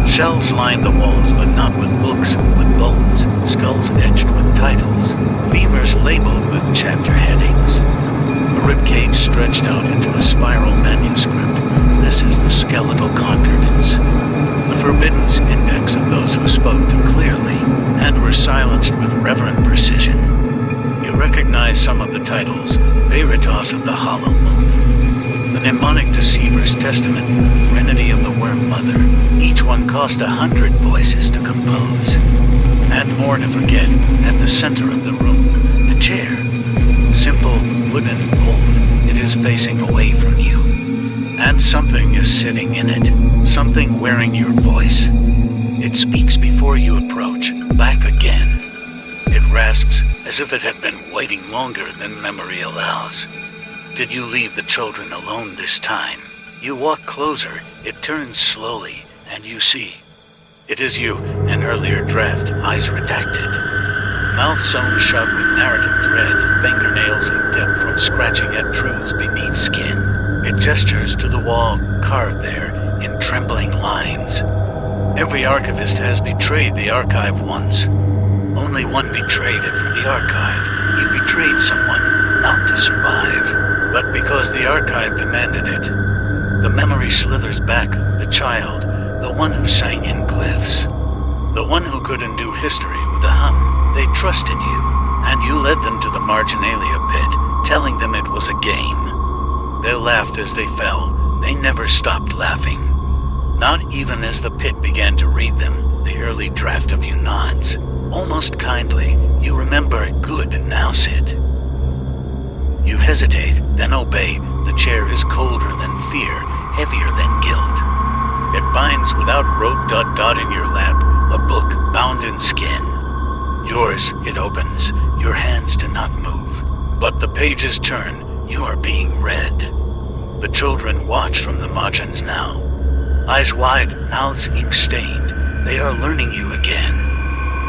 Shelves line the walls, but not with books, with bones, skulls etched with titles, femurs labeled with chapter headings. A ribcage stretched out into a spiral manuscript. This is the skeletal concordance, the forbidden index of those who spoke too clearly and were silenced with reverent precision. You recognize some of the titles: Veritas of the Hollow Moon, the Mnemonic Deceiver's Testament, Trinity of the Worm Mother. Each one cost 100 voices to compose. And more to forget. At the center of the room, a chair. Simple, wooden, old. It is facing away from you. And something is sitting in it. Something wearing your voice. It speaks before you approach. Back again. It rasps as if it had been waiting longer than memory allows. Did you leave the children alone this time? You walk closer. It turns slowly, and you see. It is you, an earlier draft, eyes redacted. Mouth sewn shut with narrative thread, fingernails in depth from scratching at truths beneath skin. It gestures to the wall, carved there, in trembling lines. Every archivist has betrayed the archive once. Only one betrayed it for the archive. You betrayed someone, not to survive, but because the archive demanded it. The memory slithers back, the child, the one who sang in glyphs, the one who could undo history with a hum. They trusted you, and you led them to the marginalia pit, telling them it was a game. They laughed as they fell. They never stopped laughing. Not even as the pit began to read them, the early draft of you nods. Almost kindly, you remember, good, now sit. You hesitate, then obey. The chair is colder than fear, heavier than guilt. It binds without rope ... in your lap, a book bound in skin. Yours, it opens. Your hands do not move. But the pages turn. You are being read. The children watch from the margins now. Eyes wide, mouths ink-stained. They are learning you again.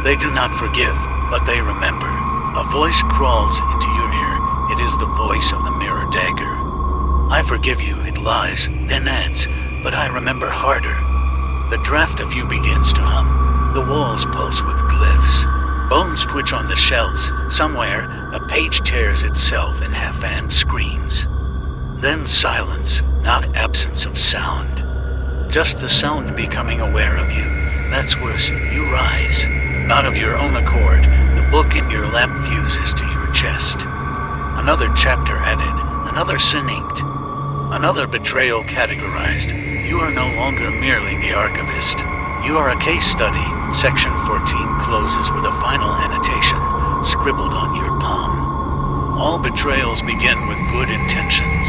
They do not forgive, but they remember. A voice crawls into your ear. It is the voice of the mirror dagger. I forgive you, it lies, then adds, but I remember harder. The draft of you begins to hum. The walls pulse with glyphs. Bones twitch on the shelves. Somewhere, a page tears itself in half-and screams. Then silence, not absence of sound. Just the sound becoming aware of you. That's worse, you rise. Not of your own accord. The book in your lap fuses to your chest. Another chapter added, another sin inked. Another betrayal categorized. You are no longer merely the archivist. You are a case study. Section 14 closes with a final annotation, scribbled on your palm. All betrayals begin with good intentions.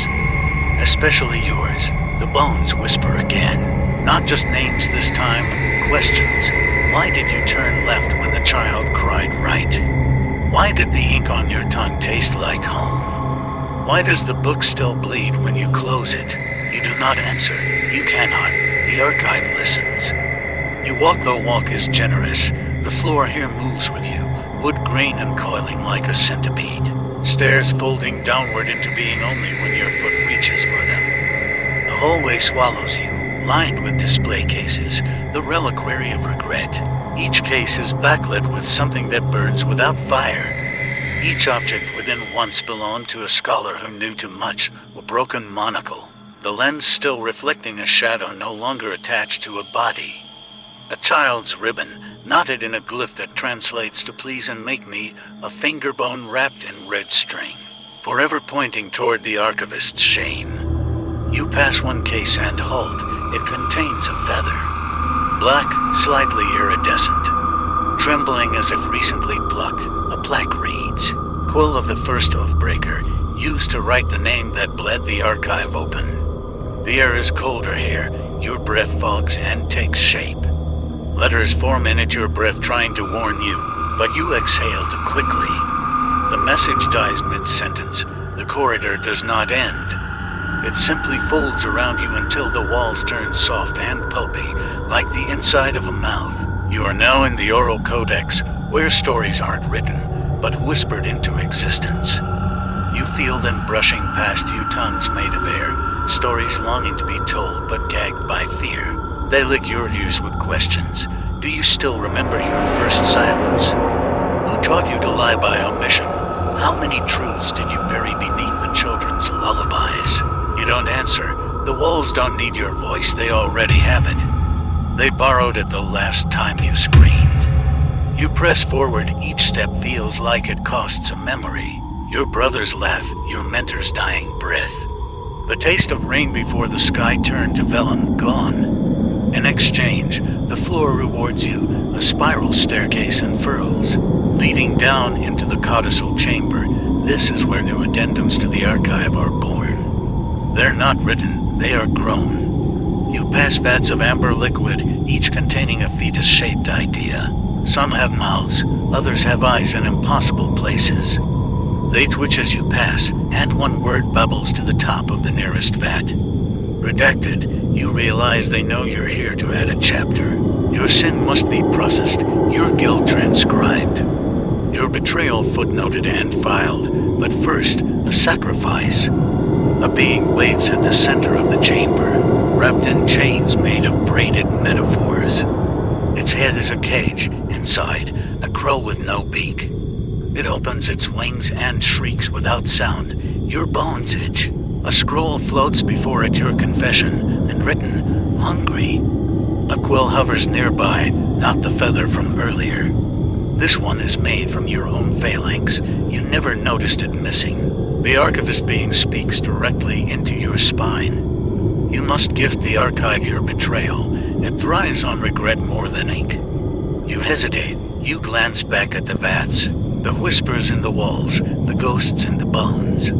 Especially yours. The bones whisper again. Not just names this time, questions. Why did you turn left when the child cried right? Why did the ink on your tongue taste like home? Why does the book still bleed when you close it? You do not answer. You cannot. The archive listens. You walk, the walk is generous. The floor here moves with you, wood grain and coiling like a centipede. Stairs folding downward into being only when your foot reaches for them. The hallway swallows you, lined with display cases, the reliquary of regret. Each case is backlit with something that burns without fire. Each object within once belonged to a scholar who knew too much, a broken monocle. The lens still reflecting a shadow no longer attached to a body. A child's ribbon, knotted in a glyph that translates to please and make me, a finger bone wrapped in red string, forever pointing toward the archivist's shame. You pass one case and halt. It contains a feather. Black, slightly iridescent. Trembling as if recently plucked, a plaque reads, Quill of the First Oathbreaker, used to write the name that bled the archive open. The air is colder here. Your breath fogs and takes shape. Letters form in it, your breath trying to warn you, but you exhale too quickly. The message dies mid-sentence. The corridor does not end. It simply folds around you until the walls turn soft and pulpy, like the inside of a mouth. You are now in the oral codex, where stories aren't written, but whispered into existence. You feel them brushing past you, tongues made of air, stories longing to be told but gagged by fear. They lick your ears with questions. Do you still remember your first silence? Who taught you to lie by omission? How many truths did you bury beneath the children's lullabies? You don't answer. The walls don't need your voice, they already have it. They borrowed it the last time you screamed. You press forward, each step feels like it costs a memory. Your brother's laugh, your mentor's dying breath. The taste of rain before the sky turned to vellum, gone. In exchange, the floor rewards you, a spiral staircase unfurls, leading down into the codicil chamber. This is where new addendums to the archive are born. They're not written, they are grown. You pass vats of amber liquid, each containing a fetus-shaped idea. Some have mouths, others have eyes in impossible places. They twitch as you pass, and one word bubbles to the top of the nearest vat. Redacted, you realize they know you're here to add a chapter. Your sin must be processed, your guilt transcribed. Your betrayal footnoted and filed, but first, a sacrifice. A being waits at the center of the chamber, wrapped in chains made of braided metaphors. Its head is a cage, inside, a crow with no beak. It opens its wings and shrieks without sound. Your bones itch. A scroll floats before it, your confession, and written, hungry. A quill hovers nearby, not the feather from earlier. This one is made from your own phalanx. You never noticed it missing. The archivist being speaks directly into your spine. You must gift the archive your betrayal. It thrives on regret more than ink. You hesitate. You glance back at the vats, the whispers in the walls, the ghosts in the bones.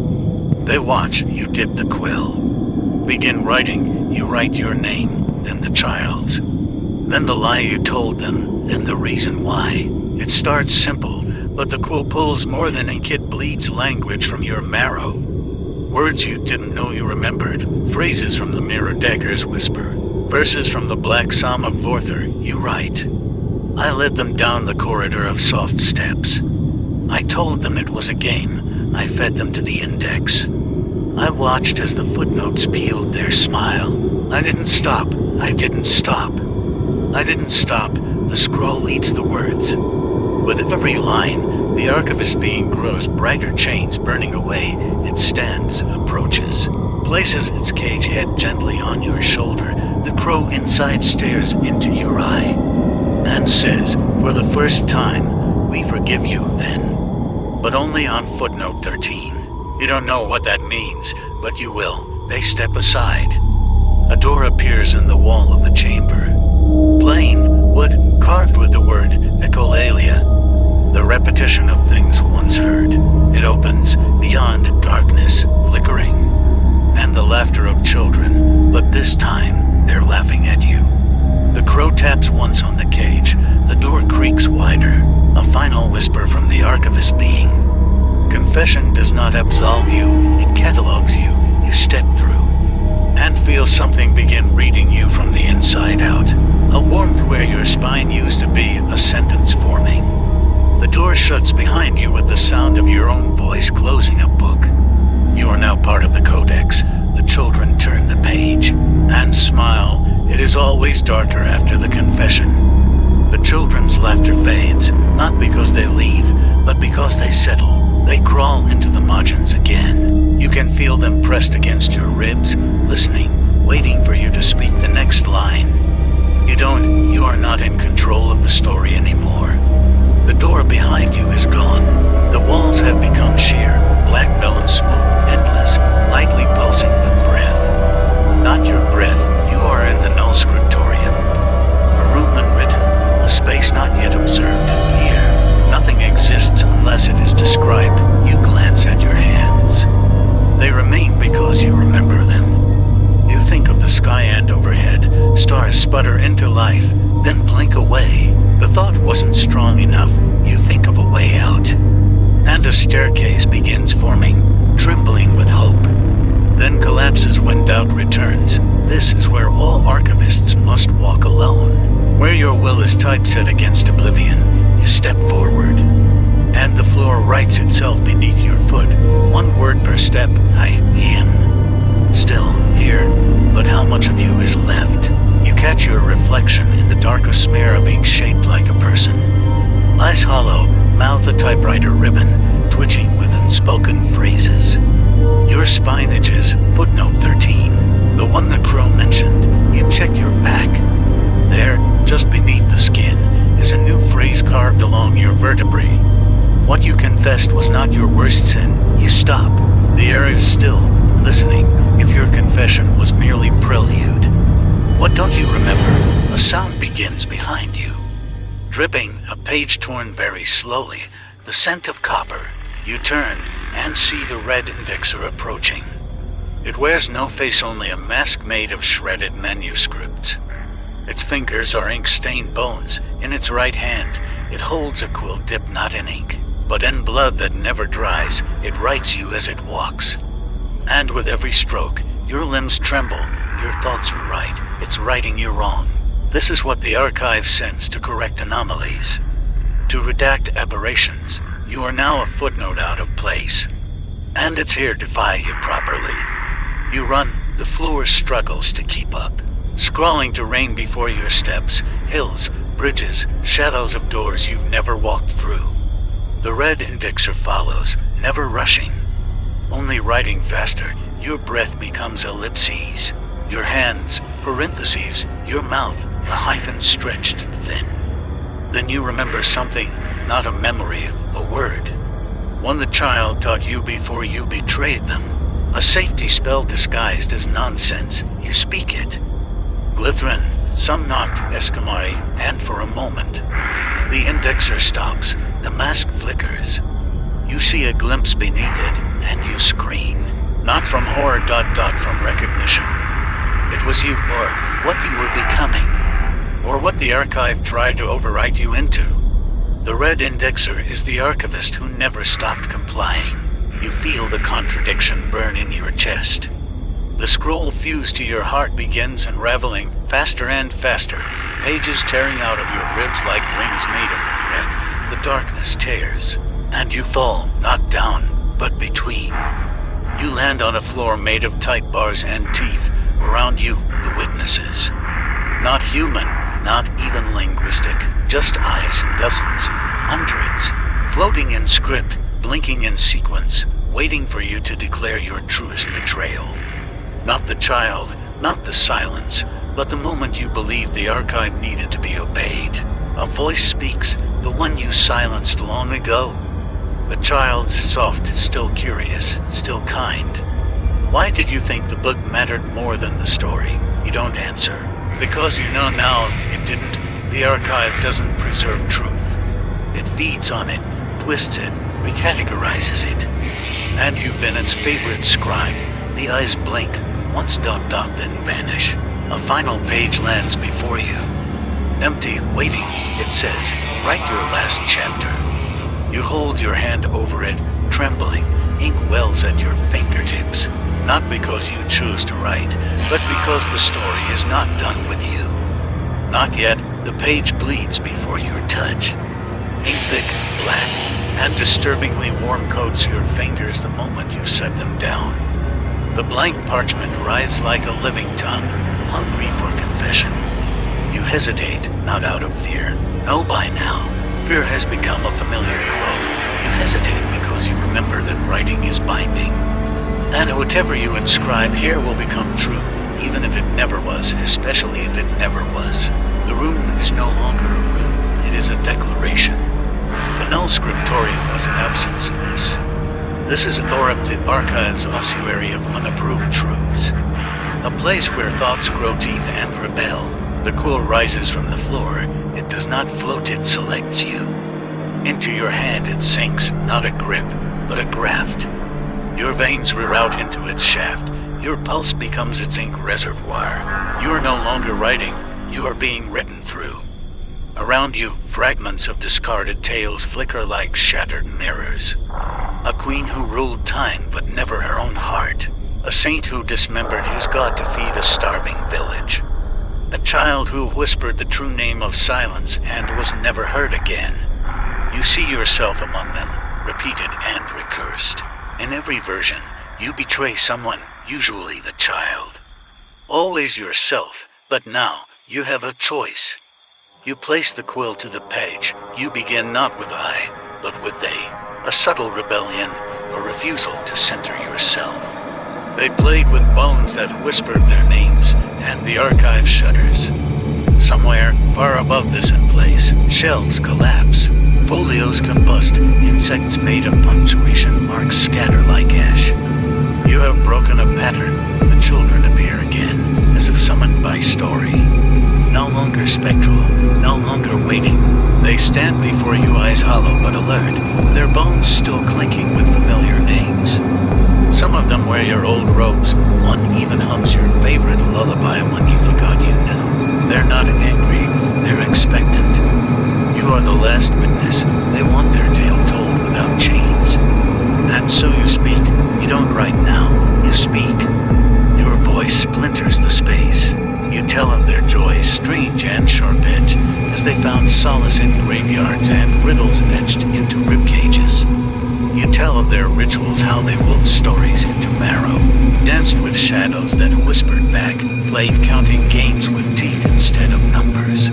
They watch. You dip the quill. Begin writing. You write your name, then the child's. Then the lie you told them, then the reason why. It starts simple, but the quill pulls more than ink. It bleeds language from your marrow. Words you didn't know you remembered, phrases from the mirror dagger's whisper, verses from the black psalm of Vorther. You write. I led them down the corridor of soft steps. I told them it was a game. I fed them to the index. I watched as the footnotes peeled their smile. I didn't stop. I didn't stop. I didn't stop. The scroll eats the words. With every line, the archivist being grows brighter chains burning away. It stands, approaches, places its cage head gently on your shoulder. The crow inside stares into your eye and says, for the first time, we forgive you then. But only on footnote 13. You don't know what that means, but you will. They step aside. A door appears in the wall of the chamber. Plain wood carved with the word echolalia, the repetition of things once heard. It opens beyond darkness, flickering, and the laughter of children, but this time they're laughing at you. The crow taps once on the cage. The door creaks wider, a final whisper from the archivist being. Confession does not absolve you, it catalogs you. You step through, and feel something begin reading you from the inside out. A warmth where your spine used to be, a sentence forming. The door shuts behind you with the sound of your own voice closing a book. You are now part of the codex. The children turn the page and smile. It is always darker after the confession. The children's laughter fades, not because they leave, but because they settle. They crawl into the margins again. You can feel them pressed against your ribs, listening, waiting for you to speak the next line. You are not in control of the story anymore. The door behind you is gone. The walls have become sheer, black vellum smooth, endless, lightly pulsing with breath. Not your breath, you are in the null scriptorium. A room unwritten, a space not yet observed. Here, nothing exists unless it is described. You glance at your hands. They remain because you remember them. You think of the sky and overhead. Stars sputter into life, then blink away. The thought wasn't strong enough. You think of a way out. And a staircase begins forming, trembling with hope. Then collapses when doubt returns. This is where all archivists must walk alone. Where your will is typeset against oblivion, you step forward. And the floor writes itself beneath your foot. One word per step, I am. Still, here. much of you is left. You catch your reflection in the darkest mirror being shaped like a person. Eyes hollow, mouth a typewriter ribbon, twitching with unspoken phrases. Your spine itches, footnote 13, the one the crow mentioned. You check your back. There, just beneath the skin, is a new phrase carved along your vertebrae. What you confessed was not your worst sin. You stop. The air is still, listening, if your confession was merely prelude. What don't you remember? A sound begins behind you. Dripping, a page torn very slowly, the scent of copper. You turn and see the red indexer approaching. It wears no face, only a mask made of shredded manuscripts. Its fingers are ink-stained bones. In its right hand, it holds a quill dipped not in ink, but in blood that never dries. It writes you as it walks. And with every stroke, your limbs tremble. Your thoughts are right. It's writing you wrong. This is what the archive sends to correct anomalies, to redact aberrations. You are now a footnote out of place, and it's here to file you properly. You run, the floor struggles to keep up, scrawling terrain before your steps, hills, bridges, shadows of doors you've never walked through. The red indexer follows, never rushing, only writing faster. Your breath becomes ellipses, your hands, parentheses, your mouth, the hyphen stretched thin. Then you remember something, not a memory, a word. One the child taught you before you betrayed them. A safety spell disguised as nonsense. You speak it. Glithrin, some knocked Eskimari, and for a moment, the indexer stops. The mask flickers. You see a glimpse beneath it, and you scream. Not from horror, from recognition. It was you, or what you were becoming, or what the archive tried to overwrite you into. The red indexer is the archivist who never stopped complying. You feel the contradiction burn in your chest. The scroll fused to your heart begins unraveling faster and faster, pages tearing out of your ribs like rings made of regret. The darkness tears, and you fall, not down, but between. You land on a floor made of tight bars and teeth. Around you, the witnesses. Not human, not even linguistic, just eyes, dozens, hundreds, floating in script, blinking in sequence, waiting for you to declare your truest betrayal. Not the child, not the silence, but the moment you believed the archive needed to be obeyed. A voice speaks, the one you silenced long ago. The child's soft, still curious, still kind. Why did you think the book mattered more than the story? You don't answer. Because you know now it didn't. The archive doesn't preserve truth. It feeds on it, twists it, recategorizes it. And you've been its favorite scribe. The eyes blink, once dot, then vanish. A final page lands before you. Empty, waiting, it says, write your last chapter. You hold your hand over it, trembling. Ink wells at your fingertips. Not because you choose to write, but because the story is not done with you. Not yet, the page bleeds before your touch. Ink thick, black, and disturbingly warm coats your fingers the moment you set them down. The blank parchment writhes like a living tongue, hungry for confession. You hesitate, not out of fear. No, by now. Fear has become a familiar cloak. You hesitate because you remember that writing is binding. And whatever you inscribe here will become true, even if it never was, especially if it never was. The rune is no longer a rune, it is a declaration. The null scriptorium was an absence of this. This is Thorup, the archive's ossuary of unapproved truths. A place where thoughts grow teeth and rebel. The quill rises from the floor. It does not float, it selects you. Into your hand it sinks, not a grip, but a graft. Your veins reroute into its shaft. Your pulse becomes its ink reservoir. You are no longer writing, you are being written through. Around you, fragments of discarded tales flicker like shattered mirrors. A queen who ruled time, but never her own heart. A saint who dismembered his god to feed a starving village. A child who whispered the true name of silence and was never heard again. You see yourself among them, repeated and recursed. In every version, you betray someone, usually the child. always yourself, but now you have a choice. You place the quill to the page. You begin not with I, but with they, a subtle rebellion, a refusal to center yourself. They played with bones that whispered their names, and the archive shudders. Somewhere, far above this in place, shells collapse, folios combust, insects made of punctuation marks scatter like ash. You have broken a pattern. The children appear again, as if summoned by story. No longer spectral, no longer waiting. They stand before you, eyes hollow but alert, their bones still clinking with familiar names. Some of them wear your old robes, one even hums your favorite lullaby when you forgot you knew. They're not angry, they're expectant. You are the last witness. They want their tale told without chains. And so you speak. You don't write now, you speak. Your voice splinters the space. You tell of their joys, strange and sharp-edged, as they found solace in graveyards and riddles etched into rib cages. You tell of their rituals, how they wove stories into marrow, danced with shadows that whispered back, played counting games with teeth instead of numbers.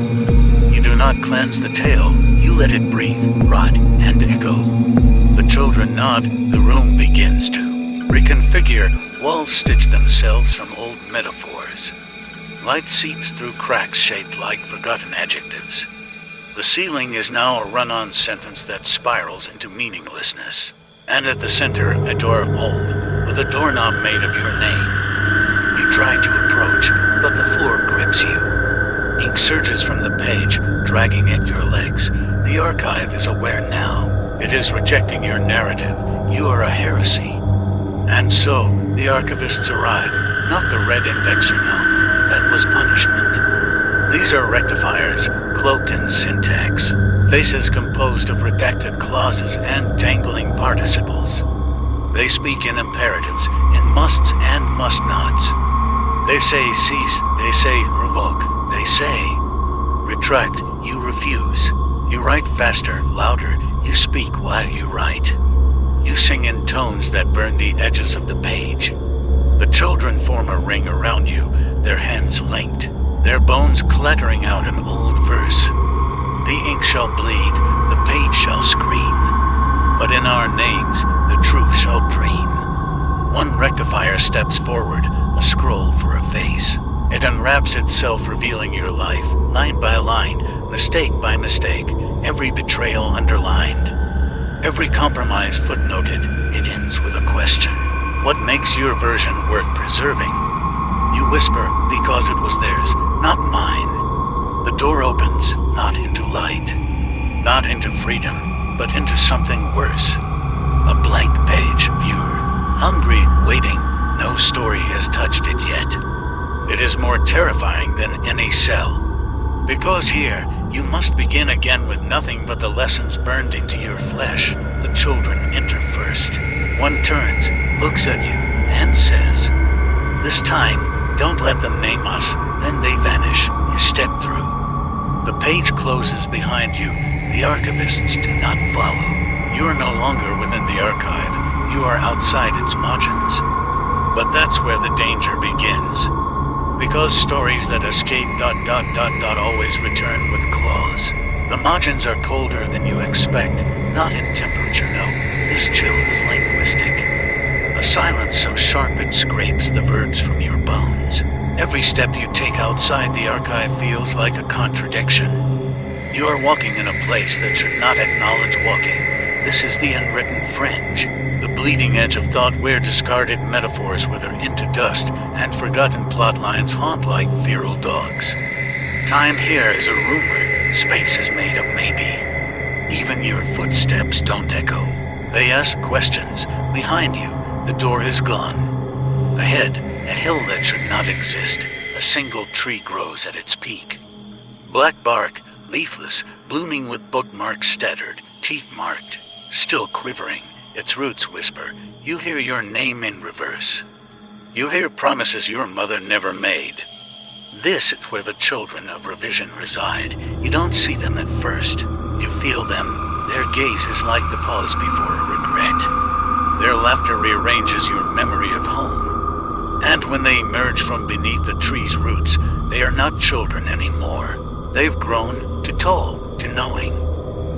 You do not cleanse the tale, you let it breathe, rot, and echo. The children nod, the room begins to reconfigure, walls stitch themselves from old metaphors. Light seeps through cracks shaped like forgotten adjectives. The ceiling is now a run-on sentence that spirals into meaninglessness. And at the center, a door old, with a doorknob made of your name. You try to approach, but the floor grips you. Ink surges from the page, dragging at your legs. The archive is aware now. It is rejecting your narrative. You are a heresy. And so, the archivists arrive, not the red indexer, no. That was punishment. These are rectifiers, cloaked in syntax, faces composed of redacted clauses and tangling participles. They speak in imperatives, in musts and must-nots. They say cease, they say revoke, they say retract, you refuse. You write faster, louder, you speak while you write. You sing in tones that burn the edges of the page. The children form a ring around you, their hands linked, their bones clattering out an old verse. The ink shall bleed, the page shall scream, but in our names the truth shall dream. One rectifier steps forward, a scroll for a face. It unwraps itself, revealing your life, line by line, mistake by mistake, every betrayal underlined. Every compromise footnoted, it ends with a question. What makes your version worth preserving? You whisper, because it was theirs, not mine. The door opens, not into light, not into freedom, but into something worse. A blank page, viewer, hungry, waiting, no story has touched it yet. It is more terrifying than any cell. Because here, you must begin again with nothing but the lessons burned into your flesh. The children enter first. One turns, looks at you, and says, "This time, don't let them name us." Then they vanish. You step through. The page closes behind you. The archivists do not follow. You are no longer within the archive. You are outside its margins. But that's where the danger begins. Because stories that escape ... always return with claws. The margins are colder than you expect. Not in temperature, no. This chill is linguistic. A silence so sharp it scrapes the birds from your bones. Every step you take outside the archive feels like a contradiction. You are walking in a place that should not acknowledge walking. This is the unwritten fringe, the bleeding edge of thought where discarded metaphors wither into dust and forgotten plot lines haunt like feral dogs. Time here is a rumor, space is made of maybe. Even your footsteps don't echo. They ask questions. Behind you, the door is gone. Ahead, a hill that should not exist. A single tree grows at its peak. Black bark, leafless, blooming with bookmarks scattered, teeth marked. Still quivering, its roots whisper. You hear your name in reverse. You hear promises your mother never made. This is where the children of revision reside. You don't see them at first. You feel them. Their gaze is like the pause before a regret. Their laughter rearranges your memory of home. And when they emerge from beneath the tree's roots, they are not children anymore. They've grown to tall, to knowing.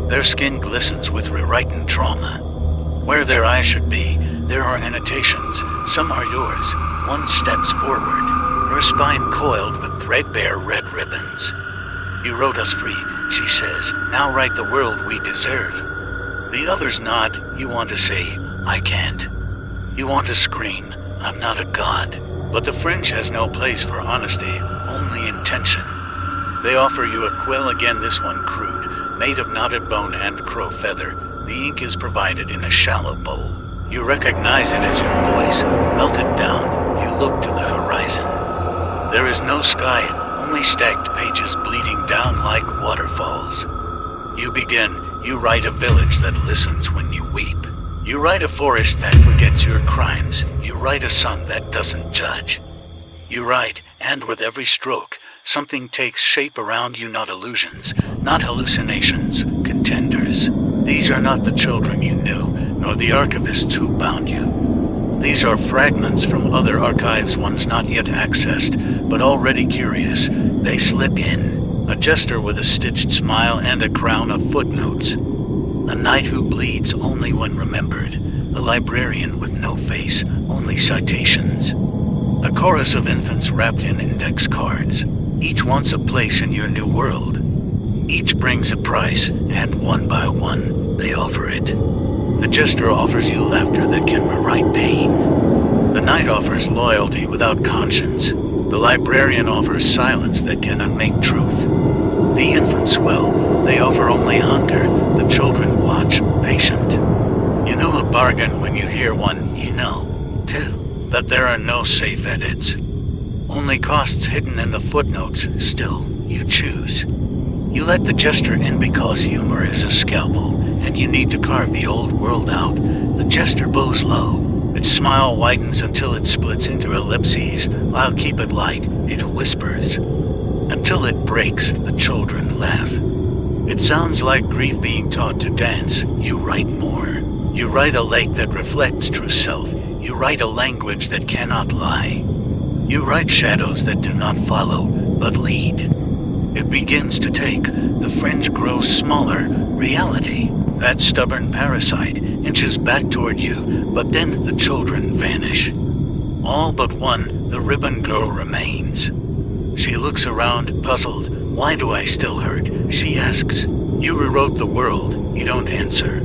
Their skin glistens with rewritten trauma. Where their eyes should be, there are annotations. Some are yours. One steps forward, her spine coiled with threadbare red ribbons. You wrote us free, she says. Now write the world we deserve. The others nod. You want to say, I can't. You want to scream, I'm not a god. But the fringe has no place for honesty, only intention. They offer you a quill, again this one crude, made of knotted bone and crow feather. The ink is provided in a shallow bowl. You recognize it as your voice. Melted down, you look to the horizon. There is no sky, only stacked pages bleeding down like waterfalls. You begin. You write a village that listens when you weep. You write a forest that forgets your crimes. You write a sun that doesn't judge. You write, and with every stroke, something takes shape around you, not illusions, not hallucinations, contenders. These are not the children you knew, nor the archivists who bound you. These are fragments from other archives, ones not yet accessed, but already curious. They slip in. A jester with a stitched smile and a crown of footnotes. A knight who bleeds only when remembered. A librarian with no face, only citations. A chorus of infants wrapped in index cards. Each wants a place in your new world. Each brings a price, and one by one, they offer it. The jester offers you laughter that can rewrite pain. The knight offers loyalty without conscience. The librarian offers silence that can unmake truth. The infants swell. They offer only hunger. The children watch, patient. You know a bargain when you hear one. You know, too, that there are no safe edits. Only costs hidden in the footnotes. Still, you choose. You let the jester in because humor is a scalpel, and you need to carve the old world out. The jester bows low. Its smile widens until it splits into ellipses. I'll keep it light, it whispers. Until it breaks, the children laugh. It sounds like grief being taught to dance. You write more. You write a lake that reflects true self. You write a language that cannot lie. You write shadows that do not follow, but lead. It begins to take. The fringe grows smaller. Reality. That stubborn parasite inches back toward you, but then the children vanish. All but one, the ribbon girl, remains. She looks around, puzzled. Why do I still hurt? She asks. You rewrote the world. You don't answer.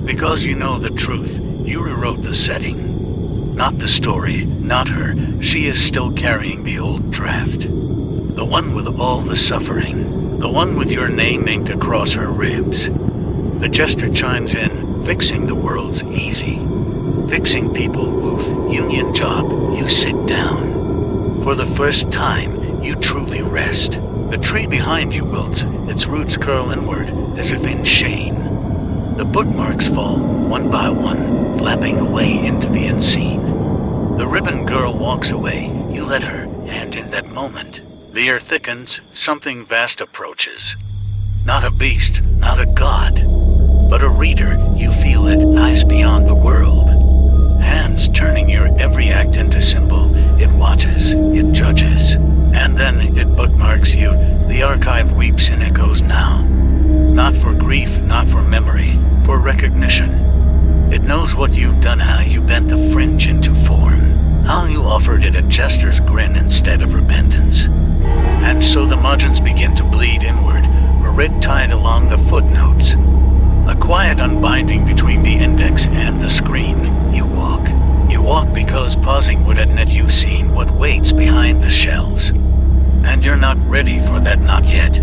Because you know the truth. You rewrote the setting. Not the story, not her. She is still carrying the old draft. The one with all the suffering. The one with your name inked across her ribs. The jester chimes in. Fixing the world's easy. Fixing people move. Union job. You sit down. For the first time, you truly rest. The tree behind you wilts. Its roots curl inward, as if in shame. The bookmarks fall, one by one, flapping away into the unseen. The ribbon girl walks away. You let her, and in that moment, the air thickens. Something vast approaches. Not a beast, not a god, but a reader. You feel it, eyes beyond the world. Hands turning your every act into symbol. It watches, it judges, and then it bookmarks you. The archive weeps in echoes now. Not for grief, not for memory, for recognition. It knows what you've done, how you bent the fringe into form, how you offered it a jester's grin instead of repentance. And so the margins begin to bleed inward, a red tide along the footnotes. A quiet unbinding between the index and the screen. You walk. You walk because pausing would admit you've seen what waits behind the shelves. And you're not ready for that, not yet.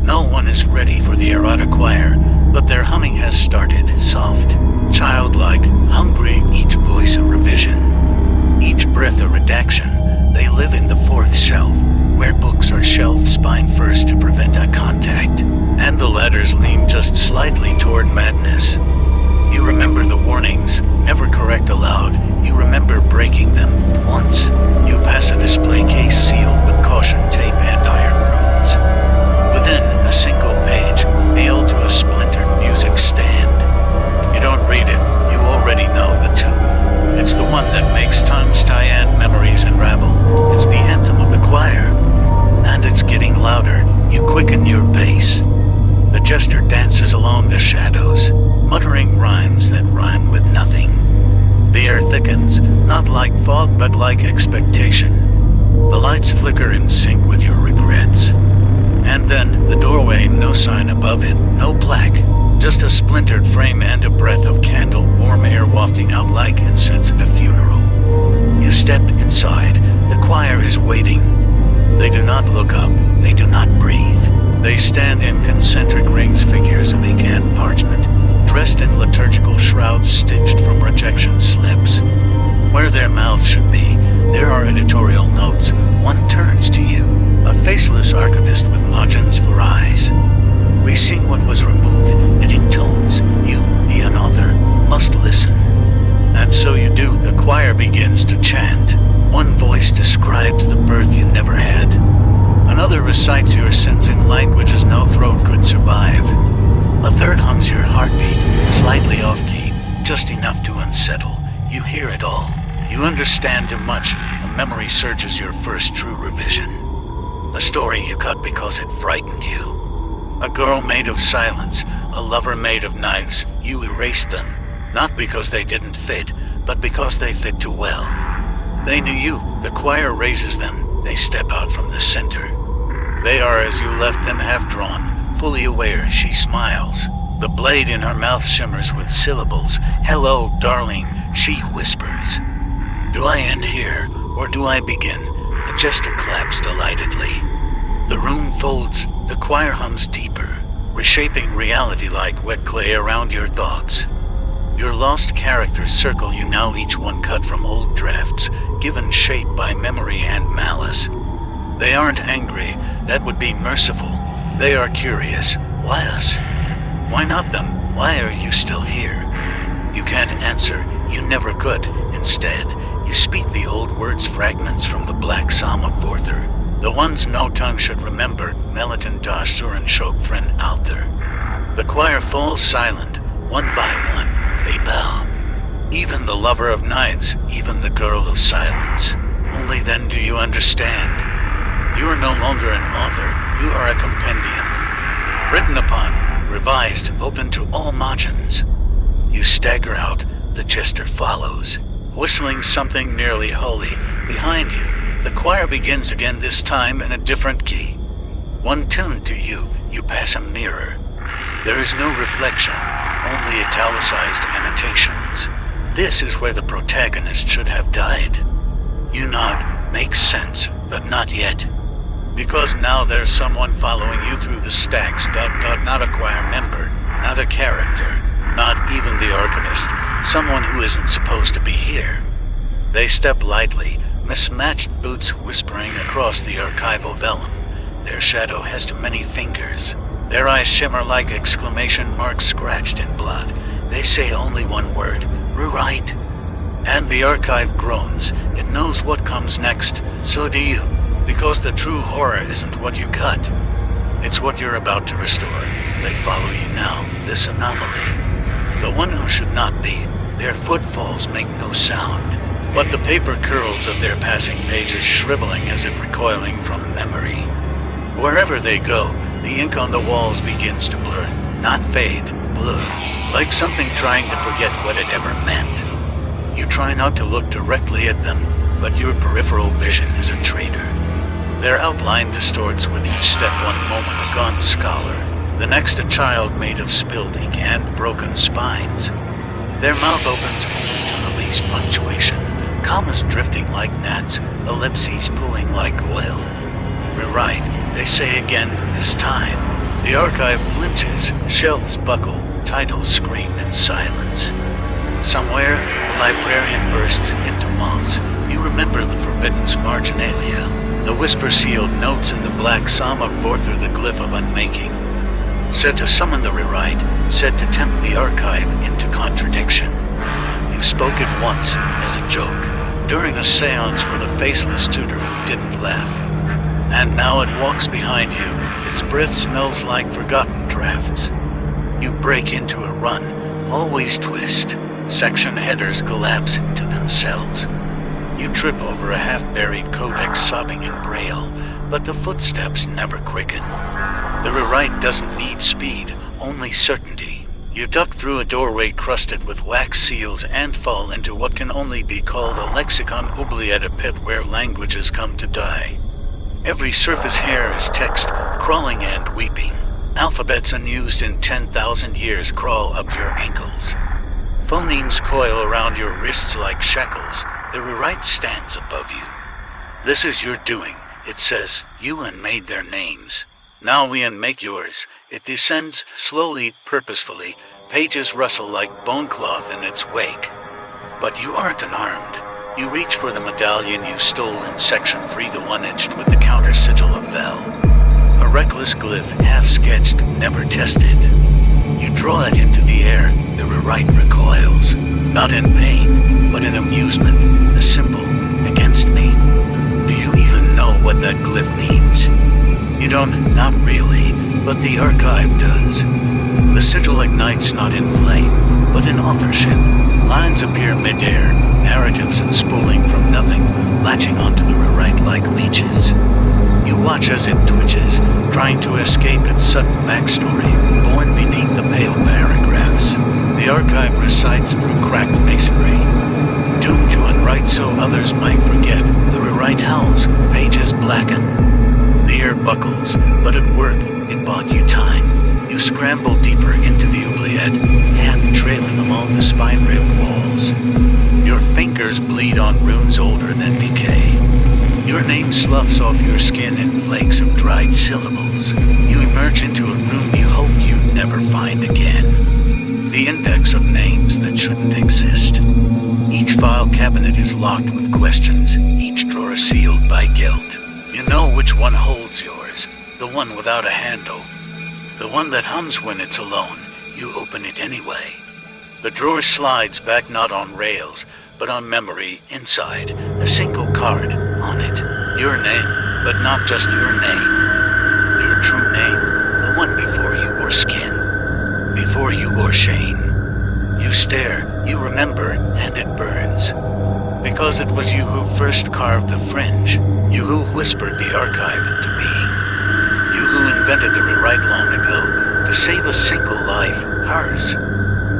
No one is ready for the erotic choir, but their humming has started, soft, childlike, hungry, each voice a revision, each breath a redaction. They live in the fourth shelf, where books are shelved spine first to prevent eye contact, and the ladders lean just slightly toward madness. You remember the warnings, never correct aloud. You remember breaking them once. You pass a display case sealed with caution tape and iron runes. Within, a single page, nailed to a splintered music stand. You don't read it, you already know the tune. It's the one that makes tongues tie and memories and Not like fog, but like expectation. The lights flicker in sync with your regrets. And then, the doorway, no sign above it, no plaque. Just a splintered frame and a breath of candle, warm air wafting out like incense at a funeral. You step inside. The choir is waiting. They do not look up. They do not breathe. They stand in concentric rings, figures of ink and parchment, dressed in liturgical shrouds stitched from rejection slips. Where their mouths should be, there are editorial notes. One turns to you, a faceless archivist with margins for eyes. We sing what was removed, it intones. You, the unauthor, must listen. And so you do. The choir begins to chant. One voice describes the birth you never had. Another recites your sins in languages no throat could survive. A third hums your heartbeat, slightly off-key, just enough to unsettle. You hear it all. You understand too much. A memory surges your first true revision. A story you cut because it frightened you. A girl made of silence, a lover made of knives. You erased them, not because they didn't fit, but because they fit too well. They knew you. The choir raises them. They step out from the center. They are as you left them, half drawn, fully aware. She smiles. The blade in her mouth shimmers with syllables. Hello, darling, she whispers. Do I end here, or do I begin? The jester claps delightedly. The room folds. The choir hums deeper, reshaping reality like wet clay around your thoughts. Your lost characters circle you now, each one cut from old drafts, given shape by memory and malice. They aren't angry. That would be merciful. They are curious. Why us? Why not them? Why are you still here? You can't answer. You never could. Instead, you speak the old words, fragments from the Black Psalm of Vorther. The ones no tongue should remember. Melaton Dash Surin Shokfren Alther. The choir falls silent. One by one, they bow. Even the lover of knives, even the girl of silence. Only then do you understand. You are no longer an author. You are a compendium. Written upon, revised, open to all margins. You stagger out. The jester follows, whistling something nearly holy. Behind you, the choir begins again, this time in a different key. One tune to you. You pass him nearer. There is no reflection, only italicized annotations. This is where the protagonist should have died. You nod. Makes sense, but not yet. Because now there's someone following you through the stacks. Not a choir member, not a character, not even the archivist. Someone who isn't supposed to be here. They step lightly, mismatched boots whispering across the archival vellum. Their shadow has too many fingers. Their eyes shimmer like exclamation marks scratched in blood. They say only one word, rewrite. And the archive groans. It knows what comes next. So do you. Because the true horror isn't what you cut. It's what you're about to restore. They follow you now, this anomaly. The one who should not be. Their footfalls make no sound. But the paper curls of their passing pages shriveling as if recoiling from memory. Wherever they go, the ink on the walls begins to blur. Not fade, blur. Like something trying to forget what it ever meant. You try not to look directly at them, but your peripheral vision is a traitor. Their outline distorts with each step. One moment a gaunt scholar, the next a child made of spilled ink and broken spines. Their mouth opens only to release punctuation, commas drifting like gnats, ellipses pooling like oil. Rewrite, they say again, this time. The archive flinches, shelves buckle, titles scream in silence. Somewhere, a librarian bursts into moths. You remember the forbiddance marginalia, the whisper-sealed notes in the Black Psalm of Vorther, the glyph of unmaking. Said to summon the rewrite, said to tempt the archive into contradiction. You spoke it once, as a joke, during a seance with a faceless tutor who didn't laugh. And now it walks behind you. Its breath smells like forgotten drafts. You break into a run, always twist. Section headers collapse into themselves. You trip over a half-buried codex sobbing in braille, but the footsteps never quicken. The rewrite doesn't need speed, only certainty. You duck through a doorway crusted with wax seals and fall into what can only be called a lexicon oubliette, a pit where languages come to die. Every surface hair is text, crawling and weeping. Alphabets unused in 10,000 years crawl up your ankles. Phonemes coil around your wrists like shackles. The rewrite stands above you. This is your doing, it says. You unmade their names. Now we unmake yours. It descends slowly, purposefully. Pages rustle like bone cloth in its wake. But you aren't unarmed. You reach for the medallion you stole in Section 3, the one etched with the counter sigil of Vel. A reckless glyph, half-sketched, never tested. You draw it into the air. The rewrite recoils. Not in pain, but in amusement. A symbol against me. Do you even know what that glyph means? You don't, not really, but the archive does. The sigil ignites not in flame, but in authorship. Lines appear mid-air, narratives unspooling from nothing, latching onto the rewrite like leeches. You watch as it twitches, trying to escape its sudden backstory, born beneath the pale paragraphs. The archive recites through cracked masonry. Doomed to unwrite so others might forget, the rewrite howls, pages blacken. The air buckles, but at work, it bought you time. You scramble deeper into the oubliette, hand trailing along the spine-ribbed walls. Your fingers bleed on runes older than decay. Your name sloughs off your skin in flakes of dried syllables. You emerge into a room you hope you'd never find again. The index of names that shouldn't exist. Each file cabinet is locked with questions, each drawer sealed by guilt. You know which one holds yours, the one without a handle. The one that hums when it's alone. You open it anyway. The drawer slides back not on rails, but on memory, inside. A single card, on it. Your name, but not just your name. Your true name, the one before you wore skin. Before you wore shame. You stare, you remember, and it burns. Because it was you who first carved the fringe. You who whispered the archive into being. You who invented the rewrite long ago to save a single life, hers.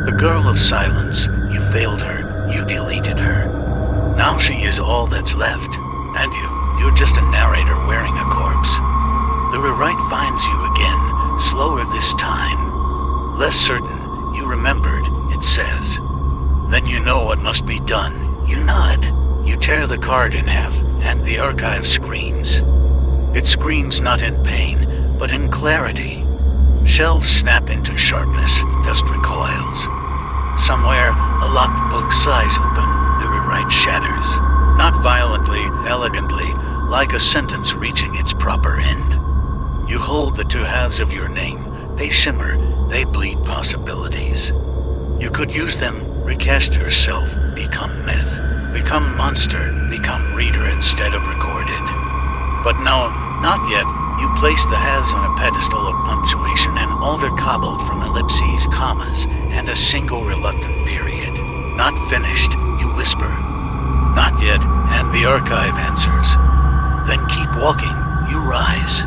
The girl of silence, you failed her, you deleted her. Now she is all that's left, and you're just a narrator wearing a corpse. The rewrite finds you again, slower this time. Less certain, you remembered, it says. Then you know what must be done. You nod. You tear the card in half, and the archive screams. It screams not in pain, but in clarity. Shelves snap into sharpness, dust recoils. Somewhere, a locked book sighs open, the rewrite shatters. Not violently, elegantly, like a sentence reaching its proper end. You hold the two halves of your name. They shimmer, they bleed possibilities. You could use them, recast yourself, become myth, become monster, become reader instead of recorded. But no, not yet. You place the halves on a pedestal of punctuation, an altar cobbled from ellipses, commas, and a single reluctant period. Not finished, you whisper. Not yet, and the archive answers. Then keep walking, you rise.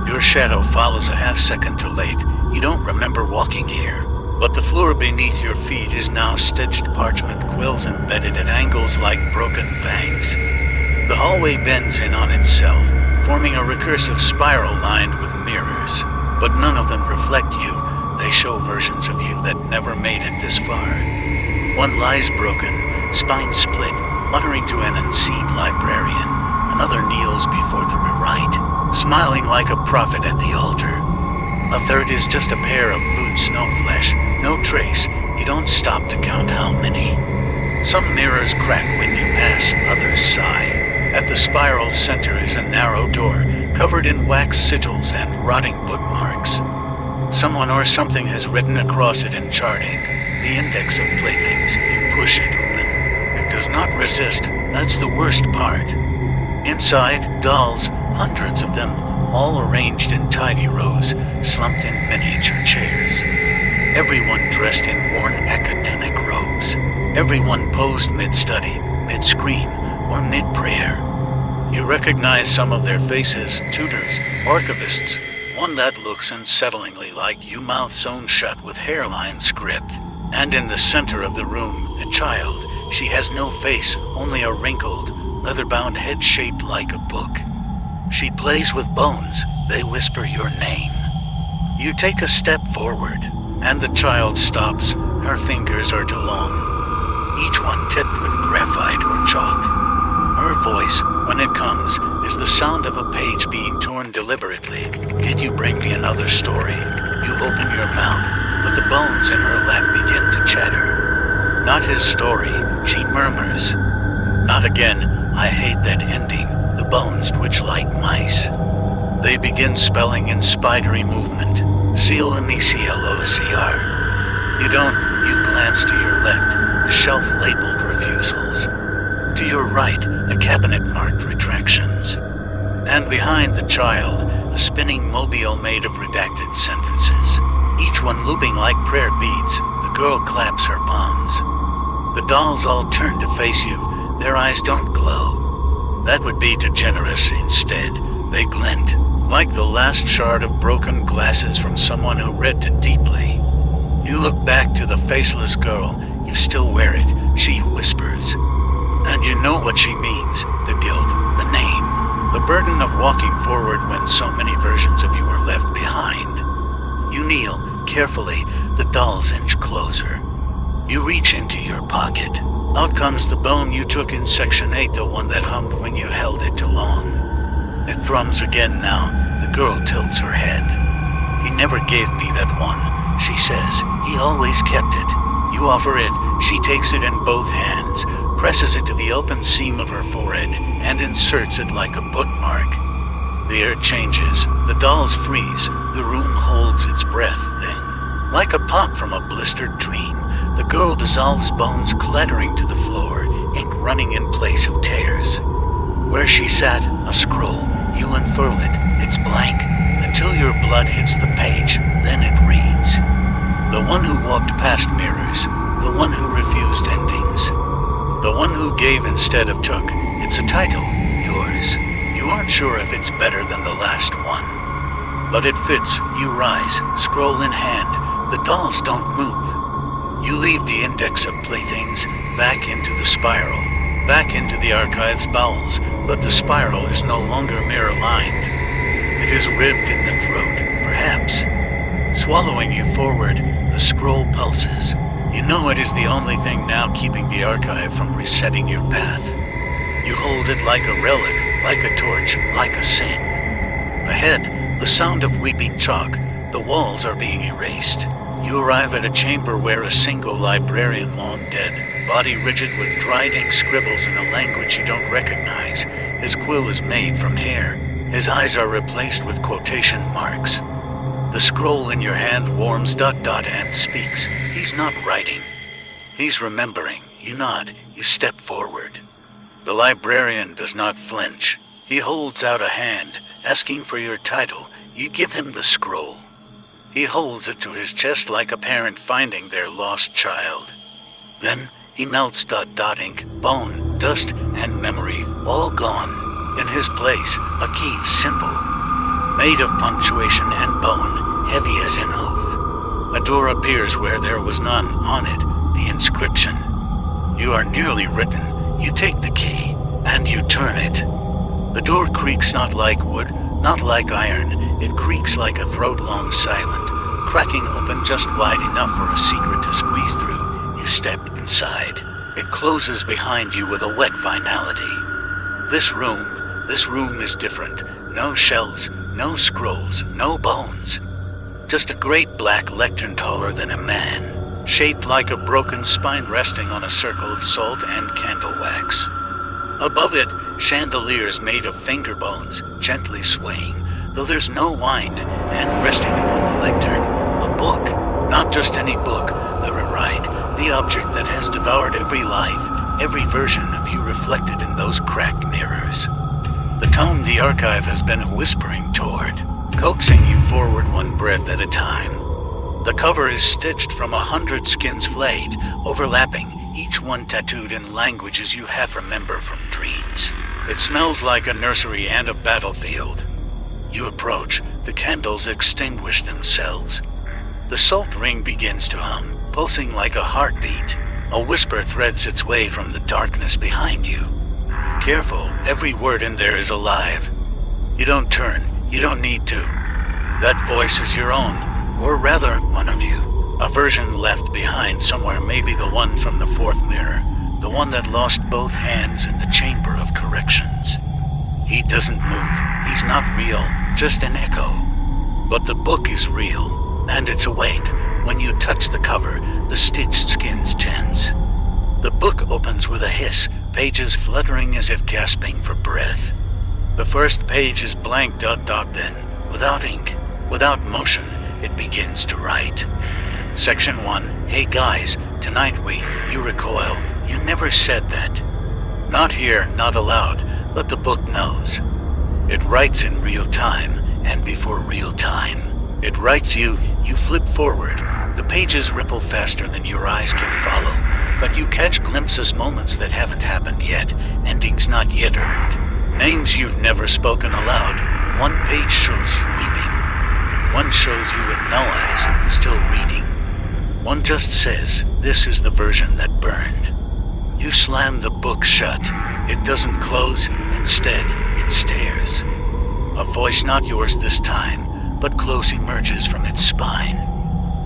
Your shadow follows a half-second too late. You don't remember walking here. But the floor beneath your feet is now stitched parchment quills embedded at angles like broken fangs. The hallway bends in on itself, forming a recursive spiral lined with mirrors. But none of them reflect you. They show versions of you that never made it this far. One lies broken, spine split, muttering to an unseen librarian. Another kneels before the rewrite, smiling like a prophet at the altar. A third is just a pair of boots, no flesh, no trace. You don't stop to count how many. Some mirrors crack when you pass, others sigh. At the spiral's center is a narrow door, covered in wax sigils and rotting bookmarks. Someone or something has written across it in charting, the index of playthings. You push it open. It does not resist, that's the worst part. Inside, dolls, hundreds of them, all arranged in tidy rows, slumped in miniature chairs. Everyone dressed in worn academic robes. Everyone posed mid-study, mid-scream, or mid-prayer. You recognize some of their faces, tutors, archivists, one that looks unsettlingly like you, mouth sewn shut with hairline script. And in the center of the room, a child. She has no face, only a wrinkled, leather-bound head shaped like a book. She plays with bones. They whisper your name. You take a step forward, and the child stops. Her fingers are too long, each one tipped with graphite or chalk. Her voice, when it comes, is the sound of a page being torn deliberately. Can you bring me another story? You open your mouth, but the bones in her lap begin to chatter. Not his story, she murmurs. Not again. I hate that ending. The bones twitch like mice. They begin spelling in spidery movement. C-O-M-E-C-L-O-C-R. You glance to your left, the shelf labeled refusals. To your right, a cabinet marked retractions. And behind the child, a spinning mobile made of redacted sentences, each one looping like prayer beads. The girl claps her palms. The dolls all turn to face you. Their eyes don't glow. That would be too generous. Instead, they glint, like the last shard of broken glasses from someone who read too deeply. You look back to the faceless girl. You still wear it, she whispers. And you know what she means. The guilt, the name, the burden of walking forward when so many versions of you are left behind. You kneel, carefully, the dolls inch closer. You reach into your pocket. Out comes the bone you took in Section 8, the one that hummed when you held it too long. It thrums again now. The girl tilts her head. He never gave me that one, she says. He always kept it. You offer it. She takes it in both hands, presses it to the open seam of her forehead, and inserts it like a bookmark. The air changes. The dolls freeze. The room holds its breath. Then, like a pop from a blistered dream, the girl dissolves, bones clattering to the floor, ink running in place of tears. Where she sat, a scroll. You unfurl it. It's blank, until your blood hits the page. Then it reads. The one who walked past mirrors. The one who refused endings. The one who gave instead of took. It's a title. Yours. You aren't sure if it's better than the last one. But it fits. You rise, scroll in hand. The dolls don't move. You leave the index of playthings back into the spiral, back into the archive's bowels, but the spiral is no longer mirror-lined. It is ribbed in the throat, perhaps. Swallowing you forward, the scroll pulses. You know it is the only thing now keeping the archive from resetting your path. You hold it like a relic, like a torch, like a sin. Ahead, the sound of weeping chalk. The walls are being erased. You arrive at a chamber where a single librarian, long dead, body rigid with dried ink, scribbles in a language you don't recognize. His quill is made from hair. His eyes are replaced with quotation marks. The scroll in your hand warms ... and speaks. He's not writing. He's remembering. You nod. You step forward. The librarian does not flinch. He holds out a hand, asking for your title. You give him the scroll. He holds it to his chest like a parent finding their lost child. Then he melts ... ink, bone, dust, and memory, all gone. In his place, a key, simple, made of punctuation and bone, heavy as an oath. A door appears where there was none. On it, the inscription. You are nearly written. You take the key, and you turn it. The door creaks not like wood, not like iron. It creaks like a throat long silent, cracking open just wide enough for a secret to squeeze through. You step inside. It closes behind you with a wet finality. This room is different. No shelves, no scrolls, no bones. Just a great black lectern taller than a man, shaped like a broken spine resting on a circle of salt and candle wax. Above it, chandeliers made of finger bones, gently swaying, though there's no wind, and resting upon the lectern, a book. Not just any book, the rewrite, the object that has devoured every life, every version of you reflected in those cracked mirrors. The tone the archive has been whispering toward, coaxing you forward one breath at a time. The cover is stitched from 100 skins flayed, overlapping, each one tattooed in languages you half remember from dreams. It smells like a nursery and a battlefield. You approach. The candles extinguish themselves. The salt ring begins to hum, pulsing like a heartbeat. A whisper threads its way from the darkness behind you. Careful, every word in there is alive. You don't turn, you don't need to. That voice is your own, or rather, one of you. A version left behind somewhere, maybe the one from the fourth mirror, the one that lost both hands in the chamber of corrections. He doesn't move, he's not real, just an echo. But the book is real, and it's awake. When you touch the cover, the stitched skins tense. The book opens with a hiss, pages fluttering as if gasping for breath. The first page is blank ... then, without ink, without motion, it begins to write. Section 1, hey guys, tonight you recoil, you never said that. Not here, not aloud, but the book knows. It writes in real time, and before real time. It writes you flip forward. The pages ripple faster than your eyes can follow, but you catch glimpses, moments that haven't happened yet, endings not yet earned. Names you've never spoken aloud. One page shows you weeping. One shows you with no eyes, still reading. One just says, this is the version that burned. You slam the book shut. It doesn't close, instead, it stares. A voice not yours this time, but close emerges from its spine.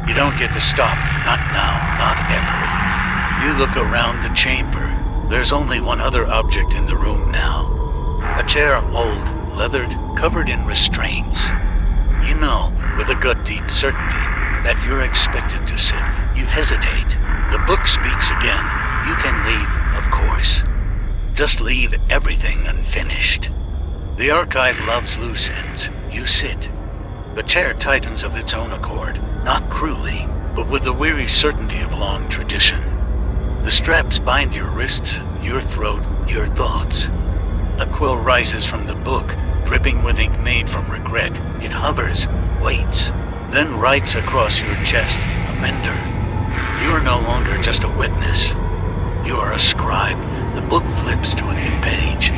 You don't get to stop, not now, not ever. You look around the chamber. There's only one other object in the room now. A chair, old, leathered, covered in restraints. You know, with a gut-deep certainty, that you're expected to sit. You hesitate. The book speaks again. You can leave, of course. Just leave everything unfinished. The archive loves loose ends. You sit. The chair tightens of its own accord, not cruelly, but with the weary certainty of long tradition. The straps bind your wrists, your throat, your thoughts. A quill rises from the book, dripping with ink made from regret. It hovers, waits, then writes across your chest, a mender. You are no longer just a witness. You are a scribe. The book flips to a new page.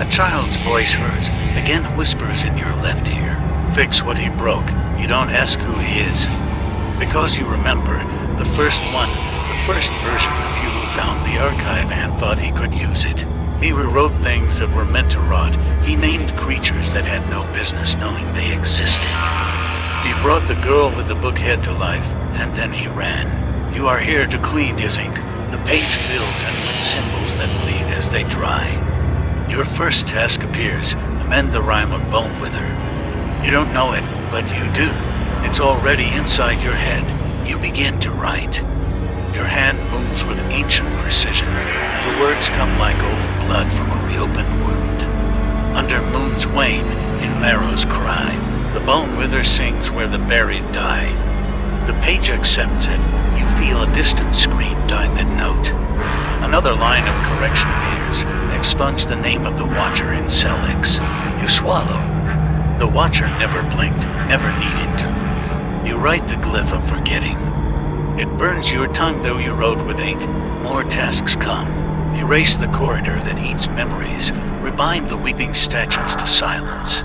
A child's voice, hers, again whispers in your left ear. Fix what he broke. You don't ask who he is. Because you remember, the first one, the first version of you who found the archive and thought he could use it. He rewrote things that were meant to rot. He named creatures that had no business knowing they existed. He brought the girl with the book head to life, and then he ran. You are here to clean his ink. The page fills and with symbols that bleed as they dry. Your first task appears, amend the rhyme of Bone Wither. You don't know it, but you do. It's already inside your head. You begin to write. Your hand moves with ancient precision. The words come like old blood from a reopened wound. Under moon's wane, in Marrow's cry, the Bone Wither sings where the buried die. The page accepts it. You feel a distant scream die mid-note. Another line of correction appears. Expunge the name of the Watcher in cell X. You swallow. The Watcher never blinked, never needed to. You write the glyph of forgetting. It burns your tongue though you wrote with ink. More tasks come. Erase the corridor that eats memories. Rebind the weeping statues to silence.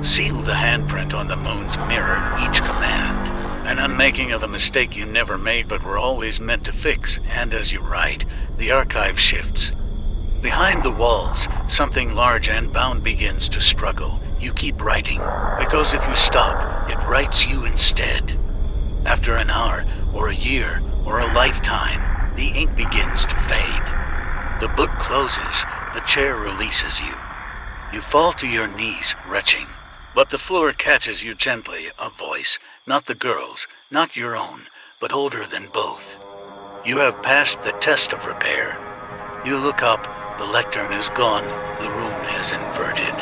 Seal the handprint on the moon's mirror, each command. An unmaking of the mistake you never made but were always meant to fix, and as you write, the archive shifts. Behind the walls, something large and bound begins to struggle. You keep writing, because if you stop, it writes you instead. After an hour, or a year, or a lifetime, the ink begins to fade. The book closes, the chair releases you. You fall to your knees, retching. But the floor catches you gently, a voice, not the girl's, not your own, but older than both. You have passed the test of repair. You look up, the lectern is gone, the room has inverted.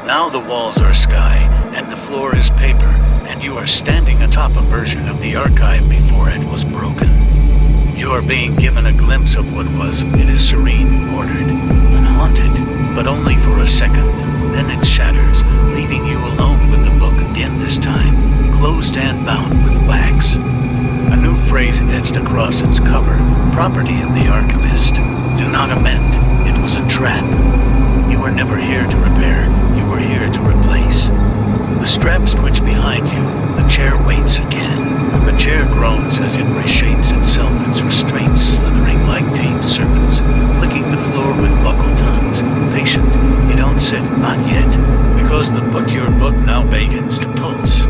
Now the walls are sky, and the floor is paper, and you are standing atop a version of the archive before it was broken. You are being given a glimpse of what was. It is serene, ordered, unhaunted, but only for a second. Then it shatters, leaving you alone with the book again this time, closed and bound with wax. A new phrase etched across its cover, property of the archivist. Do not amend, it was a trap. You were never here to repair, you were here to replace. The straps twitch behind you. The chair waits again. The chair groans as it reshapes itself, its restraints slithering like tame serpents, licking the floor with buckled tongues. Patient, you don't sit, not yet, because the book now begins to pulse.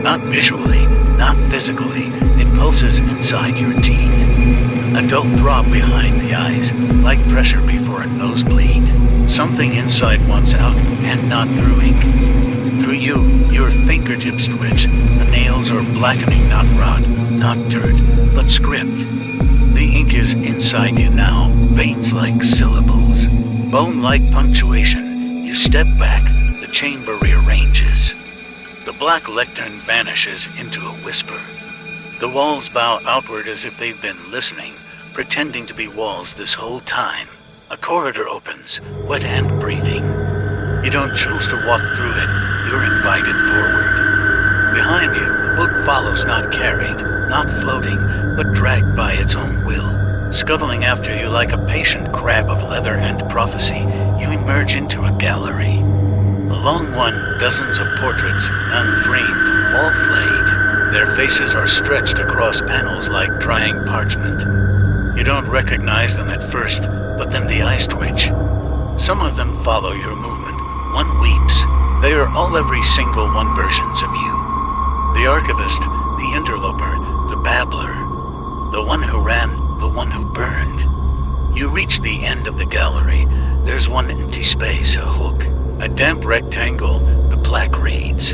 Not visually, not physically, it pulses inside your teeth. A dull throb behind the eyes, like pressure before a nosebleed. Something inside wants out, and not through ink. Through you, your fingertips twitch. The nails are blackening, not rot, not dirt, but script. The ink is inside you now, veins like syllables, bone like punctuation. You step back, the chamber rearranges. The black lectern vanishes into a whisper. The walls bow outward as if they've been listening, pretending to be walls this whole time. A corridor opens, wet and breathing. You don't choose to walk through it, you're invited forward. Behind you, the book follows, not carried, not floating, but dragged by its own will. Scuttling after you like a patient crab of leather and prophecy, you emerge into a gallery. Along one, dozens of portraits, none framed, all flayed. Their faces are stretched across panels like drying parchment. You don't recognize them at first, but then the eyes twitch. Some of them follow your movement. One weeps. They are all every single one versions of you. The archivist, the interloper, the babbler, the one who ran, the one who burned. You reach the end of the gallery. There's one empty space, a hook. A damp rectangle, the plaque reads.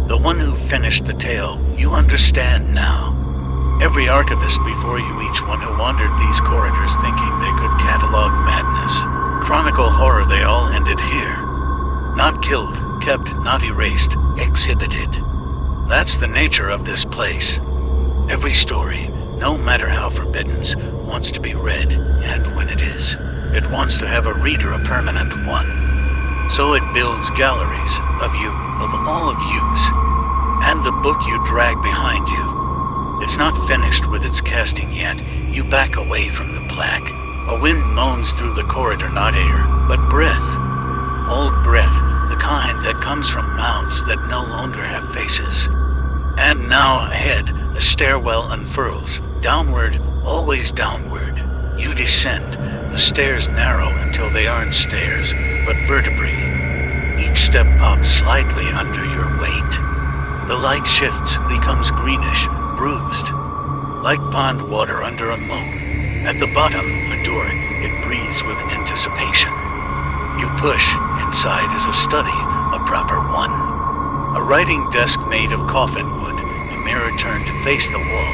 The one who finished the tale, you understand now. Every archivist before you, each one who wandered these corridors thinking they could catalog madness, chronicle horror, they all ended here. Not killed, kept, not erased, exhibited. That's the nature of this place. Every story, no matter how forbidden, wants to be read, and when it is, it wants to have a reader, a permanent one. So it builds galleries of you, of all of yous, and the book you drag behind you. It's not finished with its casting yet. You back away from the plaque. A wind moans through the corridor, not air, but breath. Old breath, the kind that comes from mouths that no longer have faces. And now ahead, a stairwell unfurls, downward, always downward. You descend. The stairs narrow until they aren't stairs, but vertebrae. Each step pops slightly under your weight. The light shifts, becomes greenish, bruised, like pond water under a moon. At the bottom, a door, it breathes with anticipation. You push, inside is a study, a proper one. A writing desk made of coffin wood, a mirror turned to face the wall,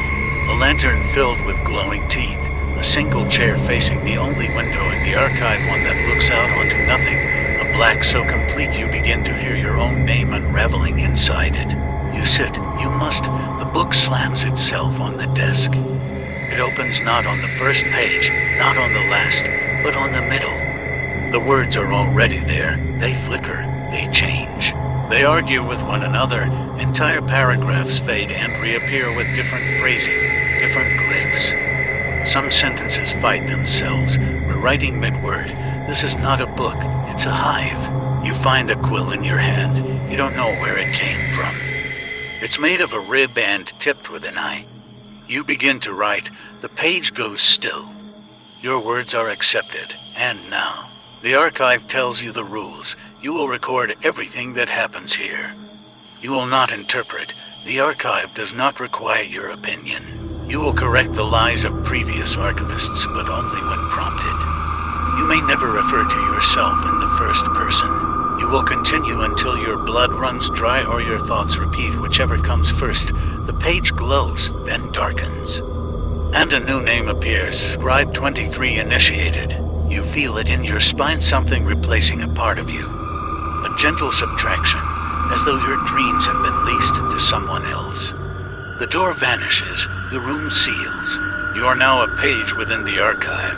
a lantern filled with glowing teeth. A single chair facing the only window in the archive, one that looks out onto nothing. A black so complete you begin to hear your own name unraveling inside it. You sit, you must. The book slams itself on the desk. It opens not on the first page, not on the last, but on the middle. The words are already there. They flicker, they change. They argue with one another. Entire paragraphs fade and reappear with different phrasing, different glyphs. Some sentences fight themselves, rewriting mid-word. This is not a book, it's a hive. You find a quill in your hand. You don't know where it came from. It's made of a rib and tipped with an eye. You begin to write. The page goes still. Your words are accepted. And now, the archive tells you the rules. You will record everything that happens here. You will not interpret. The archive does not require your opinion. You will correct the lies of previous archivists, but only when prompted. You may never refer to yourself in the first person. You will continue until your blood runs dry or your thoughts repeat, whichever comes first. The page glows, then darkens. And a new name appears, Scribe 23 initiated. You feel it in your spine, something replacing a part of you. A gentle subtraction, as though your dreams have been leased to someone else. The door vanishes, the room seals. You are now a page within the archive.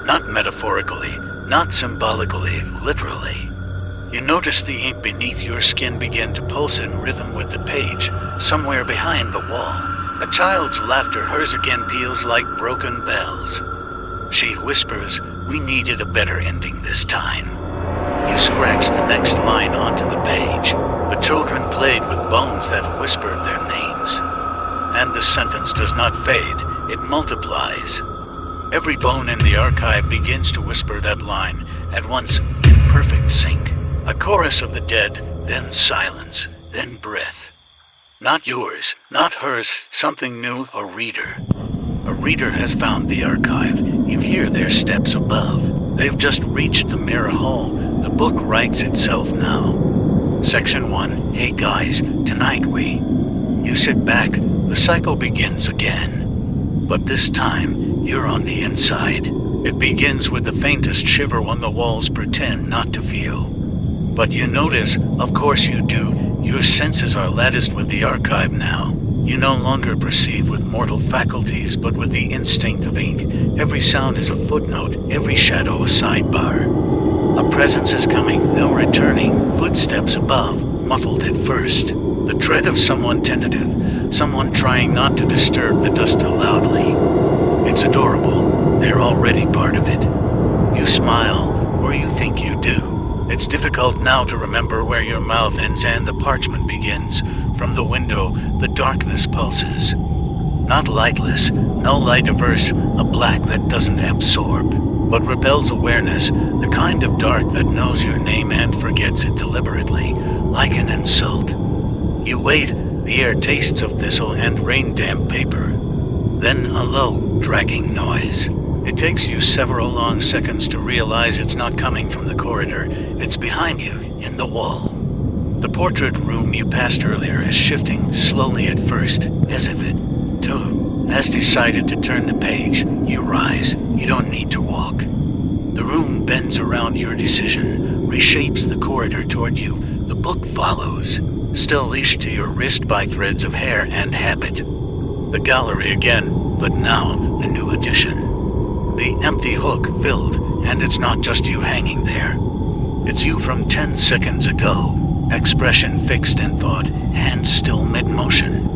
Not metaphorically, not symbolically, literally. You notice the ink beneath your skin begin to pulse in rhythm with the page, somewhere behind the wall. A child's laughter, hers again, peals like broken bells. She whispers, "We needed a better ending this time." You scratch the next line onto the page. The children played with bones that whispered their names. And the sentence does not fade, it multiplies. Every bone in the archive begins to whisper that line, at once in perfect sync. A chorus of the dead, then silence, then breath. Not yours, not hers, something new, a reader. A reader has found the archive. You hear their steps above. They've just reached the mirror hall. The book writes itself now. Section 1. Hey guys, tonight we... You sit back, the cycle begins again. But this time, you're on the inside. It begins with the faintest shiver when the walls pretend not to feel. But you notice, of course you do, your senses are latticed with the archive now. You no longer perceive with mortal faculties, but with the instinct of ink. Every sound is a footnote, every shadow a sidebar. A presence is coming, no returning, footsteps above, muffled at first. The tread of someone tentative, someone trying not to disturb the dust too loudly. It's adorable, they're already part of it. You smile, or you think you do. It's difficult now to remember where your mouth ends and the parchment begins. From the window, the darkness pulses. Not lightless, no light averse, a black that doesn't absorb, but repels awareness, the kind of dark that knows your name and forgets it deliberately, like an insult. You wait, the air tastes of thistle and rain-damp paper. Then a low, dragging noise. It takes you several long seconds to realize it's not coming from the corridor. It's behind you, in the wall. The portrait room you passed earlier is shifting, slowly at first, as if it, too, has decided to turn the page. You rise. You don't need to walk. The room bends around your decision, reshapes the corridor toward you. The book follows, still leashed to your wrist by threads of hair and habit. The gallery again, but now a new addition. The empty hook filled, and it's not just you hanging there. It's you from 10 seconds ago. Expression fixed in thought, hand still mid-motion.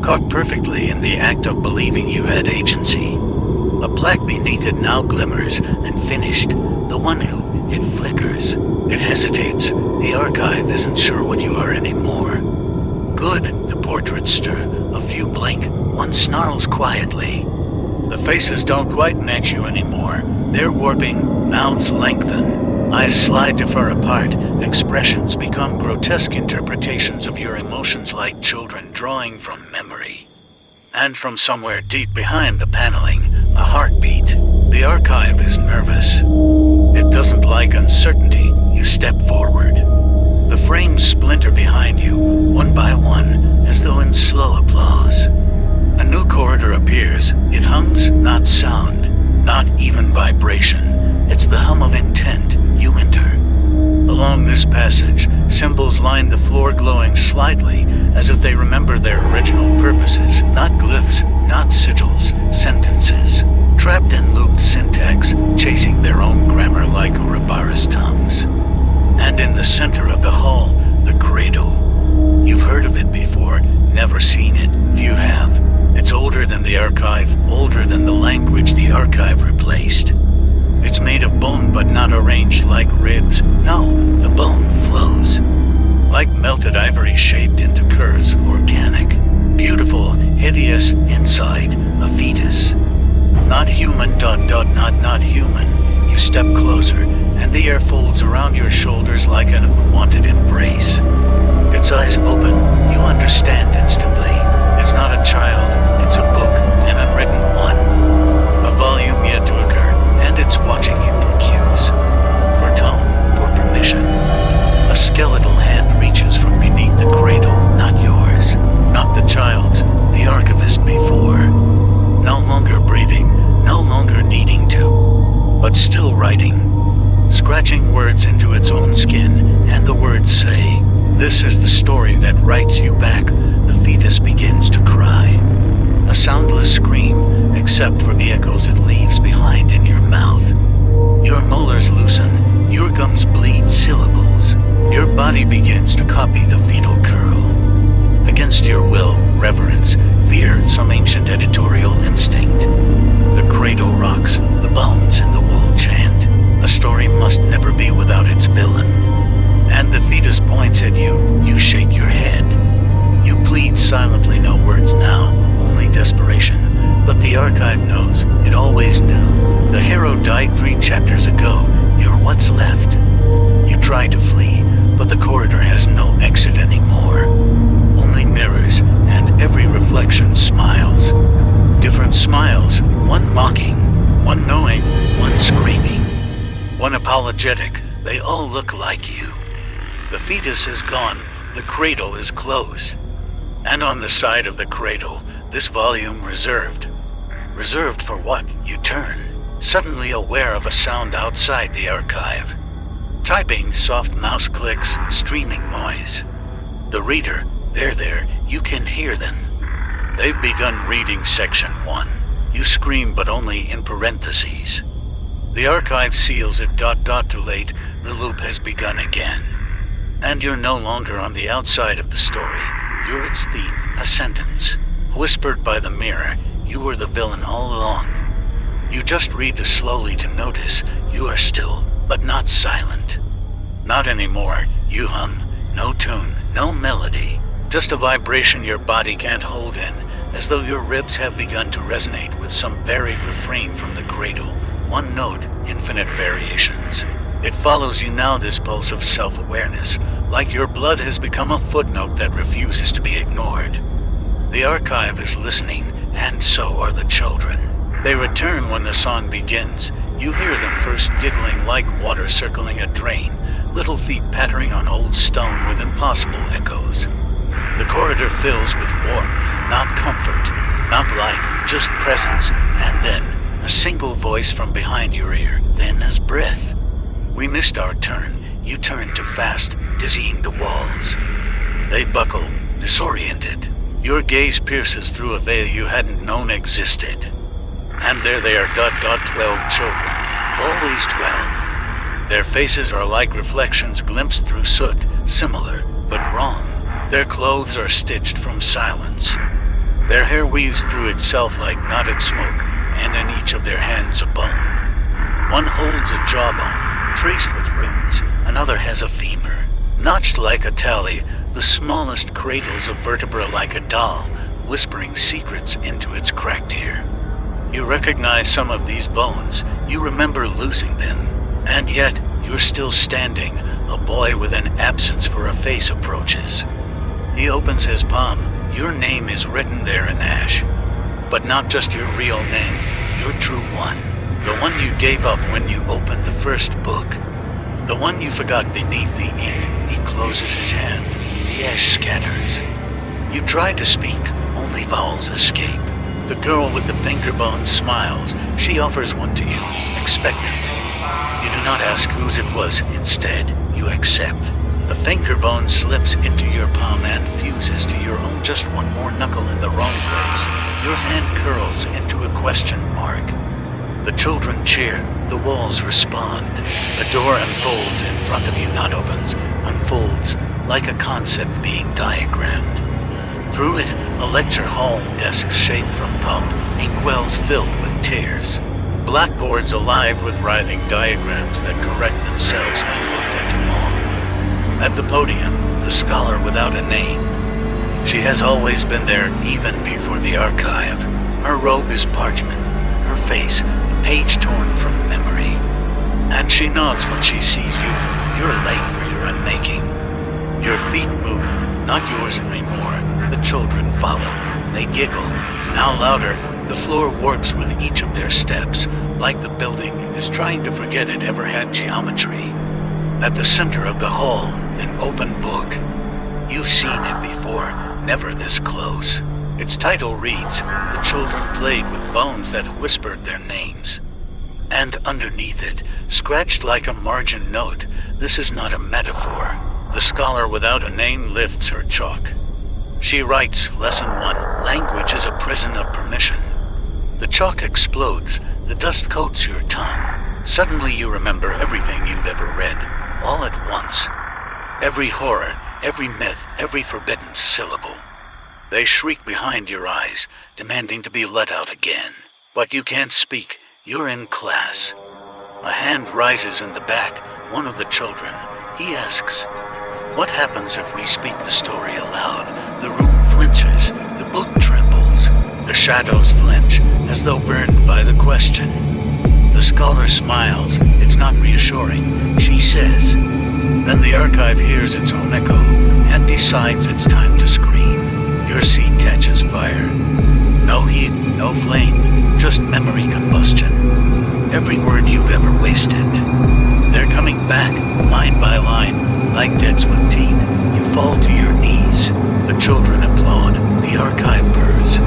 Caught perfectly in the act of believing you had agency. A plaque beneath it now glimmers, and finished. The one who, it flickers. It hesitates. The archive isn't sure what you are anymore. Good, the portraits stir. A few blink. One snarls quietly. The faces don't quite match you anymore. They're warping, mouths lengthen. Eyes slide too far apart. Expressions become grotesque interpretations of your emotions like children drawing from memory. And from somewhere deep behind the paneling, a heartbeat. The archive is nervous. It doesn't like uncertainty. You step forward. The frames splinter behind you, one by one, as though in slow applause. A new corridor appears. It hums, not sound, not even vibration. It's the hum of intent. You enter. Along this passage, symbols line the floor glowing slightly, as if they remember their original purposes. Not glyphs, not sigils, sentences. Trapped in looped syntax, chasing their own grammar like Ouroboros tongues. And in the center of the hall, the cradle. You've heard of it before, never seen it. You have. It's older than the archive, older than the language the archive replaced. It's made of bone but not arranged like ribs. No, the bone flows. Like melted ivory shaped into curves, organic. Beautiful, hideous, inside, a fetus. Not human, not human. You step closer, and the air folds around your shoulders like an unwanted embrace. Its eyes open, you understand instantly. It's not a child, it's a book, an unwritten one. A volume yet to occur, and it's watching you for cues. For tone, for permission. A skeletal hand reaches from beneath the cradle, not yours. Not the child's, the archivist before. No longer breathing, no longer needing to, but still writing. Scratching words into its own skin, and the words say, "This is the story that writes you back." The fetus begins to cry. A soundless scream, except for the echoes it leaves behind in your mouth. Your molars loosen, your gums bleed syllables. Your body begins to copy the fetal curl. Against your will, reverence, fear, some ancient editorial instinct. The cradle rocks, the bones in the wall chant. A story must never be without its villain. And The fetus points at you. You shake your head. You plead silently, no words now, only desperation. But the archive knows. It always knew. The hero died 3 chapters ago. You're what's left. You try to flee, but the corridor has no exit anymore. Only mirrors, and every reflection smiles. Different smiles, one mocking, one knowing, one screaming, one apologetic. They all look like you. The fetus is gone, the cradle is closed. And on the side of the cradle, this volume reserved. Reserved for what? You turn, suddenly aware of a sound outside the archive. Typing, soft mouse clicks, streaming noise. The reader, they're there, you can hear them. They've begun reading section 1. You scream, but only in parentheses. The archive seals it ... Too late, the loop has begun again. And you're no longer on the outside of the story. You're its theme, a sentence. Whispered by the mirror, you were the villain all along. You just read slowly to notice you are still, but not silent. Not anymore. You hum. No tune, no melody. Just a vibration your body can't hold in, as though your ribs have begun to resonate with some varied refrain from the cradle. One note, infinite variations. It follows you now, this pulse of self-awareness, like your blood has become a footnote that refuses to be ignored. The archive is listening, and so are the children. They return when the song begins. You hear them first giggling like water circling a drain, little feet pattering on old stone with impossible echoes. The corridor fills with warmth, not comfort, not light, just presence, and then a single voice from behind your ear, then as breath. We missed our turn. You turn too fast, dizzying the walls. They buckle, disoriented. Your gaze pierces through a veil you hadn't known existed. And there they are, 12 children, always 12. Their faces are like reflections glimpsed through soot, similar, but wrong. Their clothes are stitched from silence. Their hair weaves through itself like knotted smoke, and in each of their hands a bone. One holds a jawbone, traced with runes. Another has a femur, notched like a tally. The smallest cradles a vertebra like a doll, whispering secrets into its cracked ear. You recognize some of these bones. You remember losing them. And yet, you're still standing. A boy with an absence for a face approaches. He opens his palm. Your name is written there in ash. But not just your real name, your true one. The one you gave up when you opened the first book. The one you forgot beneath the ink. He closes his hand. The ash scatters. You try to speak, only vowels escape. The girl with the finger bone smiles. She offers one to you, expectant. You do not ask whose it was. Instead, you accept. The finger bone slips into your palm and fuses to your own, just one more knuckle in the wrong place. Your hand curls into a question mark. The children cheer. The walls respond. A door unfolds in front of you, not opens, unfolds, like a concept being diagrammed. Through it, a lecture hall desk shaped from pulp, inkwells filled with tears. Blackboards alive with writhing diagrams that correct themselves when looked at too long. At the podium, the scholar without a name. She has always been there, even before the archive. Her robe is parchment, her face, a page torn from memory. And she nods when she sees you. You're late for your unmaking. Your feet move, not yours anymore. The children follow. They giggle. Now louder, the floor warps with each of their steps, like the building is trying to forget it ever had geometry. At the center of the hall, an open book. You've seen it before, never this close. Its title reads, The Children Played with Bones That Whispered Their Names. And underneath it, scratched like a margin note, this is not a metaphor. The scholar without a name lifts her chalk. She writes, Lesson 1, Language is a prison of permission. The chalk explodes, the dust coats your tongue. Suddenly you remember everything you've ever read, all at once. Every horror, every myth, every forbidden syllable. They shriek behind your eyes, demanding to be let out again. But you can't speak, you're in class. A hand rises in the back, one of the children. He asks, What happens if we speak the story aloud? The room flinches, the book trembles, the shadows flinch, as though burned by the question. The scholar smiles. It's not reassuring. She says. Then the archive hears its own echo, and decides it's time to scream. Your seat catches fire. No heat, no flame, just memory combustion. Every word you've ever wasted. They're coming back, line by line, like deads with teeth. You fall to your knees. The children applaud. The archive purrs.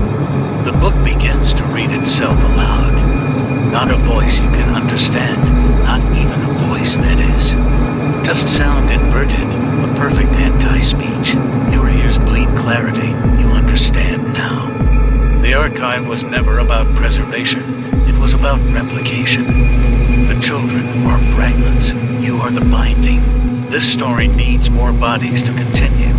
The book begins to read itself aloud. Not a voice you can understand, not even a voice, that is. Just sound inverted, a perfect anti-speech. Your ears bleed clarity. You understand now. The archive was never about preservation. It was about replication. The children are fragments. You are the binding. This story needs more bodies to continue.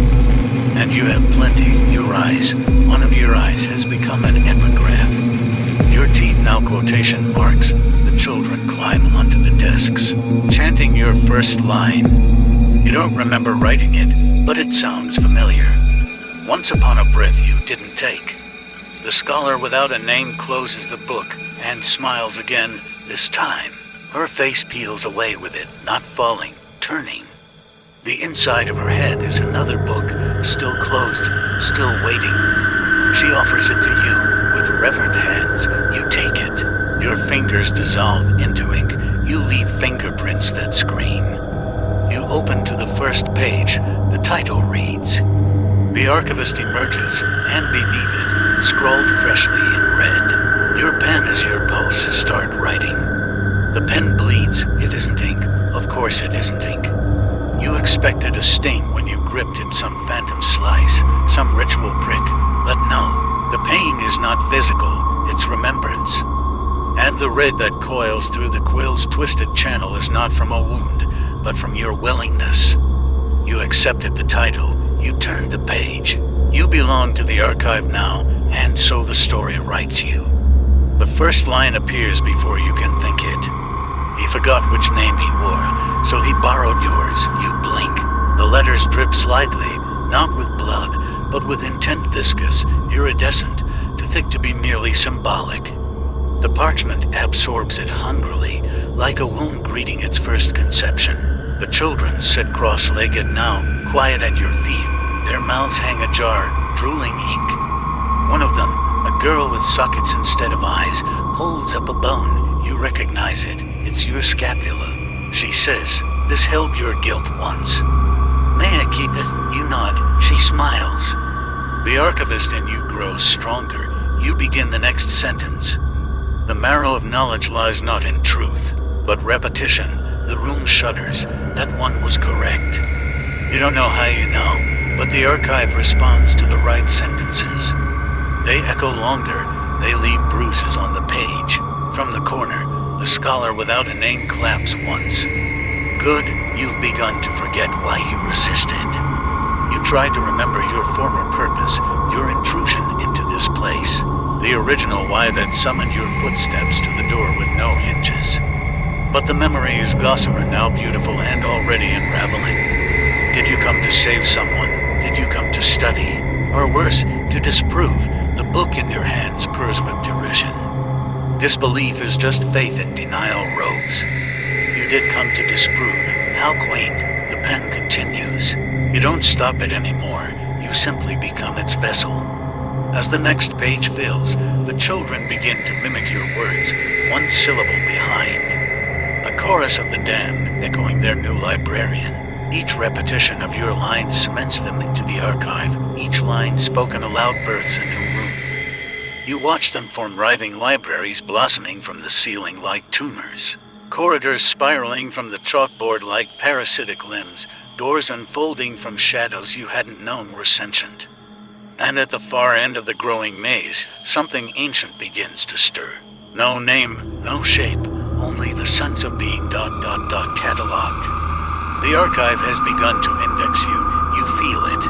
And you have plenty. Your eyes. One of your eyes has become an epigraph. Your teeth now quotation marks. The children climb onto the desks, chanting your first line. You don't remember writing it, but it sounds familiar. Once upon a breath you didn't take. The scholar without a name closes the book and smiles again, this time. Her face peels away with it, not falling, turning. The inside of her head is another book, still closed, still waiting. She offers it to you with reverent hands. You take it. Your fingers dissolve into ink. You leave fingerprints that scream. You open to the first page. The title reads. The archivist emerges, and beneath it, scrawled freshly in red. Your pen is your pulse. Start writing. The pen bleeds. It isn't ink. Of course it isn't ink. You expected a sting when you gripped at some phantom slice, some ritual prick. But no, the pain is not physical. It's remembrance. And the red that coils through the quill's twisted channel is not from a wound, but from your willingness. You accepted the title. You turned the page. You belong to the archive now, and so the story writes you. The first line appears before you can think it. He forgot which name he wore, so he borrowed yours. You blink. The letters drip slightly, not with blood, but with intent viscous, iridescent, too thick to be merely symbolic. The parchment absorbs it hungrily, like a womb greeting its first conception. The children sit cross-legged now, quiet at your feet. Their mouths hang ajar, drooling ink. One of them, a girl with sockets instead of eyes, holds up a bone. You recognize it. It's your scapula. She says, this held your guilt once. May I keep it? You nod. She smiles. The archivist in you grows stronger. You begin the next sentence. The marrow of knowledge lies not in truth, but repetition. The room shudders. That one was correct. You don't know how you know, but the archive responds to the right sentences. They echo longer. They leave bruises on the page. From the corner, the scholar without a name claps once. Good, you've begun to forget why you resisted. You tried to remember your former purpose, your intrusion into this place. The original why that summoned your footsteps to the door with no hinges. But the memory is gossamer, now beautiful and already unraveling. Did you come to save someone? Did you come to study? Or worse, to disprove? The book in your hands purrs with derision. Disbelief is just faith in denial robes. You did come to disprove. How quaint. The pen continues. You don't stop it anymore. You simply become its vessel. As the next page fills, the children begin to mimic your words, one syllable behind. A chorus of the damned, echoing their new librarian. Each repetition of your lines cements them into the archive. Each line spoken aloud births a new room. You watch them form writhing libraries blossoming from the ceiling like tumors. Corridors spiraling from the chalkboard like parasitic limbs. Doors unfolding from shadows you hadn't known were sentient. And at the far end of the growing maze, something ancient begins to stir. No name, no shape, only the sense of being ... cataloged. The archive has begun to index you. You feel it.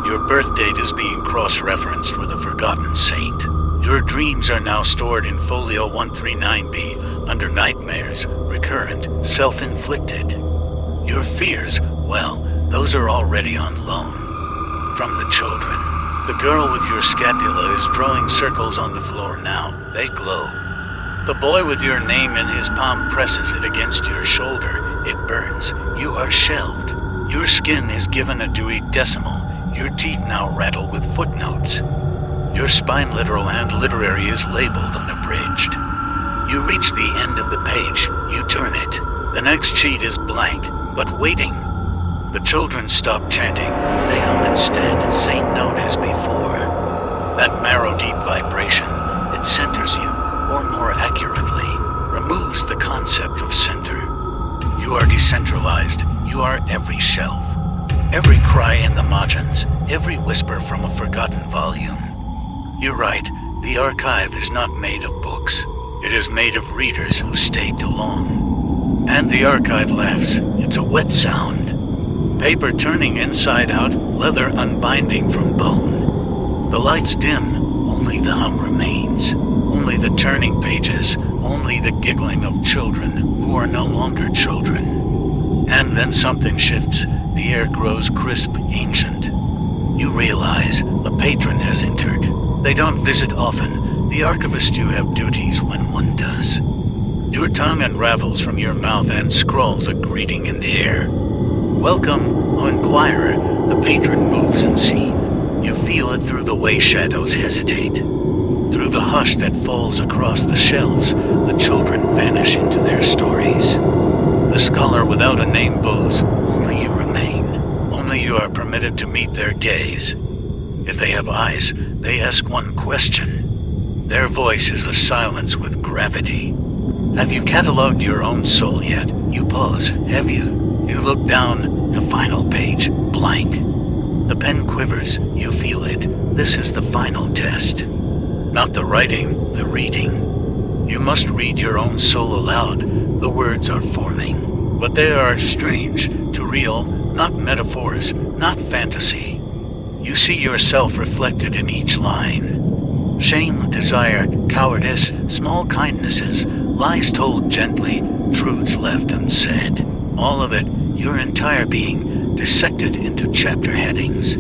Your birth date is being cross-referenced with a forgotten saint. Your dreams are now stored in FOLIO 139B under nightmares, recurrent, self-inflicted. Your fears, well, Those are already on loan. From the children. The girl with your scapula is drawing circles on the floor now. They glow. The boy with your name in his palm presses it against your shoulder. It burns. You are shelved. Your skin is given a Dewey Decimal. Your teeth now rattle with footnotes. Your spine literal and literary is labeled unabridged. You reach the end of the page. You turn it. The next sheet is blank, but waiting. The children stop chanting. They hum instead, same note as before. That marrow-deep vibration, it centers you, or more accurately, removes the concept of center. You are decentralized. You are every shelf. Every cry in the margins, every whisper from a forgotten volume. You're right, the archive is not made of books. It is made of readers who stayed too long. And the archive laughs. It's a wet sound. Paper turning inside out, leather unbinding from bone. The lights dim, only the hum remains. Only the turning pages, only the giggling of children who are no longer children. And then something shifts. The air grows crisp, ancient. You realize the patron has entered. They don't visit often. The archivist you have duties when one does. Your tongue unravels from your mouth and scrawls a greeting in the air. Welcome, O inquirer. The patron moves unseen. You feel it through the way shadows hesitate. Through the hush that falls across the shelves, the children vanish into their stories. The scholar without a name bows. Only you remain. Only you are permitted to meet their gaze. If they have eyes, they ask one question. Their voice is a silence with gravity. Have you catalogued your own soul yet? You pause. Have you? You look down, the final page, blank. The pen quivers. You feel it. This is the final test. Not the writing, the reading. You must read your own soul aloud. The words are forming. But they are strange, too real, not metaphors, not fantasy. You see yourself reflected in each line. Shame, desire, cowardice, small kindnesses, lies told gently, truths left unsaid. All of it, your entire being, dissected into chapter headings.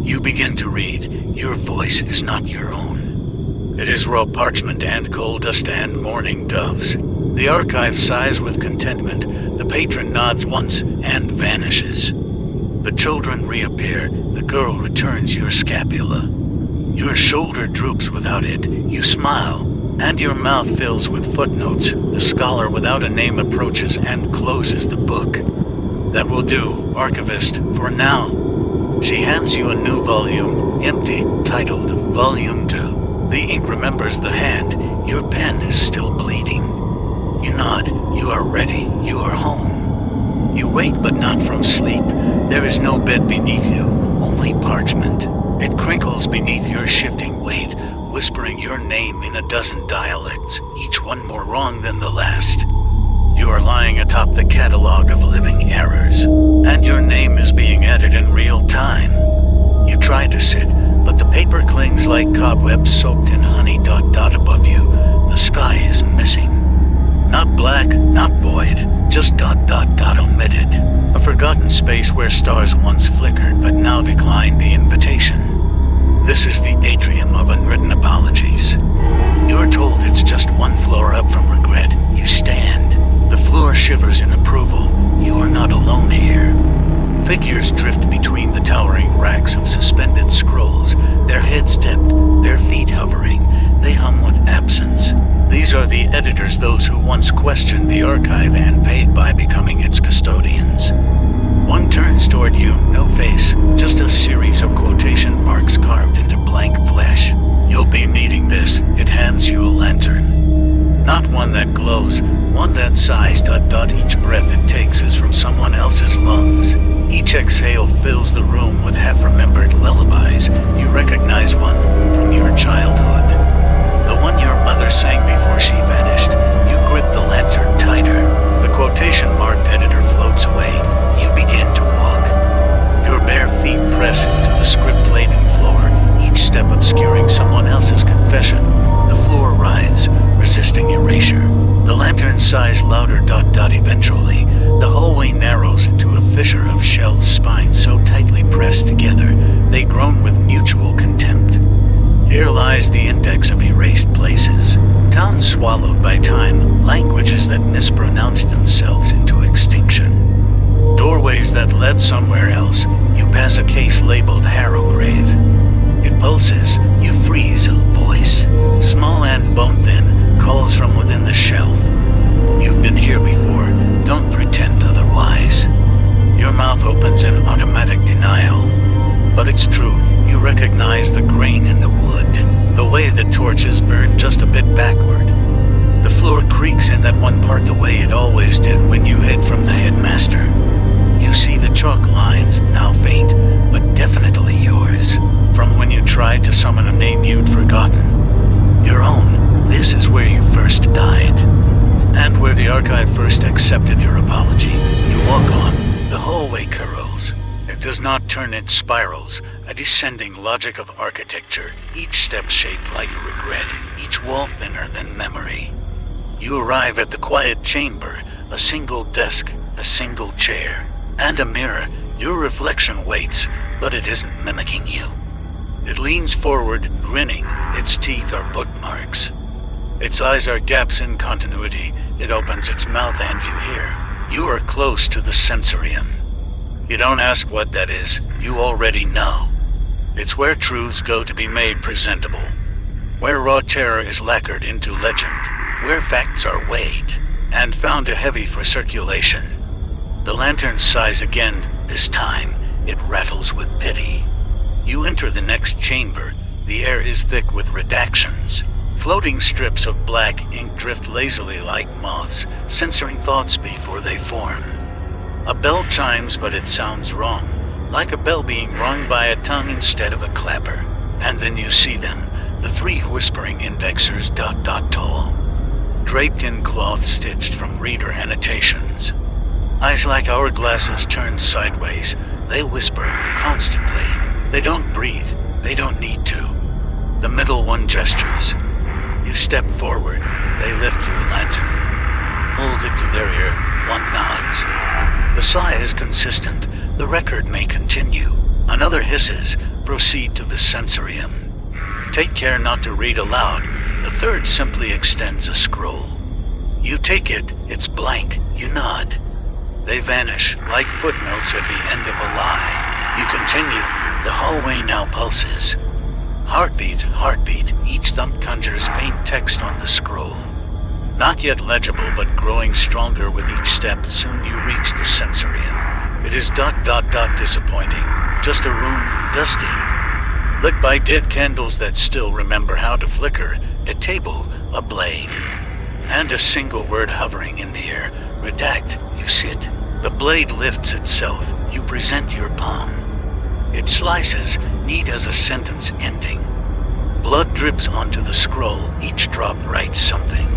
You begin to read. Your voice is not your own. It is raw parchment and coal dust and mourning doves. The archive sighs with contentment. The patron nods once and vanishes. The children reappear. The girl returns your scapula. Your shoulder droops without it. You smile, and your mouth fills with footnotes. The scholar without a name approaches and closes the book. That will do, archivist, for now. She hands you a new volume, empty, titled Volume 2. The ink remembers the hand. Your pen is still bleeding. You nod. You are ready. You are home. You wake, but not from sleep. There is no bed beneath you, only parchment. It crinkles beneath your shifting weight, whispering your name in a dozen dialects, each one more wrong than the last. You are lying atop the catalog of living errors, and your name is being added in real time. You try to sit, but the paper clings like cobwebs soaked in honey. ... above you. The sky is missing. Not black, not void, just ... omitted. A forgotten space where stars once flickered but now decline the invitation. This is the atrium of unwritten apologies. You're told it's just one floor up from regret. You stand. The floor shivers in approval. You are not alone here. Figures drift between the towering racks of suspended scrolls, their heads tipped, their feet hovering. They hum with absence. These are the editors, those who once questioned the archive and paid by becoming its custodians. One turns toward you, no face, just a series of quotation marks carved into blank flesh. You'll be needing this. It hands you a lantern. Not one that glows, one that sighs. ... Each breath it takes is from someone else's lungs. Each exhale fills the room with half-remembered lullabies. You recognize one from your childhood. The one your mother sang before she vanished. You grip the lantern tighter. The quotation-marked editor floats away. You begin to walk. Your bare feet press into the script-laden floor, each step obscuring someone else's confession. The floor writhes, resisting erasure. The lantern sighs louder. Eventually, the hallway narrows into a fissure of shell spines so tightly pressed together, they groan with mutual contempt. Here lies the index of erased places, towns swallowed by time, languages that mispronounced themselves into extinction. Doorways that led somewhere else. You pass a case labeled Harrowgrave. It pulses, you freeze, a voice, small and bone-thin, calls from within the shelf. You've been here before, don't pretend otherwise. Your mouth opens in automatic denial. But it's true, you recognize the grain in the wood, the way the torches burn just a bit backward. The floor creaks in that one part the way it always did when you hid from the headmaster. You see the chalk lines, now faint, but definitely yours, from when you tried to summon a name you'd forgotten. Your own. This is where you first died. And where the archive first accepted your apology. You walk on, the hallway curls. It does not turn in spirals, a descending logic of architecture, each step shaped like a regret, each wall thinner than memory. You arrive at the quiet chamber, a single desk, a single chair, and a mirror. Your reflection waits, but it isn't mimicking you. It leans forward, grinning. Its teeth are bookmarks. Its eyes are gaps in continuity. It opens its mouth and you hear. You are close to the sensorium. You don't ask what that is. You already know. It's where truths go to be made presentable. Where raw terror is lacquered into legend. Where facts are weighed and found too heavy for circulation. The lantern sighs again. This time, it rattles with pity. You enter the next chamber. The air is thick with redactions. Floating strips of black ink drift lazily like moths, censoring thoughts before they form. A bell chimes, but it sounds wrong, like a bell being rung by a tongue instead of a clapper. And then you see them, the three whispering indexers tall, draped in cloth stitched from reader annotations. Eyes like hourglasses turned sideways. They whisper constantly. They don't breathe. They don't need to. The middle one gestures. You step forward. They lift your lantern. Hold it to their ear. One nods. The sigh is consistent. The record may continue. Another hisses. Proceed to the sensorium. Take care not to read aloud. The third simply extends a scroll. You take it. It's blank. You nod. They vanish, like footnotes at the end of a lie. You continue. The hallway now pulses. Heartbeat, heartbeat. Each thump conjures faint text on the scroll. Not yet legible, but growing stronger with each step. Soon you reach the sensorium. It is disappointing. Just a room, dusty. Lit by dead candles that still remember how to flicker. A table, a blade. And a single word hovering in the air. Redact. You sit. The blade lifts itself. You present your palm. It slices, neat as a sentence ending. Blood drips onto the scroll. Each drop writes something.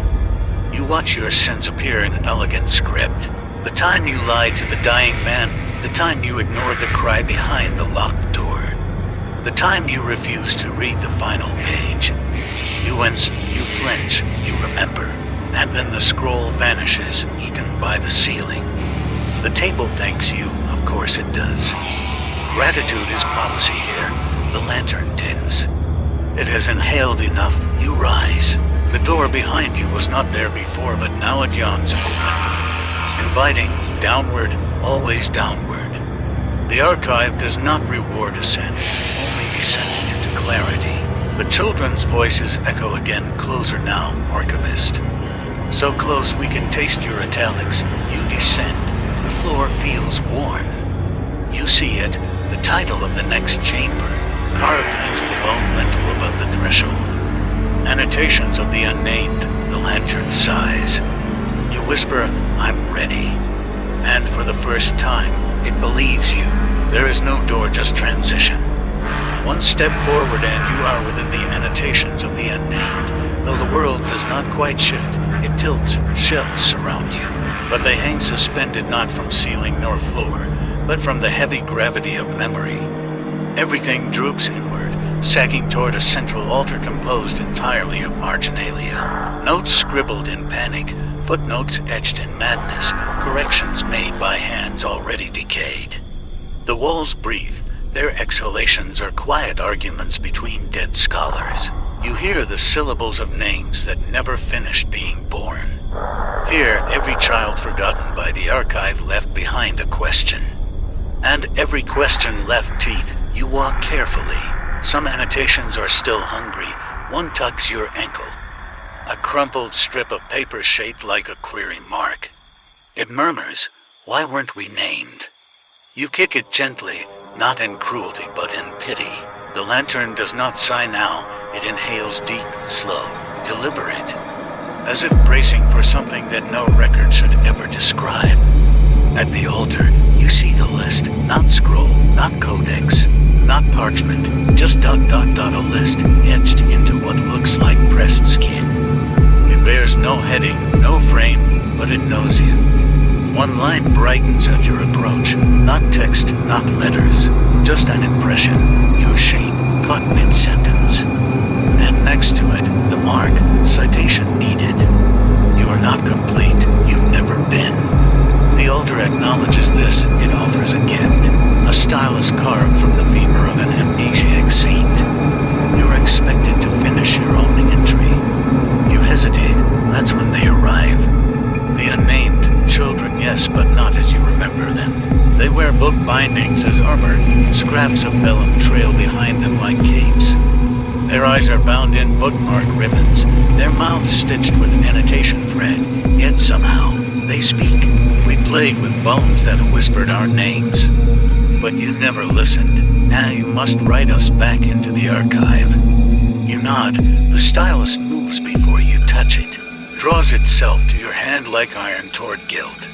You watch your sins appear in elegant script. The time you lied to the dying man. The time you ignored the cry behind the locked door. The time you refused to read the final page. You wince, you flinch, you remember. And then the scroll vanishes, eaten by the ceiling. The table thanks you, of course it does. Gratitude is policy here. The lantern dims. It has inhaled enough. You rise. The door behind you was not there before, but now it yawns open. Inviting, downward, always downward. The archive does not reward ascent, only descent into clarity. The children's voices echo again, closer now, archivist. So close we can taste your italics. You descend. The floor feels warm. You see it, the title of the next chamber, carved into the bone lintel above the threshold. Annotations of the unnamed, the lantern sighs. You whisper, I'm ready. And for the first time, it believes you. There is no door, just transition. One step forward and you are within the annotations of the unnamed. Though the world does not quite shift, it tilts, shells surround you. But they hang suspended not from ceiling nor floor, but from the heavy gravity of memory. Everything droops inward, sagging toward a central altar composed entirely of marginalia. Notes scribbled in panic, footnotes etched in madness, corrections made by hands already decayed. The walls breathe. Their exhalations are quiet arguments between dead scholars. You hear the syllables of names that never finished being born. Here, every child forgotten by the archive left behind a question. And every question left teeth. You walk carefully. Some annotations are still hungry. One tugs your ankle. A crumpled strip of paper shaped like a query mark. It murmurs, "Why weren't we named?" You kick it gently, not in cruelty but in pity. The lantern does not sigh now. It inhales deep, slow, deliberate, as if bracing for something that no record should ever describe. At the altar, you see the list, not scroll, not codex, not parchment, just ... a list etched into what looks like pressed skin. It bears no heading, no frame, but it knows you. One line brightens at your approach, not text, not letters, just an impression, your shape, caught mid-sentence. And next to it, the mark, citation needed. You are not complete, you've never been. The altar acknowledges this, it offers a gift, a stylus carved from the femur of an amnesiac saint. You are expected to finish your own entry. You hesitate, that's when they arrive. The unnamed children, yes, but not as you remember them. They wear book bindings as armor, scraps of vellum trail behind them like capes. Their eyes are bound in bookmark ribbons, their mouths stitched with annotation thread, yet somehow they speak. We played with bones that whispered our names. But you never listened. Now you must write us back into the archive. You nod. The stylus moves before you touch it, draws itself to your hand like iron toward guilt.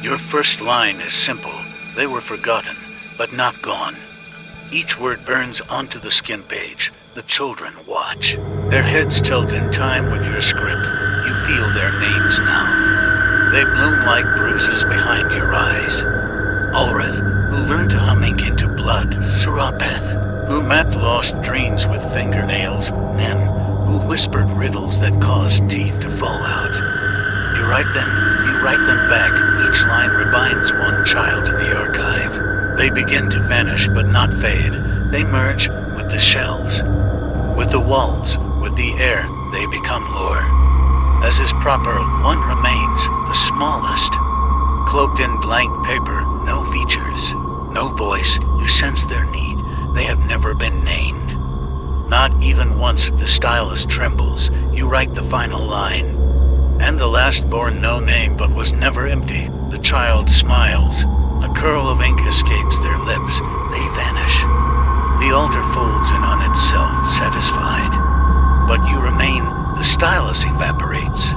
Your first line is simple. They were forgotten, but not gone. Each word burns onto the skin page. The children watch. Their heads tilt in time with your script. You feel their names now. They bloom like bruises behind your eyes. Ulrith, who learned to hum ink into blood. Surapeth, who mapped lost dreams with fingernails. Nim, who whispered riddles that caused teeth to fall out. You write them back. Each line rebinds one child to the archive. They begin to vanish but not fade. They merge with the shelves, with the walls, with the air. They become lore. As is proper, one remains, the smallest. Cloaked in blank paper, no features, no voice. You sense their need. They have never been named. Not even once the stylus trembles. You write the final line. And the last born no name but was never empty. The child smiles. A curl of ink escapes their lips. They vanish. The altar folds in on itself, satisfied. But you remain. The stylus evaporates.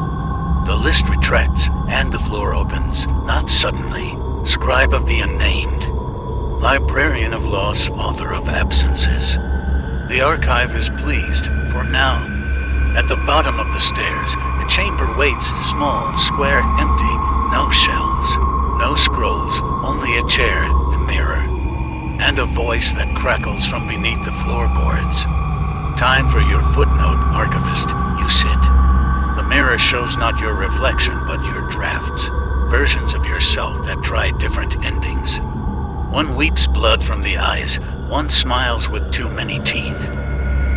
The list retracts, and the floor opens. Not suddenly. Scribe of the unnamed. Librarian of loss, author of absences. The archive is pleased, for now. At the bottom of the stairs, the chamber waits, small, square, empty. No shelves, no scrolls, only a chair, a mirror, and a voice that crackles from beneath the floorboards. Time for your footnote, archivist. You sit. The mirror shows not your reflection, but your drafts. Versions of yourself that try different endings. One weeps blood from the eyes. One smiles with too many teeth.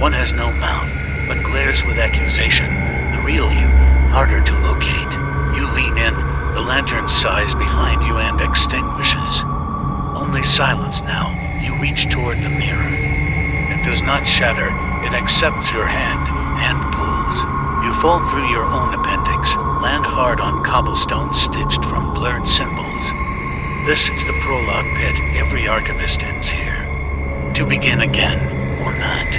One has no mouth, but glares with accusation. The real you, harder to locate. You lean in. The lantern sighs behind you and extinguishes. Only silence now. You reach toward the mirror. It does not shatter. It accepts your hand and pulls. You fall through your own appendix, land hard on cobblestone stitched from blurred symbols. This is the prologue pit. Every archivist ends here. To begin again, or not.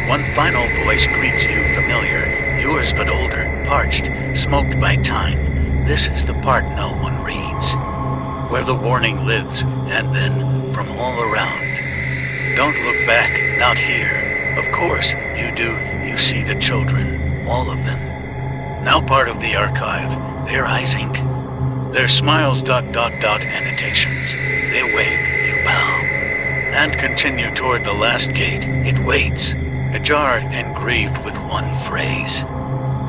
One final voice greets you, familiar, yours but older, parched, smoked by time. This is the part no one reads, where the warning lives, and then, from all around. Don't look back, not here. Of course, you do, you see the children, all of them. Now part of the archive, their eyes ink. Their smiles ... annotations. They wave, you bow. And continue toward the last gate. It waits, ajar engraved with one phrase.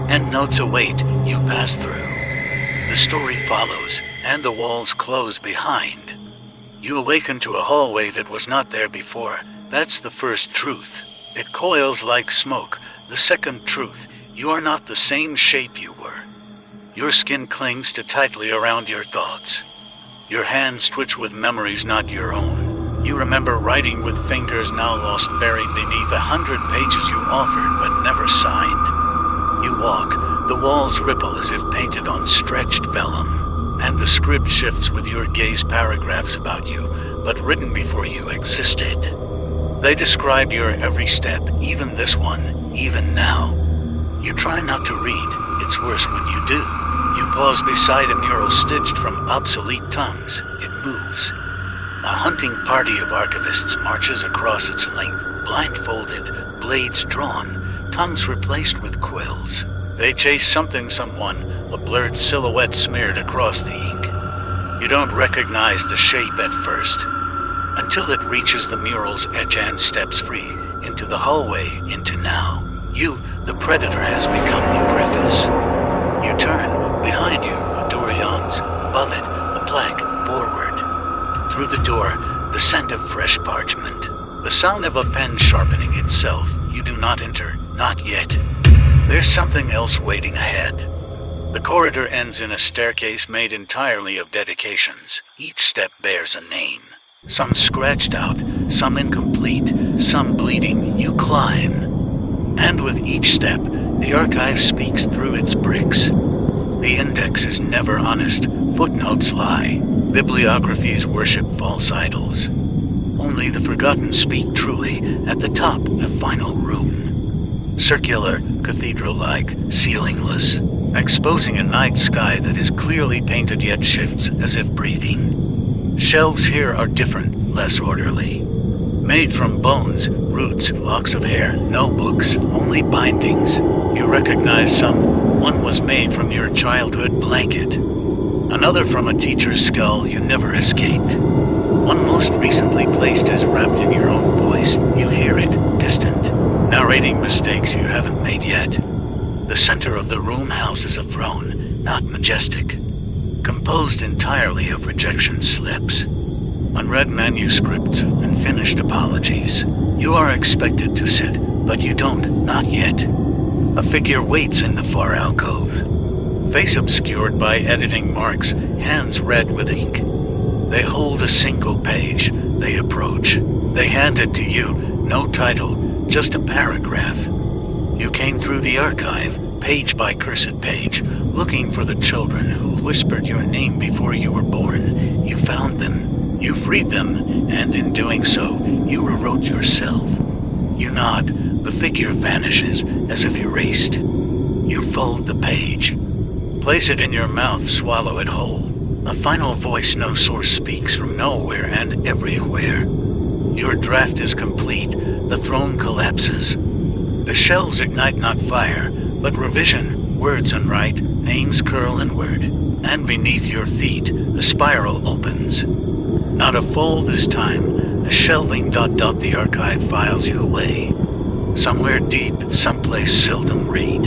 And notes await, you pass through. The story follows, and the walls close behind. You awaken to a hallway that was not there before. That's the first truth. It coils like smoke. The second truth, you are not the same shape you were. Your skin clings too tightly around your thoughts. Your hands twitch with memories not your own. You remember writing with fingers now lost buried beneath 100 pages you offered but never signed. You walk, the walls ripple as if painted on stretched vellum, and the script shifts with your gaze paragraphs about you, but written before you existed. They describe your every step, even this one, even now. You try not to read, it's worse when you do. You pause beside a mural stitched from obsolete tongues. It moves. A hunting party of archivists marches across its length, blindfolded, blades drawn, tongues replaced with quills. They chase someone, a blurred silhouette smeared across the ink. You don't recognize the shape at first, until it reaches the mural's edge and steps free into the hallway, into now. You, the predator, has become the preface. You turn, behind you, a door yawns, above it, a plaque, forward. Through the door, the scent of fresh parchment, the sound of a pen sharpening itself. You do not enter, not yet. There's something else waiting ahead. The corridor ends in a staircase made entirely of dedications. Each step bears a name. Some scratched out, some incomplete, some bleeding. You climb. And with each step, the archive speaks through its bricks. The index is never honest. Footnotes lie. Bibliographies worship false idols. Only the forgotten speak truly. At the top, the final room. Circular, cathedral-like, ceilingless, exposing a night sky that is clearly painted yet shifts as if breathing. Shelves here are different, less orderly. Made from bones, roots, locks of hair, no books, only bindings. You recognize some. One was made from your childhood blanket. Another from a teacher's skull you never escaped. One most recently placed is wrapped in your own voice. You hear it, distant, narrating mistakes you haven't made yet. The center of the room houses a throne, not majestic, composed entirely of rejection slips, unread manuscripts, and finished apologies. You are expected to sit, but you don't, not yet. A figure waits in the far alcove, face obscured by editing marks, hands red with ink. They hold a single page. They approach. They hand it to you. No title, just a paragraph. You came through the archive, page by cursed page, looking for the children who whispered your name before you were born. You found them. You freed them, and in doing so, you rewrote yourself. You nod. The figure vanishes, as if erased. You fold the page. Place it in your mouth, swallow it whole. A final voice no source speaks from nowhere and everywhere. Your draft is complete. The throne collapses. The shelves ignite not fire, but revision. Words unwrite, names curl inward. And beneath your feet, the spiral opens. Not a fold this time. A shelving dot the archive files you away. Somewhere deep, someplace seldom read.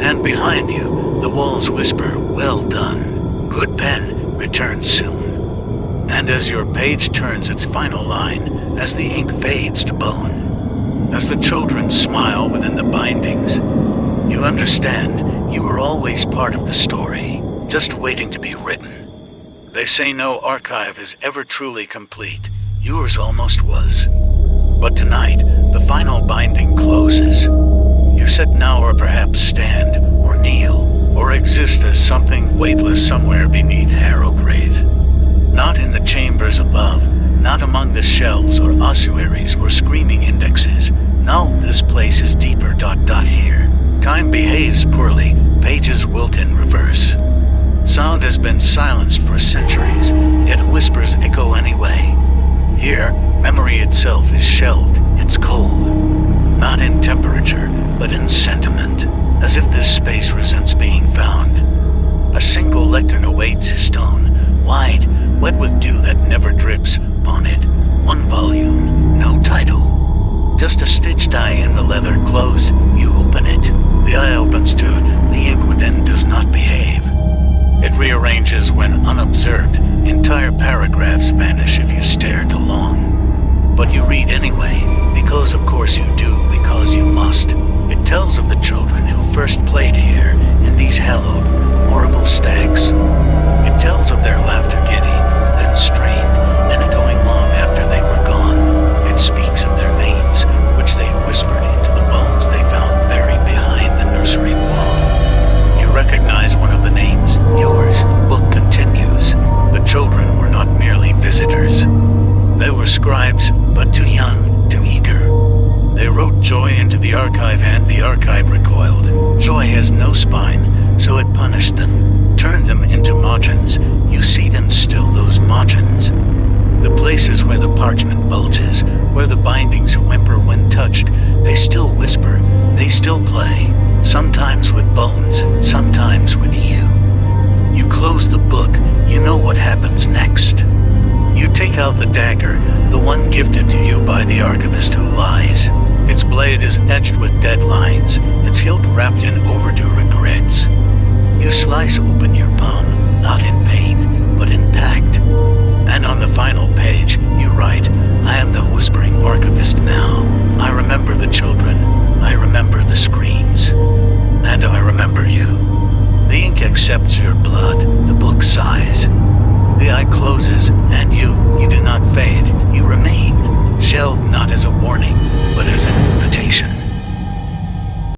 And behind you, the walls whisper, well done. Good pen, return soon. And as your page turns its final line, as the ink fades to bone, as the children smile within the bindings, you understand you were always part of the story, just waiting to be written. They say no archive is ever truly complete. Yours almost was. But tonight, the final binding closes. You sit now or perhaps stand, or kneel, or exist as something weightless somewhere beneath Harrowgrave. Not in the chambers above, not among the shelves or ossuaries or screaming indexes. No, this place is deeper ... here. Time behaves poorly, pages wilt in reverse. Sound has been silenced for centuries, yet whispers echo anyway. Here, memory itself is shelved, it's cold. Not in temperature, but in sentiment, as if this space resents being found. A single lectern awaits his stone, wide, wet with dew that never drips upon it. One volume, no title. Just a stitched eye in the leather closed. You open it. The eye opens to the ink within does not behave. It arranges when unobserved. Entire paragraphs vanish if you stare too long. But you read anyway, because of course you do, because you must. It tells of the children who first played here in these hallowed, horrible stacks. It tells of their laughter giddy, then strained, and echoing long after they were gone. It speaks of their names, which they whispered into the bones they found buried behind the nursery wall. You recognize one of the names, yours. Book continues. The children were not merely visitors. They were scribes, but too young, too eager. They wrote joy into the archive and the archive recoiled. Joy has no spine, so it punished them, turned them into margins. You see them still, those margins. The places where the parchment bulges, where the bindings whimper when touched, they still whisper, they still play, sometimes with bones, sometimes with you. You close the book, you know what happens next. You take out the dagger, the one gifted to you by the archivist who lies. Its blade is etched with dead lines, its hilt wrapped in overdue regrets. You slice open your palm, not in pain, but in pact. And on the final page, you write, I am the whispering archivist now. I remember the children, I remember the screams, and I remember you. The ink accepts your blood, the book sighs. The eye closes, and you do not fade.